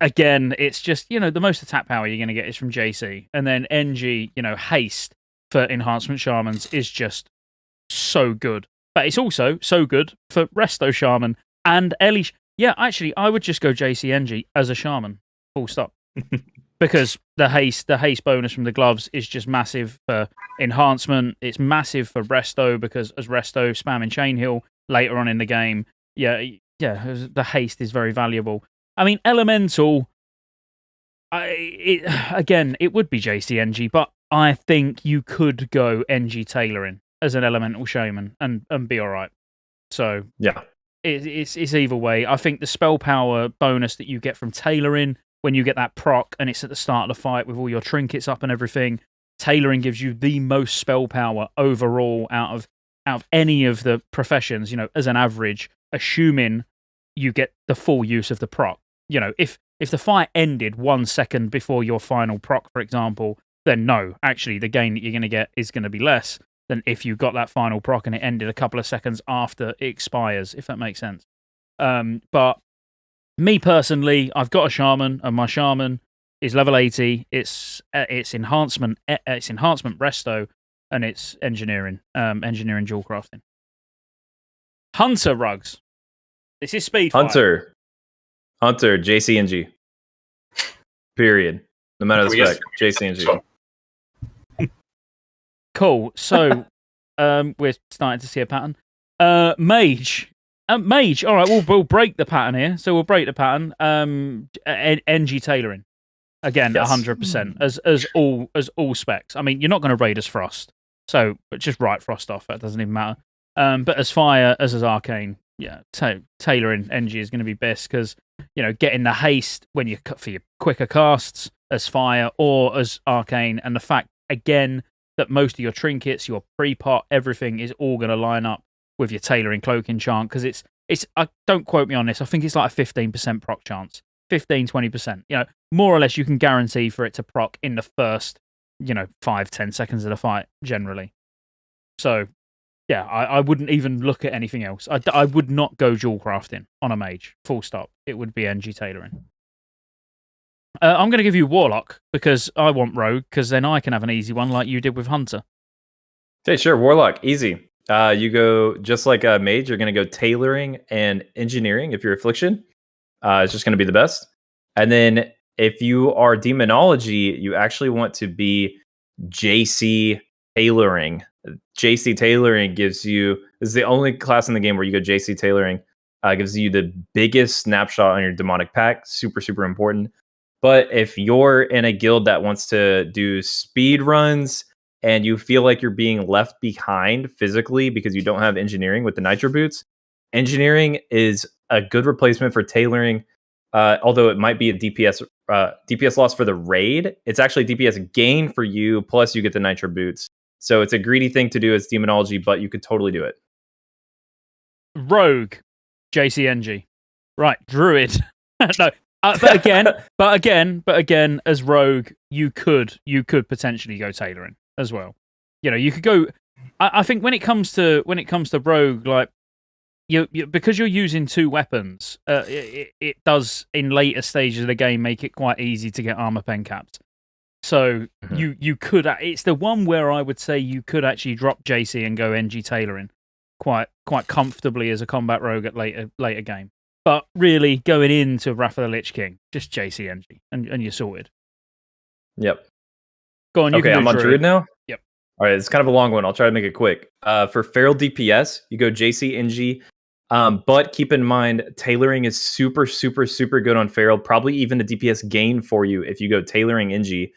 again, it's just, the most attack power you're going to get is from JC. And then NG, haste for enhancement shamans is just so good. But it's also so good for Resto Shaman and Ellie. Yeah, actually, I would just go JC-NG as a shaman. Full stop. Because the haste bonus from the gloves is just massive for enhancement. It's massive for Resto because as Resto spamming chain heal later on in the game, the haste is very valuable. I mean, Elemental, it would be JC-NG, but I think you could go NG tailoring as an Elemental Shaman and be all right. So yeah, it's either way. I think the spell power bonus that you get from tailoring when you get that proc and it's at the start of the fight with all your trinkets up and everything, tailoring gives you the most spell power overall out of any of the professions. As an average, assuming you get the full use of the proc. If the fight ended 1 second before your final proc, for example, then no, actually the gain that you're going to get is going to be less than if you got that final proc and it ended a couple of seconds after it expires, if that makes sense. But me personally, I've got a shaman, and my shaman is level 80. It's enhancement resto, and it's engineering jewelcrafting. Hunter rugs. This is speed. Hunter, JC-NG. Period. No matter the spec, JC-NG. Cool. So, we're starting to see a pattern. Mage. Mage. All right, we'll break the pattern here. So we'll break the pattern. NG tailoring. Again, yes. 100%. As all specs. I mean, you're not going to raid as Frost. So, but just write Frost off. That doesn't even matter. But as Fire, as Arcane, yeah, tailoring NG is going to be best because, getting the haste when you cut for your quicker casts as Fire or as Arcane, and the fact, again, that most of your trinkets, your pre-pot, everything is all going to line up with your tailoring cloak enchant because it's don't quote me on this, I think it's like a 15% proc chance. 15-20%. More or less you can guarantee for it to proc in the first, 5-10 seconds of the fight, generally. So, yeah, I wouldn't even look at anything else. I would not go Jewelcrafting on a mage. Full stop. It would be NG tailoring. I'm going to give you Warlock because I want Rogue because then I can have an easy one like you did with Hunter. Okay, sure. Warlock, easy. You go just like a mage. You're going to go tailoring and engineering if you're Affliction. It's just going to be the best. And then if you are Demonology, you actually want to be JC tailoring. JC tailoring gives you, this is the only class in the game where you go JC tailoring. Gives you the biggest snapshot on your demonic pack. Super, super important. But if you're in a guild that wants to do speed runs and you feel like you're being left behind physically because you don't have engineering with the Nitro Boots, engineering is a good replacement for tailoring. Although it might be a DPS loss for the raid, it's actually DPS gain for you. Plus, you get the Nitro Boots. So it's a greedy thing to do as demonology, but you could totally do it. Rogue, JCNG. Right, druid. No, but again, as rogue, you could potentially go tailoring as well. You could go. I think when it comes to rogue, like you because you're using 2 weapons, it does in later stages of the game make it quite easy to get armor pen caps. So you could. It's the one where I would say you could actually drop JC and go NG tailoring quite comfortably as a combat rogue at later game. But really, going into Wrath of the Lich King, just JC NG and you're sorted. Yep. Go on. Okay, I'm on Druid now. Yep. All right, it's kind of a long one. I'll try to make it quick. For Feral DPS, you go JC NG. But keep in mind, tailoring is super, super, super good on Feral. Probably even a DPS gain for you if you go tailoring NG.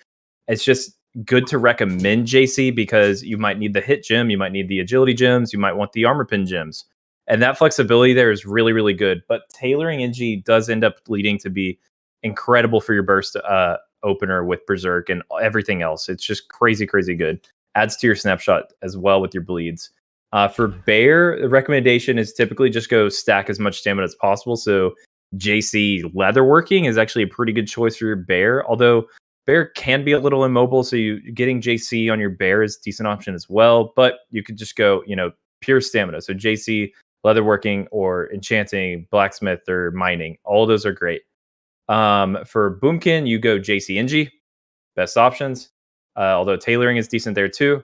It's just good to recommend JC because you might need the hit gem, you might need the agility gems, you might want the armor pin gems. And that flexibility there is really, really good. But tailoring NG does end up leading to be incredible for your burst opener with Berserk and everything else. It's just crazy, crazy good. Adds to your snapshot as well with your bleeds. For Bear, the recommendation is typically just go stack as much stamina as possible. So JC Leatherworking is actually a pretty good choice for your Bear, although Bear can be a little immobile, so getting JC on your Bear is a decent option as well. But you could just go, pure stamina. So JC, Leatherworking, or Enchanting, Blacksmith, or Mining. All of those are great. For Boomkin, you go JC NG, best options. Although tailoring is decent there too.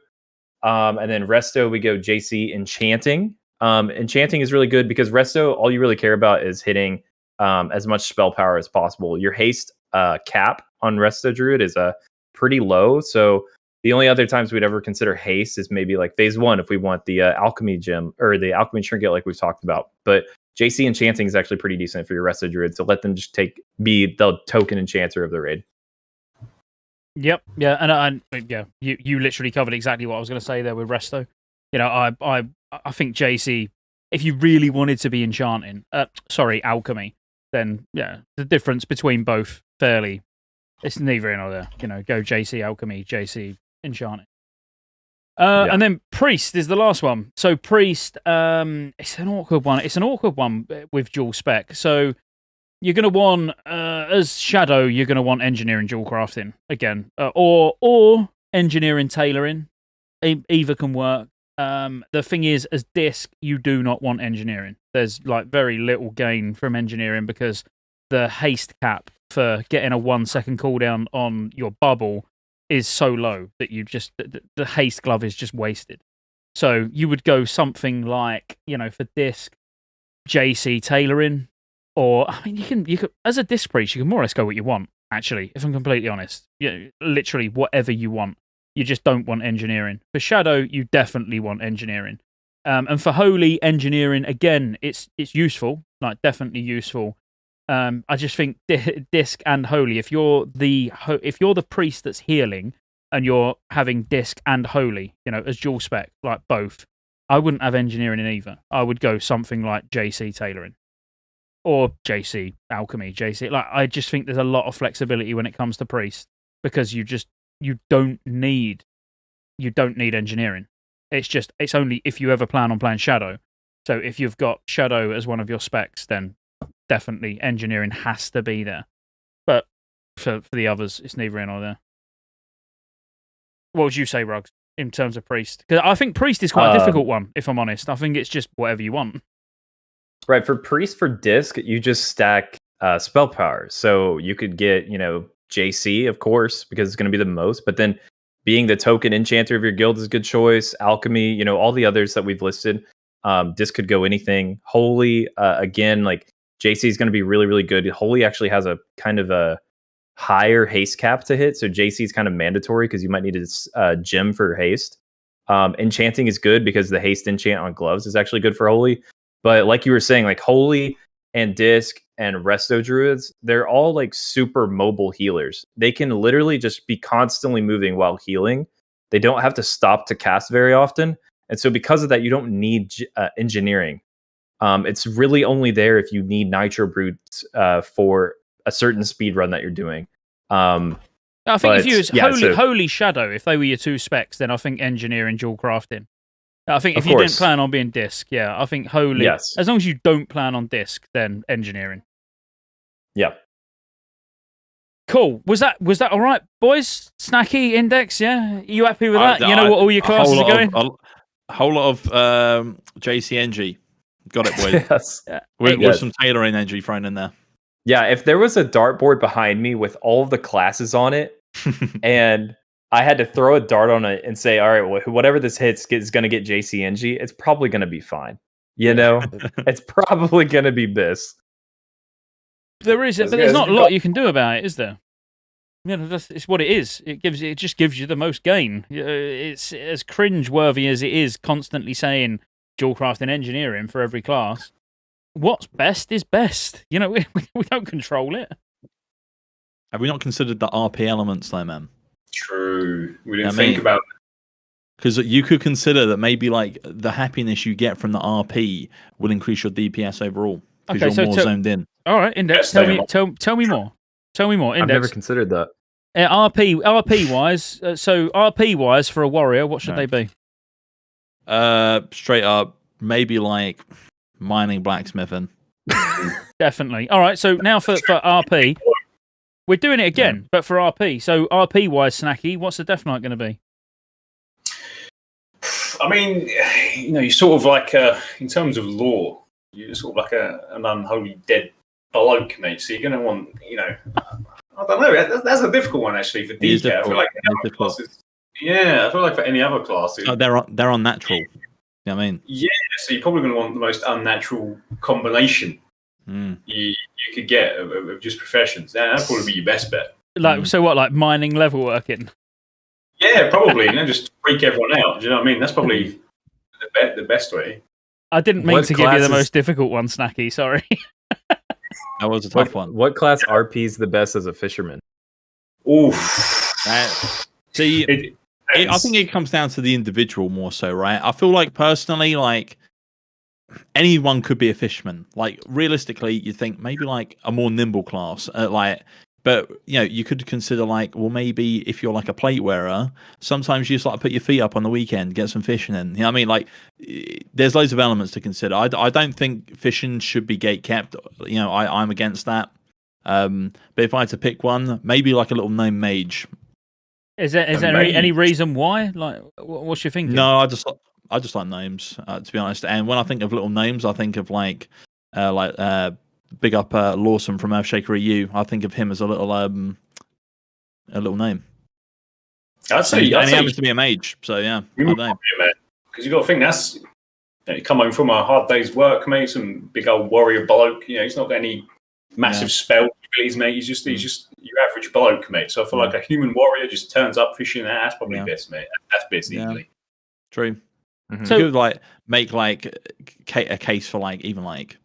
And then Resto, we go JC Enchanting. Enchanting is really good because Resto, all you really care about is hitting as much spell power as possible. Your haste cap on Resto Druid is pretty low. So the only other times we'd ever consider haste is maybe like phase 1 if we want the Alchemy gem or the Alchemy trinket like we've talked about. But JC Enchanting is actually pretty decent for your Resto Druid. So let them just be the token enchanter of the raid. Yep, yeah, and you literally covered exactly what I was going to say there with Resto. I think JC, if you really wanted to be enchanting, Alchemy, then yeah, the difference between both it's neither in or there. Go JC Alchemy, JC Enchanting. And then Priest is the last one. So Priest, it's an awkward one. It's an awkward one with dual spec. So you're going to want, as Shadow, you're going to want engineering Jewelcrafting again, or engineering tailoring. Either can work. The thing is, as Disc, you do not want engineering. There's like very little gain from engineering because the haste cap for getting a 1 second cooldown on your bubble is so low that you just the haste glove is just wasted. So you would go something like for Disc, JC tailoring. Or you could as a disc priest, you can more or less go what you want. Actually, if I'm completely honest, literally whatever you want. You just don't want engineering. For Shadow, you definitely want engineering. And for Holy, engineering again, it's useful, like definitely useful. I just think disc and Holy. If you're the priest that's healing and you're having disc and Holy, as dual spec, like both, I wouldn't have engineering in either. I would go something like JC tailoring. Or JC Alchemy, JC. Like I just think there's a lot of flexibility when it comes to priest because you don't need engineering. It's only if you ever plan on playing Shadow. So if you've got Shadow as one of your specs, then definitely engineering has to be there. But for the others, it's neither in or there. What would you say, Ruggs, in terms of priest? Because I think priest is quite a difficult one, if I'm honest. I think it's just whatever you want. Right, for priest for disc, you just stack spell power. So you could get, JC, of course, because it's going to be the most. But then being the token enchanter of your guild is a good choice. Alchemy, all the others that we've listed. Disc could go anything. Holy, again, like JC is going to be really, really good. Holy actually has a kind of a higher haste cap to hit. So JC is kind of mandatory because you might need a gem for haste. Enchanting is good because the haste enchant on gloves is actually good for Holy. But like you were saying, like Holy and Disc and Resto Druids, they're all like super mobile healers. They can literally just be constantly moving while healing. They don't have to stop to cast very often. And so because of that, you don't need engineering. It's really only there if you need Nitro Boots for a certain speed run that you're doing. I think if you was yeah, Holy Shadow, if they were your two specs, then I think engineering, Jewelcrafting. I think if Of you course. didn't plan on being disc, yeah, I think Holy. Yes. As long as you don't plan on disc, then engineering. Yeah. Cool. Was that all right, boys? Snacky index, yeah. You happy with that? You know what all your classes are going? A whole lot of JCNG. Got it, boys. Yes. With some tailoring energy thrown in there. Yeah, if there was a dartboard behind me with all of the classes on it, and I had to throw a dart on it and say, all right, whatever this hits is going to get JCNG, it's probably going to be fine. You know, it's probably going to be this. There is, but there's not a lot you can do about it, is there? You know, it's what it is. It just gives you the most gain. It's as cringe-worthy as it is constantly saying Jewelcrafting engineering for every class. What's best is best. You know, we don't control it. Have we not considered the RP elements, though, man? True. We didn't think about it. Because you could consider that maybe like the happiness you get from the RP will increase your DPS overall because you're more zoned in. All right, Index. Tell me more. Tell me more. Index. I've never considered that. RP wise. So RP wise for a warrior, what should they be? Straight up, maybe like mining, blacksmithing. Definitely. All right. So now for RP, we're doing it again, but for RP. So RP wise, Snacky, what's the Death Knight going to be? I mean, you know, you're sort of like in terms of lore, you're sort of like an unholy dead bloke, mate. So you're going to want, you know, I don't know. That's a difficult one actually for DK. I feel like any other classes. Yeah, I feel like for any other classes. Oh, they're unnatural. You know what I mean? Yeah, so you're probably going to want the most unnatural combination you could get of just professions. That'd probably be your best bet. Like so, what like mining, level working? Yeah, probably. You know, just freak everyone out. Do you know what I mean? That's probably the best way. I didn't mean to give you the most difficult one, Snacky. Sorry. That was a tough one. What class RP is the best as a fisherman? Oof. See, I think it comes down to the individual more so, right? I feel like personally, like anyone could be a fisherman. Like realistically, you think maybe like a more nimble class, but you know, you could consider like, well, maybe if you're like a plate wearer, sometimes you just like put your feet up on the weekend, get some fishing in. You know what I mean? Like, there's loads of elements to consider. I don't think fishing should be gate kept. You know, I'm against that. But if I had to pick one, maybe like a little gnome mage. Is there any reason why? Like, what's your thinking? No, I just like gnomes, to be honest. And when I think of little gnomes, I think of like big up Lawson from Earthshaker EU. I think of him as a little gnome. I'd say he happens to be a mage, so yeah. Because you got to think that's you come home from a hard day's work, mate. Some big old warrior bloke. You know, he's not got any massive spell abilities, mate. He's just your average bloke, mate. So I feel like a human warrior just turns up fishing. That's probably best, mate. That's best easily. True. Mm-hmm. So you could like make like a case for like even like.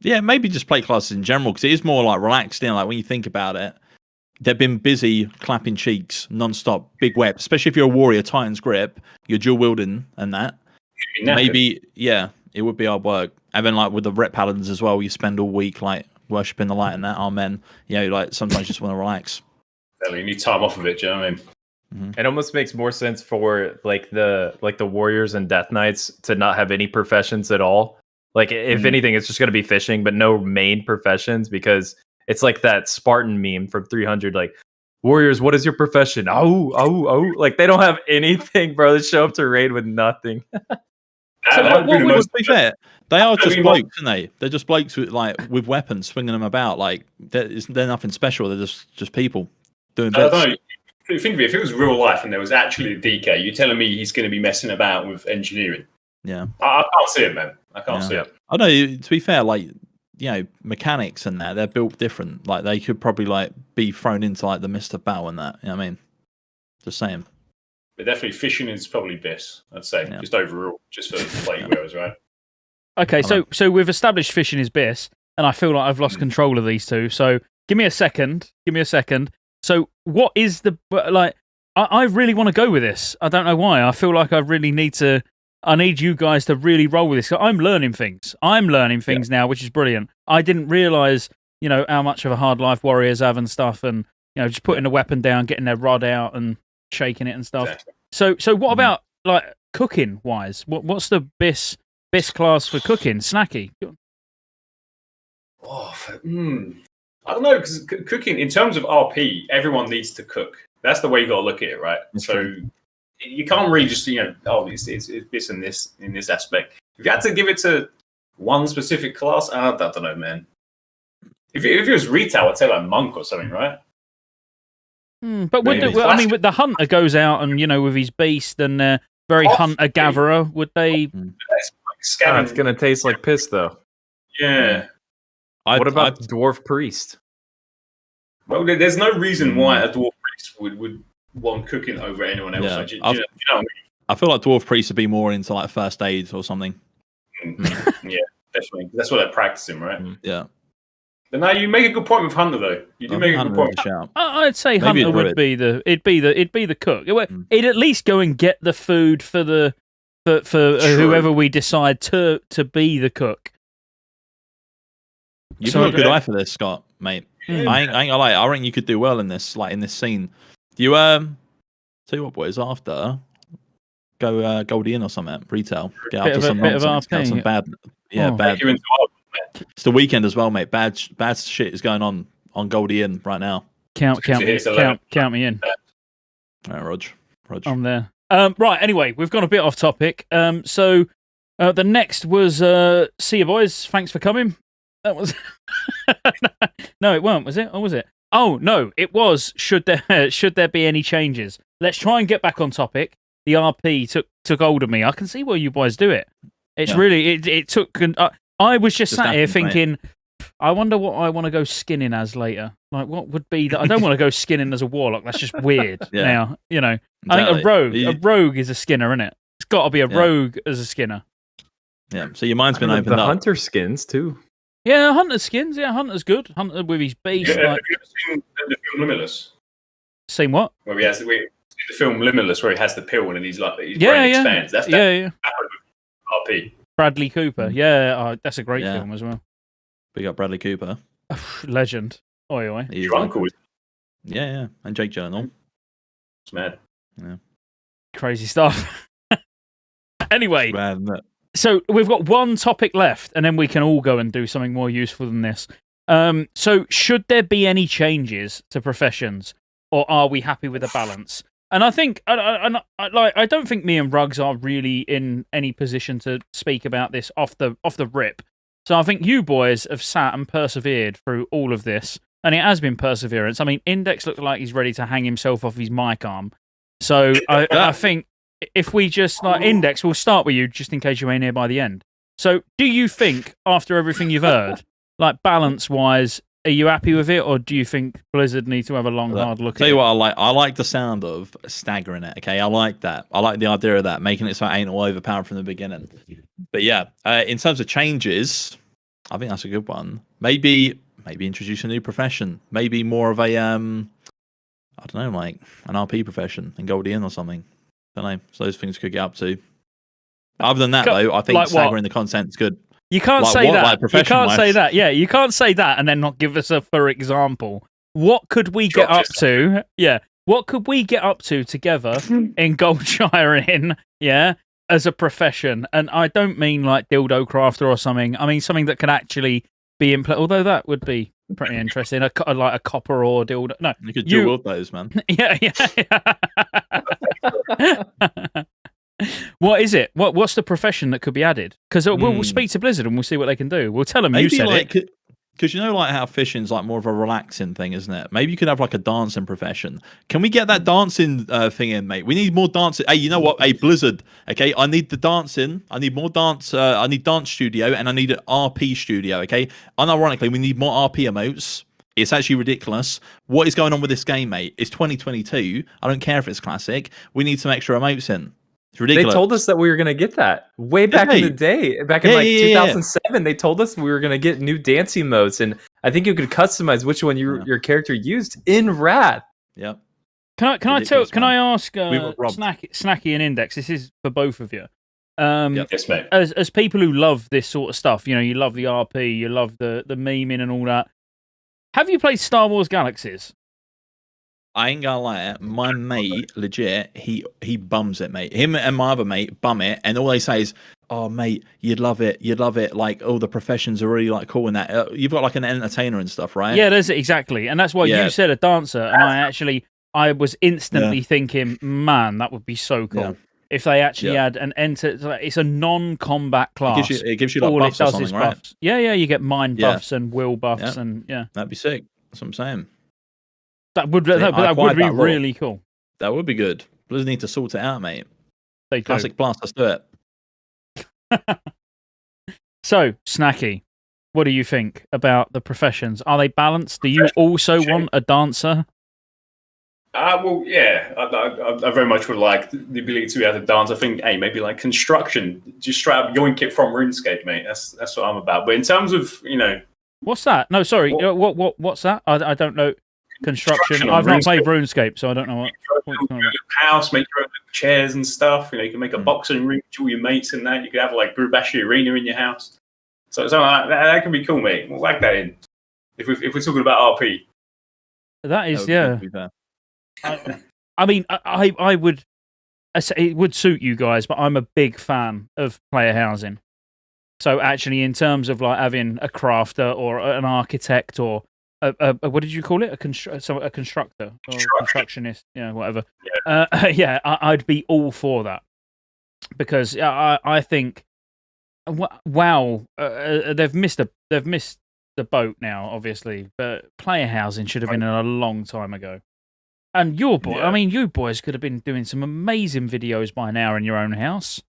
Yeah, maybe just play classes in general because it is more like relaxed. Like when you think about it, they've been busy clapping cheeks non-stop, big web. Especially if you're a warrior, Titan's grip, you're dual wielding and that. Maybe it would be hard work. And then like with the rep paladins as well, you spend all week like worshipping the light and that. Amen. You know, like sometimes you just want to relax. You need time off of it. Do you know what I mean? Mm-hmm. It almost makes more sense for like the warriors and death knights to not have any professions at all. Like, if anything, it's just going to be fishing, but no main professions, because it's like that Spartan meme from 300, like, warriors, what is your profession? Oh. Like, they don't have anything, bro. They show up to raid with nothing. To be fair, they are just blokes, aren't they? They're just blokes with weapons, swinging them about. Like, they're nothing special. They're just people doing bits. I don't know. Think of it, if it was real life and there was actually a DK, you're telling me he's going to be messing about with engineering. Yeah. I can't see it, man. I can't see it. I know, to be fair, like, you know, mechanics and that, they're built different. Like, they could probably, like, be thrown into, like, the midst of battle and that. You know what I mean? Just saying. But definitely fishing is probably best, I'd say. Yeah. Just overall, just for the plate wearers, right? Okay, so we've established fishing is best, and I feel like I've lost control of these two. So give me a second. So what is the... Like, I really want to go with this. I don't know why. I feel like I really need to... I need you guys to really roll with this. I'm learning things. now, which is brilliant. I didn't realise, you know, how much of a hard life warriors have and stuff. And, just putting a weapon down, getting their rod out, and shaking it and stuff. Exactly. So what about like cooking wise? What's the best class for cooking? Snacky. I don't know, because cooking, in terms of RP, everyone needs to cook. That's the way you got to look at it, right? So you can't really just, it's this and this in this aspect. If you had to give it to one specific class, I don't know, man. If it was retail, I'd say like monk or something, right? But with the hunter goes out and, with his beast and very hunter-gatherer, would they... It's going to taste like piss, though. Yeah. What about the dwarf priest? Well, there's no reason why a dwarf priest would want cooking over anyone else. Yeah. Do you know what I mean? I feel like dwarf priests would be more into like first aid or something. Yeah, definitely. That's what they're practicing, right? Yeah. But now you make a good point with hunter, though. You do make a good point. I'd say hunter would be it'd be the cook. It'd at least go and get the food for whoever we decide to be the cook. You've got a good eye for this, Scott, mate. I ain't gonna lie. I reckon you could do well in this, in this scene. Do you tell you what, boys? After go Goldie in or something, retail. Get up to some nonsense. Get some bad. It's the weekend as well, mate. Bad shit is going on Goldie in right now. Count me in. All right, Rog. I'm there. Right. Anyway, we've gone a bit off topic. So the next was see you boys. Thanks for coming. That was no, it weren't, was it? Or was it? Oh no, it was. Should there be any changes? Let's try and get back on topic. The RP took hold of me. I can see why you boys do it. It's really it took. I was just sat here thinking, I wonder what I want to go skinning as later. Like, what would be that? I don't want to go skinning as a warlock. That's just weird. Now, Exactly. I think a rogue is a skinner, isn't it? It's got to be a rogue as a skinner. Yeah. So your mind's been opened the up. Hunter skins too. Yeah, Hunter skins. Yeah, Hunter's good. Hunter with his beast. Have you ever seen the film Limitless? Seen what? Where he has the film Limitless, where he has the pill and his brain expands. That's RP. Bradley Cooper. Yeah, that's a great film as well. We got Bradley Cooper. Legend. Oi, oi. Your uncle. Yeah. And Jake Gyllenhaal. It's mad. Yeah. Crazy stuff. Anyway. Mad, isn't it? So we've got one topic left, and then we can all go and do something more useful than this. So should there be any changes to professions, or are we happy with the balance? And I think I don't think me and Ruggs are really in any position to speak about this off the rip. So I think you boys have sat and persevered through all of this, and it has been perseverance. I mean, Index looked like he's ready to hang himself off his mic arm. So I think if we just Index, we'll start with you just in case you ain't here by the end. So do you think after everything you've heard, balance wise, are you happy with it, or do you think Blizzard need to have a long, hard look at it? Tell you what I like. I like the sound of staggering it, okay? I like that. I like the idea of that, making it so it ain't all overpowered from the beginning. But yeah, in terms of changes, I think that's a good one. Maybe introduce a new profession. Maybe more of a, I don't know, like an RP profession in Goldie Inn or something. I don't know. So those things could get up to. Other than that, though, I think staggering the content is good. You can't say that. You can't say that. Yeah, you can't say that and then not give us a for example. What could we get up to? Yeah. What could we get up to together in Goldshire Inn? Yeah, as a profession, and I don't mean like dildo crafter or something. I mean something that can actually be implemented. Although that would be pretty interesting. Like a copper ore dildo. No, you could dual those, man. Yeah. What is it? What's the profession that could be added? Because we'll speak to Blizzard and we'll see what they can do. We'll tell them you said it. Because you know, how fishing's more of a relaxing thing, isn't it? Maybe you could have a dancing profession. Can we get that dancing thing in, mate? We need more dancing. Hey, you know what? Hey, Blizzard. Okay, I need the dancing. I need more dance. I need dance studio and I need an RP studio. Okay, unironically, we need more RP emotes. It's actually ridiculous. What is going on with this game, mate? It's 2022. I don't care if it's classic. We need some extra emotes in. It's ridiculous. They told us that we were going to get that way back in the day. Back in 2007, they told us we were going to get new dancing modes. And I think you could customize which one your character used in Wrath. Yep. Can I ask Snacky and Index, this is for both of you. Yes, mate. As people who love this sort of stuff, you love the RP, you love the memeing and all that. Have you played Star Wars Galaxies? I ain't gonna lie, my mate, legit, he bums it, mate. Him and my other mate bum it, and all they say is, "Oh, mate, you'd love it. Like, all the professions are really like cool in that. You've got like an entertainer and stuff, right?" Yeah, there's exactly, and that's why you said a dancer, and I was instantly thinking, man, that would be so cool if they actually had an it's a non-combat class. It gives you like all buffs it or does something, is right? buffs. Yeah, you get mind buffs and will buffs, and that'd be sick. That's what I'm saying. That would be really cool. That would be good. Blizzard need to sort it out, mate. They Classic Blast, let's do it. So, Snacky, what do you think about the professions? Are they balanced? Do you also want a dancer? Well, yeah, I very much would like the ability to be able to dance. I think, hey, maybe like construction, just straight up yoink it from RuneScape, mate. That's what I'm about. But in terms of, what's that? No, sorry, what's that? I don't know. Construction. I've not played RuneScape, so I don't know what. House, make your own chairs and stuff. You can make a boxing ring with all your mates in that. You could have like Grubashi Arena in your house. So something like that can be cool, mate. We'll whack that in. If we're talking about RP. That is, yeah. I mean, I would. It would suit you guys, but I'm a big fan of player housing. So actually, in terms of like having a crafter or an architect or what did you call it? A constructor or a constructionist, whatever. Yeah, I'd be all for that because I think, wow, they've missed the boat now, obviously, but player housing should have been in a long time ago. And you boys could have been doing some amazing videos by now in your own house.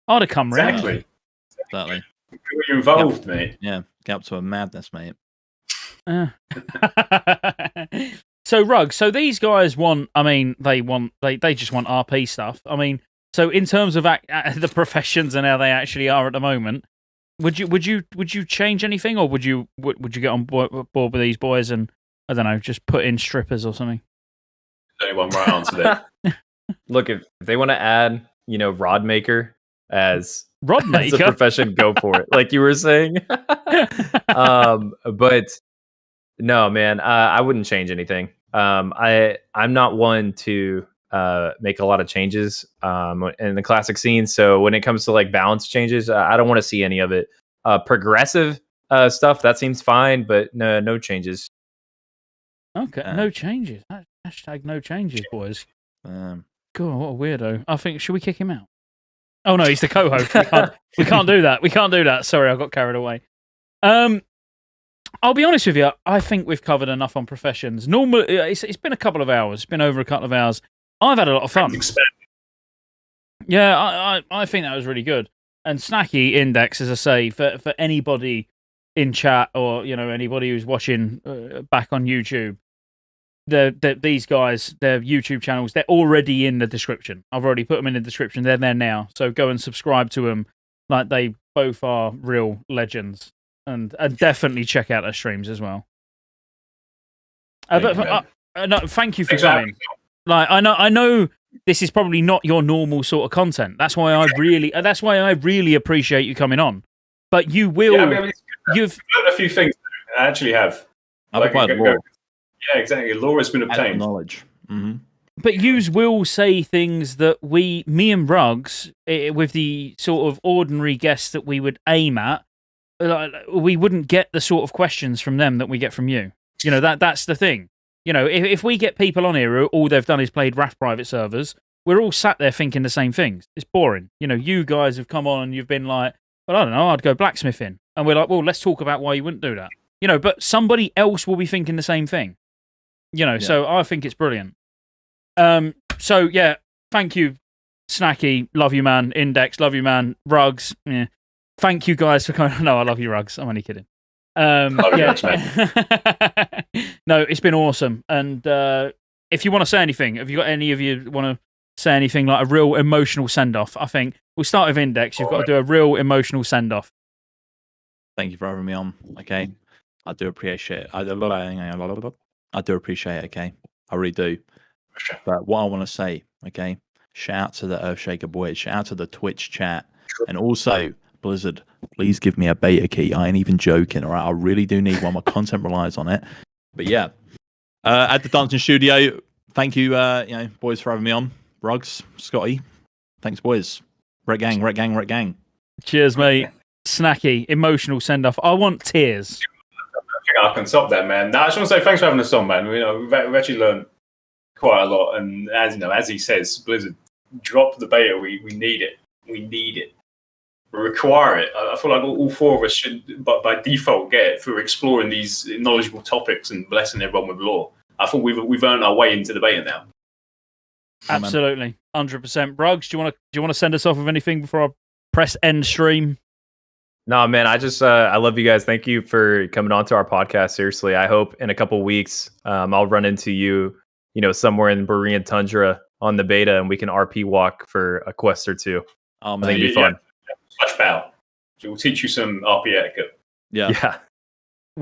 I'd have come round. Exactly. You're involved, mate. Yeah, get up to a madness, mate. So Rug, so these guys want. I mean, they just want RP stuff. I mean, so in terms of the professions and how they actually are at the moment, would you change anything, or would you get on board with these boys and I don't know, just put in strippers or something? There's only one right answer there. Look, if they want to add, rod maker as a profession, go for it. Like you were saying. But no, man, I wouldn't change anything. I'm not one to make a lot of changes in the classic scene. So when it comes to like balance changes, I don't want to see any of it. Progressive stuff, that seems fine, but no changes. Okay, no changes. Hashtag no changes, boys. God, what a weirdo. I think, should we kick him out? Oh no, he's the co-host. We can't do that. We can't do that. Sorry, I got carried away. I'll be honest with you. I think we've covered enough on professions. Normally, it's been a couple of hours. It's been over a couple of hours. I've had a lot of fun. Yeah, I think that was really good. And Snacky Index, as I say, for anybody in chat or anybody who's watching back on YouTube, these guys, their YouTube channels, they're already in the description. I've already put them in the description. They're there now. So go and subscribe to them. Like, they both are real legends. And definitely check out their streams as well. Thank you for coming. Like, I know this is probably not your normal sort of content. That's why I really appreciate you coming on. But you will. Yeah, you've learned a few things. I actually have. I've acquired law. Yeah, exactly. Law has been obtained. Knowledge. Mm-hmm. But yous will say things that me and Ruggs, with the sort of ordinary guests that we would aim at, we wouldn't get the sort of questions from them that we get from you. That's the thing. If we get people on here who all they've done is played Wrath private servers, we're all sat there thinking the same things. It's boring. You guys have come on and you've been like, well, I don't know, I'd go blacksmithing. And we're like, well, let's talk about why you wouldn't do that. But somebody else will be thinking the same thing. So I think it's brilliant. So, yeah, thank you, Snacky. Love you, man. Index, love you, man. Ruggs, yeah. Thank you guys for coming. No, I love you, Ruggs. I'm only kidding. Yeah. No, it's been awesome. And if you want to say anything, if you got any of you want to say anything like a real emotional send-off, I think we'll start with Index. You've got to do a real emotional send-off. Thank you for having me on. Okay, I do appreciate it. I do appreciate it. Okay, I really do. But what I want to say, okay, shout out to the Earthshaker boys, shout out to the Twitch chat, and also Blizzard, please give me a beta key. I ain't even joking, all right? I really do need one. My content relies on it. But yeah, at the Dancing Studio, thank you, boys, for having me on. Rugs, Scotty, thanks, boys. Ret gang. Cheers, mate. Snacky, emotional send off. I want tears. I can stop that, man. I just want to say thanks for having us on, man. We've actually learned quite a lot, and as he says, Blizzard, drop the beta. We need it. We need it. We require it. I feel like all four of us should, but by default, get it for exploring these knowledgeable topics and blessing everyone with lore. I thought we've earned our way into the beta now. Absolutely, 100%. Bruggs, do you want to send us off with anything before I press end stream? No, man, I love you guys. Thank you for coming on to our podcast. Seriously, I hope in a couple weeks I'll run into you, somewhere in Borean Tundra on the beta, and we can RP walk for a quest or two. Oh, I man. think it'd be fun. Slash bow. So we'll teach you some RP etiquette. Yeah.